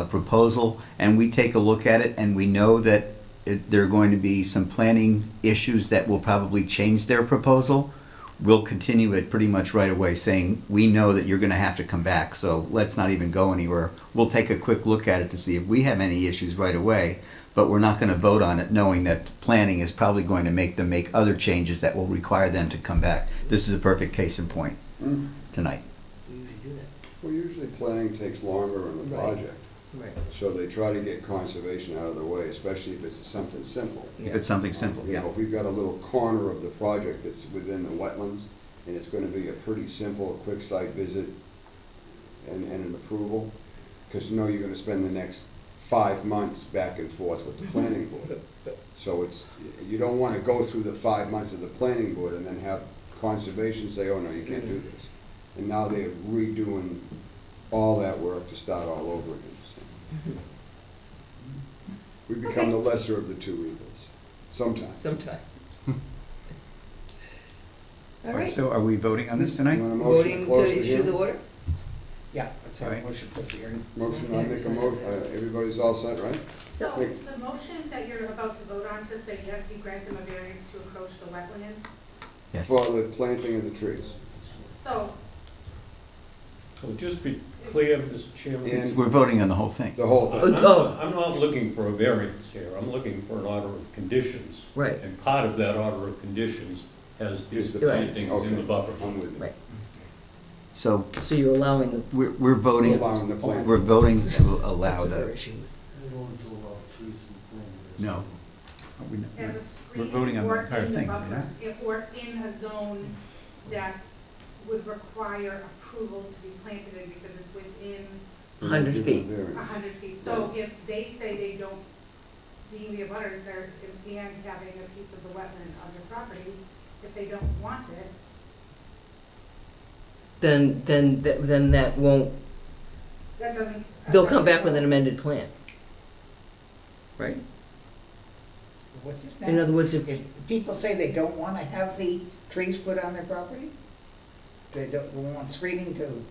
proposal and we take a look at it and we know that there are going to be some planning issues that will probably change their proposal, we'll continue it pretty much right away, saying, we know that you're gonna have to come back, so let's not even go anywhere. We'll take a quick look at it to see if we have any issues right away, but we're not gonna vote on it knowing that planning is probably going to make them make other changes that will require them to come back. This is a perfect case in point Mm. tonight. We usually do that. Well, usually planning takes longer on the Right. project, Right. so they try to get conservation out of the way, especially if it's something simple. If it's something simple, You yeah. know, if we've got a little corner of the project that's within the wetlands, and it's gonna be a pretty simple, quick site visit and an approval, because you know you're gonna spend the next 5 months back and forth with the planning board. So you don't wanna go through the 5 months of the planning board and then have conservation say, oh, no, you can't do this. And now they're redoing all that work to start all over again. So. We become the lesser of the two evils, sometimes. Sometimes. All right. So are we voting on this You tonight? want a motion to Voting close to the issue the hearing? order? Yeah, let's have a Right. motion to close the hearing. Motion, I make a mo, everybody's all set, right? So Thank- the motion that you're about to vote on to say yes, you grant them a variance to approach the wetland. Yes. For the planting of the trees. So So just be clear, Mr. Chairman. And We're voting on the whole thing. the whole I'm thing. not I'm not looking for a variance here, I'm looking for an order of conditions. Right. And part of that order of conditions has Is the the- plantings in the okay. buffer. I'm with you. Right. So So you're allowing the. we're voting, Allowing the plant. we're voting to allow That's what their the, issue is. no. as a We're screen voting on the or entire in the thing, buffer, right? if we're in a zone that would require approval to be planted in because it's within 100 feet. 100 feet. So if they say they don't, being the abutters, they're, and having a piece of the wetland on their property, if they don't want it, Then that won't, that doesn't. they'll come back with an amended plan. Right? What's this In now? other words, if, If people say they don't wanna have the trees put on their property? They don't want screening to,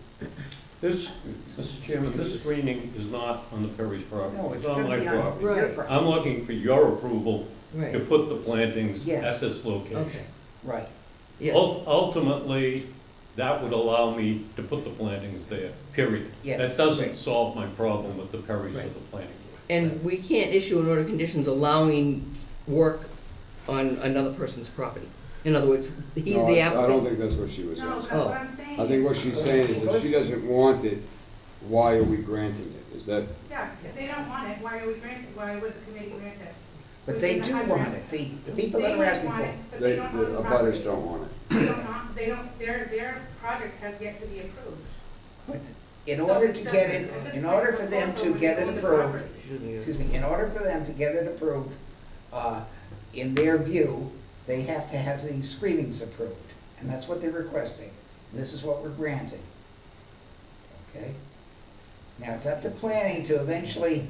This, Mr. Chairman, this screening is not on the Perry's property, no, it's it's on gonna my be on property. your Right. property. I'm looking for your approval to right, put the plantings Yes. at this location. okay, Right. yes, Ultimately, that would allow me to put the plantings there, period. Yes. That doesn't Right. solve my problem with the Perrys or Right. the planning board. and we can't issue an order of conditions allowing work on another person's property. In other words, he's No, the I don't applicant. think that's what she was No, saying. but what I'm saying. I think what she's saying is that she doesn't want it, why are we granting it? Is that, Yeah, if they don't want it, why are we granting, why would the committee grant it? But they do want it, the people that are asking for it. But they don't want the the abutters property. don't want it? They don't, their project has yet to be approved. In So order it to doesn't- get at it, this in point, order the for them proposal to get would it go to the approved, property. excuse me, in order for them to get it approved, in their view, they have to have these screenings approved. And that's what they're requesting. This is what we're granting. Okay? Now, it's up to planning to eventually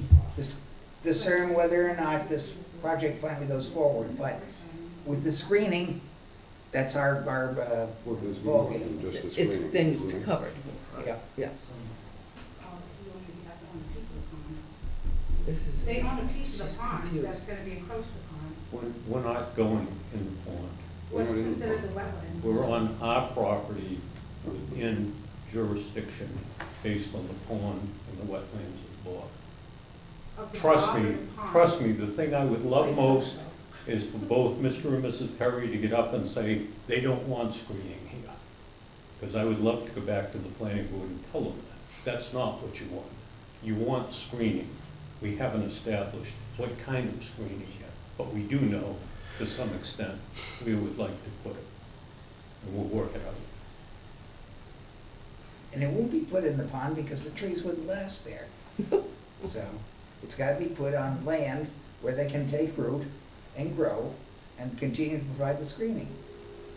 discern whether or not this project finally goes forward. But with the screening, that's our Well, there's Well, more than just the It's, screening. then isn't it's there? covered. yeah. Yeah. This is. They own a piece of she's the pond confused. that's gonna be encroached upon. We're not going in the pond. We're What's not in the considered the pond. wetland? We're on our property within jurisdiction based on the pond and the wetlands of the law. Of the Trust me, the thing I would love most is for both Mr. and Mrs. Perry to get up and say, they don't want screening here. Because I would love to go back to the planning board and tell them that. That's not what you want. You want screening. We haven't established what kind of screening yet, but we do know, to some extent, we would like to put it. And we'll work it out. And it won't be put in the pond because the trees wouldn't last there. So, it's gotta be put on land where they can take root and grow and continue to provide the screening.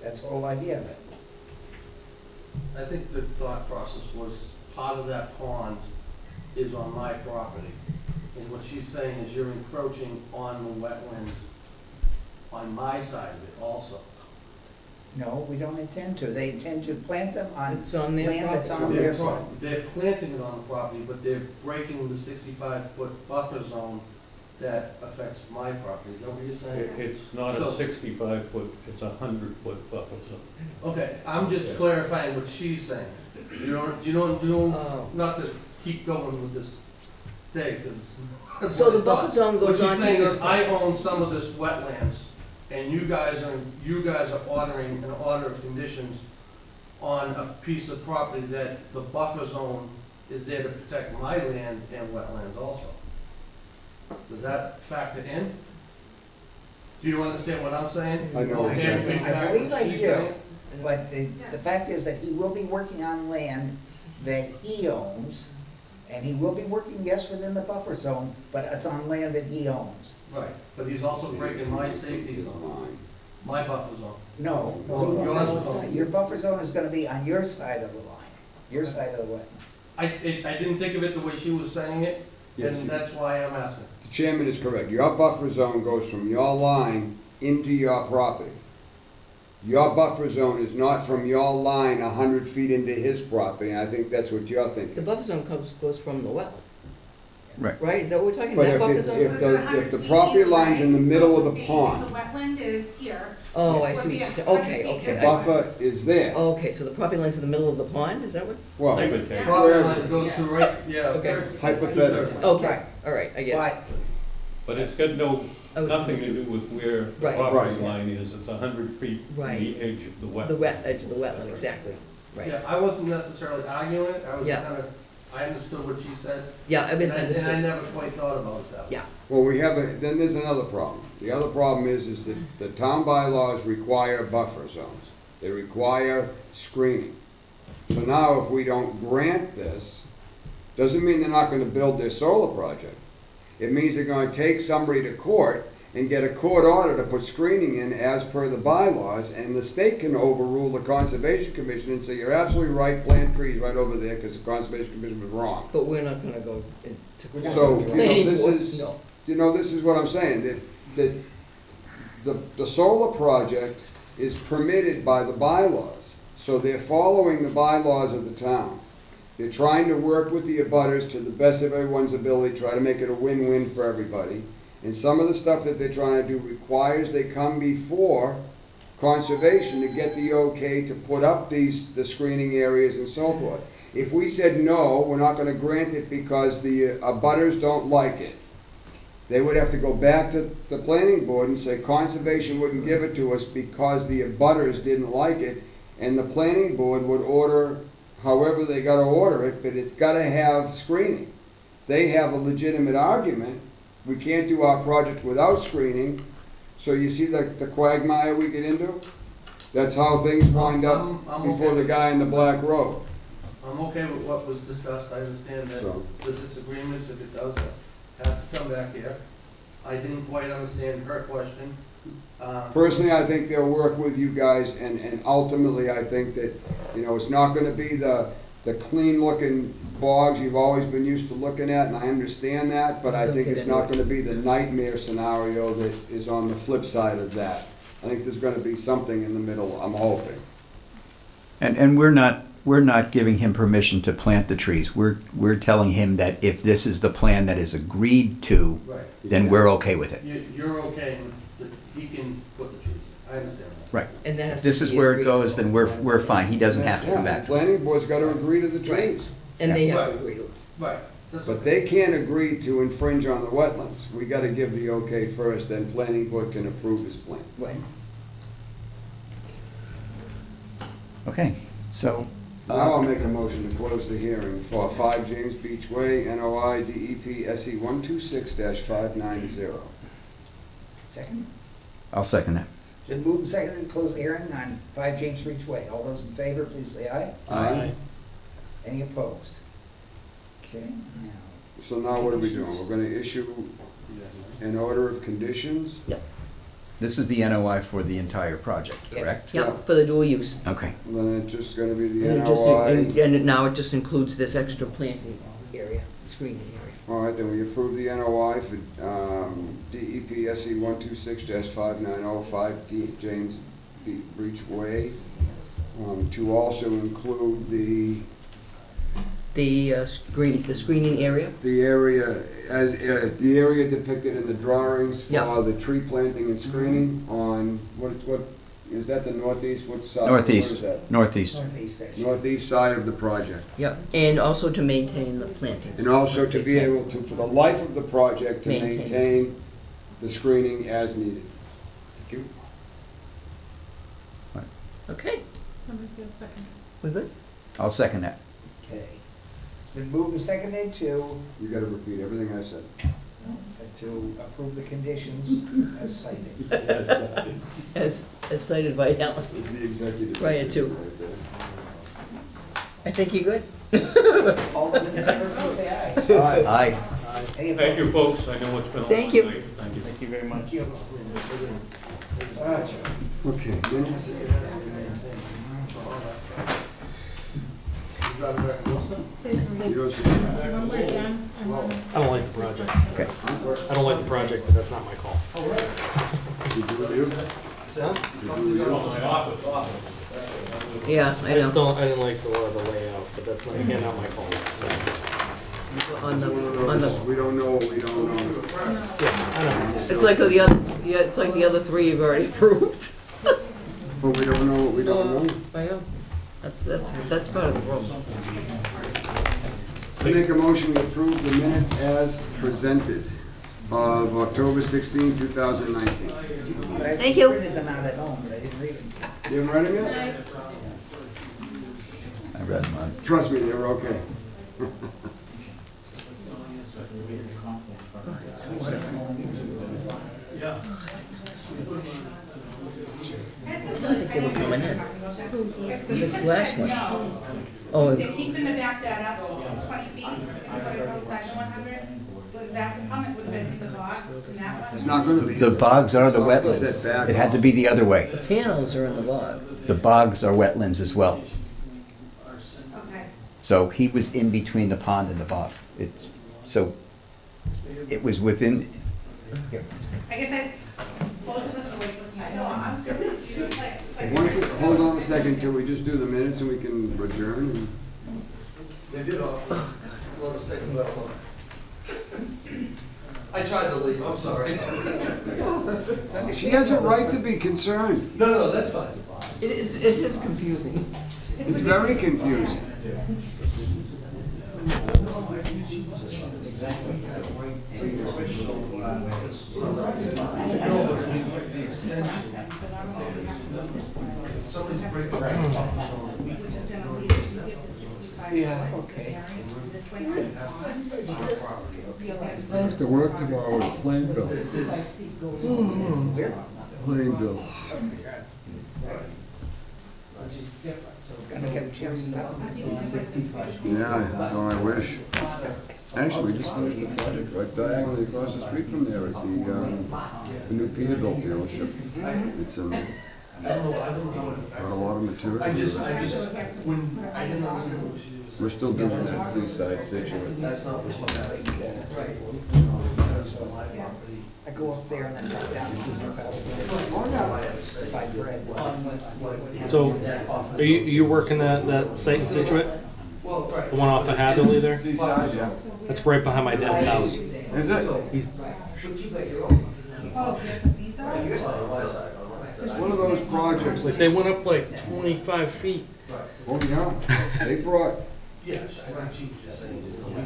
That's the whole idea of it. I think the thought process was part of that pond is on my property. And what she's saying is you're encroaching on the wetlands on my side of it also. No, we don't intend to. They intend to plant them on It's on their land that's property. on They're their pro- side. They're planting it on the property, but they're breaking the 65-foot buffer zone that affects my property. Is that what you're saying? It's not a So- 65-foot, it's a 100-foot buffer zone. Okay, I'm just clarifying what she's saying. You Oh. don't, not to keep going with this thing, because. So the buffer zone goes on What to she's saying your. is, I own some of this wetlands, and you guys are ordering an order of conditions on a piece of property that the buffer zone is there to protect my land and wetlands also. Does that factor in? Do you understand what I'm saying? I know I- exactly. In I fact, believe what I she's do. saying? But the fact is that he will be working on land that he owns, and he will be working, yes, within the buffer zone, but it's on land that he owns. Right, but he's also breaking my safety It's zone, mine. my buffer zone. No, Oh, no, yours it's is- not. Your buffer zone is gonna be on your side of the line, your side of the wetland. I didn't think of it the way she was saying it, Yes, and you- that's why I'm asking. The chairman is correct. Your buffer zone goes from your line into your property. Your buffer zone is not from your line 100 feet into his property, and I think that's what you're The thinking. buffer zone goes from the wetland. Right. Right, is that what we're talking, But that if buffer it's- zone? if the property line's in the middle of the pond. The wetland is here. Oh, I It's see what would you're be saying, 100 okay, feet. okay. The buffer is there. Okay, so the property line's in the middle of the pond, is that what? Well, Give or take. Property Where- line goes to right, yeah. Okay. hypothetically. Okay, all right, I get it. But But it's got I was nothing to confused. do with where the Right. property Right. line is. It's 100 feet from Right. the edge of the wetland. The wet, edge of the wetland, exactly, right. Yeah, I wasn't necessarily arguing it, I was Yeah. kind of, I understood what she said. Yeah, I And I misunderstood. never quite thought about it that way. Yeah, Well, then there's another problem. The other problem is that the town bylaws require buffer zones. They require screening. So now if we don't grant this, doesn't mean they're not gonna build their solar project. It means they're gonna take somebody to court and get a court order to put screening in as per the bylaws, and the state can overrule the Conservation Commission and say, you're absolutely right, plant trees right over there, because the Conservation Commission was wrong. but we're not gonna go into. So, this Planning is, board, this is what I'm saying, that the solar project is permitted by the bylaws. So they're following the bylaws of the town. They're trying to work with the abutters to the best of everyone's ability, try to make it a win-win for everybody. And some of the stuff that they're trying to do requires they come before conservation to get the okay to put up the screening areas and so forth. If we said, no, we're not gonna grant it because the abutters don't like it, they would have to go back to the planning board and say conservation wouldn't give it to us because the abutters didn't like it, and the planning board would order however they gotta order it, but it's gotta have screening. They have a legitimate argument, we can't do our project without screening, so you see the quagmire we get into? That's how things wind up I'm before okay the with guy in the black robe. I'm okay with what was discussed, I understand that So- the disagreements, if it does, has to come back here. I didn't quite understand her question. Personally, I think they'll work with you guys, and ultimately, I think that, you know, it's not gonna be the clean-looking bogs you've always been used to looking at, and I understand that, but I think it's not gonna be the nightmare scenario that is on the flip side of that. I think there's gonna be something in the middle, I'm hoping. And we're not giving him permission to plant the trees. We're telling him that if this is the plan that is agreed to, Right. then we're okay with it. You're okay with, he can put the trees, I understand that. Right. And that has If to this is be where it agreed goes, upon. then we're fine. He doesn't have to come Yeah, back the to us. planning board's gotta agree to the trees. And they have Right. to agree to it. Right. That's But okay. they can't agree to infringe on the wetlands. We gotta give the okay first, then planning board can approve his plan. Right. Okay, so. Now I'll make a motion to close the hearing for 5 James Beach Way, NOI DEP SE 126-590. Second? I'll second that. Been moved and seconded to close the hearing on 5 James Beach Way. All those in favor, please say aye. Aye. Any opposed? Okay, now, So now what are we doing? We're gonna issue an order of conditions? This is the NOI for the entire project, Yes. correct? Yeah, for the dual use. Okay. And then it's just gonna be the And it just, NOI. and now it just includes this extra planting area, screening area. All right, then we approve the NOI for DEP SE 126-590, James Beach Way, to also include the The screening area, area, as, the area depicted in the drawings Yep. for the tree planting and screening on, what, is that the northeast, what side? Northeast, Where is that? northeast. northeast section. Northeast side of the project. yep, and also to maintain the plantings. And also to be Yes, they able to, for the life of the project, to Maintain. maintain the screening as needed. Thank you. can. Okay, Somebody's got a second. we good? I'll second that. Okay. It's been moved and seconded to You gotta repeat everything I said. approve the conditions as cited. As cited by Helen. It's the executive. Prior to. decision right there. I think you're good. All those in favor, please say aye. Aye. Any Thank you, opposed? folks, I know it's been a long Thank you. night. Thank you. Thank you very much. Thank you. Okay, minutes. Savory. You don't see- When we're done, I'm gonna. I don't like the project. Okay. I don't like the project, but that's not my call. Did you review? Yeah, I I just know. don't, I didn't like the layout, but that's not, again, not my call. On the, We don't know what we don't know. Yeah, I know. it's like the other, yeah, it's like the other three you've already approved. But we don't know what we don't know. I know. That's part of the problem. I make a motion to approve the minutes as presented of October 16, 2019. But I Thank you. printed them out at home, but I didn't read them. You haven't read them yet? I read them on. Trust me, they were okay. I think they were coming in. This last one. Oh, They're keeping to back that up 20 feet and put it outside the 100. Was that the comment would have been in the box in that one? It's not gonna be. The bogs are the Set wetlands. back. It had to be the other way. panels are in the bog. The bogs are wetlands as well. Okay. So he was in between the pond and the bog. So it was within, I guess both of us are like looking, I know, I'm so confused, like. Why don't you hold on a second till we just do the minutes and we can adjourn? and- They did let us take a look. I tried to leave, I'm sorry. She has a right to be concerned. No, that's fine. It is confusing. It's very confusing. Which is gonna lead if you give the 65 Yeah, foot okay. variance this way. I have to work tomorrow at Plainville. Plainville. Gonna get a chance to stop. Yeah, no, I wish. Actually, we just finished the project right diagonally across the street from there at the new Peterbilt dealership. It's got a lot of material. We're still doing that seaside Situate. I go up there and then back down. By bread. So, are you working that site in Situate? The one off of Hatherley there? Seaside, yeah. That's right behind my dad's house. Is it? Oh, these are? It's one of those projects. Like, they went up like 25 feet. Oh, yeah. They brought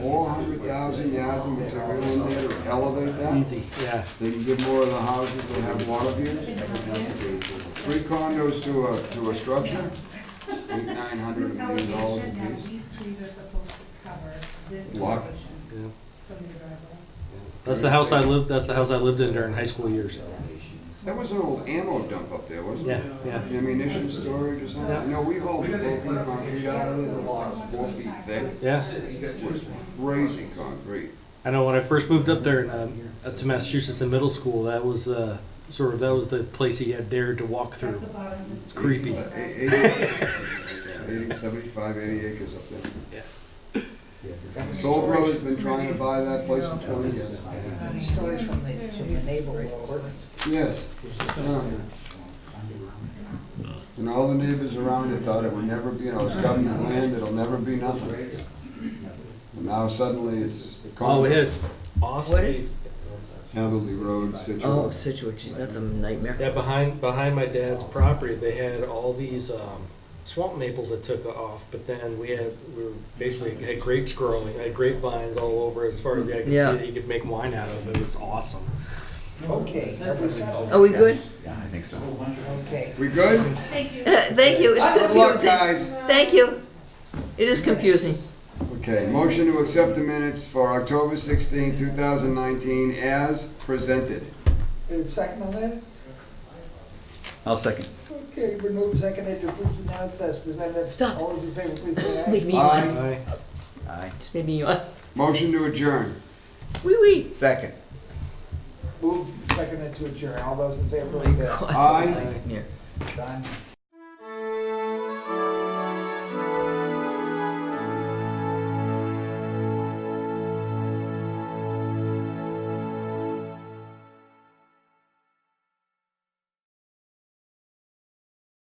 400,000 yards of material in there to elevate that. Easy, yeah. They can give more of the houses that have water views. 3 condos to a structure, $900 This million elevation, now a piece. these trees are supposed to cover this Luck. elevation Yeah. from your driveway. That's the house I lived in during high school years. That was an old ammo dump up there, wasn't it? Yeah, yeah. Ammunition storage or something? I know we hauled the broken concrete out of there, the lots 4 feet thick. Yeah. It was crazy concrete. I know when I first moved up there to Massachusetts in middle school, that was that was the place he had dared to walk That's through. the bottom of this. It's creepy. 75, 80 acres up there. Yeah. Soul Brothers been trying to buy that place for 20 years. Stories from the neighbors. Yes. Yeah. And all the neighbors around it thought it would never be, it's government land, it'll never be nothing. And now suddenly it's. Oh, we had awesome. What is- Heavily Road, Situate. Oh, Situate, geez, that's a nightmare. Yeah, behind my dad's property, they had all these swamp maples that took off, but then we basically had grapes growing, had grapevines all over as far as the eye could see Yeah. that you could make wine out of. It was awesome. Okay, are we settled? Are we good? Yeah, I think so. Okay. We good? Thank you. Thank you, it's Good luck, confusing. guys. Thank you. It is confusing. Okay, motion to accept the minutes for October 16, 2019 as presented. Second on that? I'll second. Okay, we're moving seconded to approve the minutes as presented. Stop. All those in favor, please say Make aye. me yawn. Aye. Aye. Just made me yawn. Motion to adjourn. Wee wee. Second. Moved seconded to adjourn. All those in favor, please say aye. God, Aye. that's a nightmare. Done.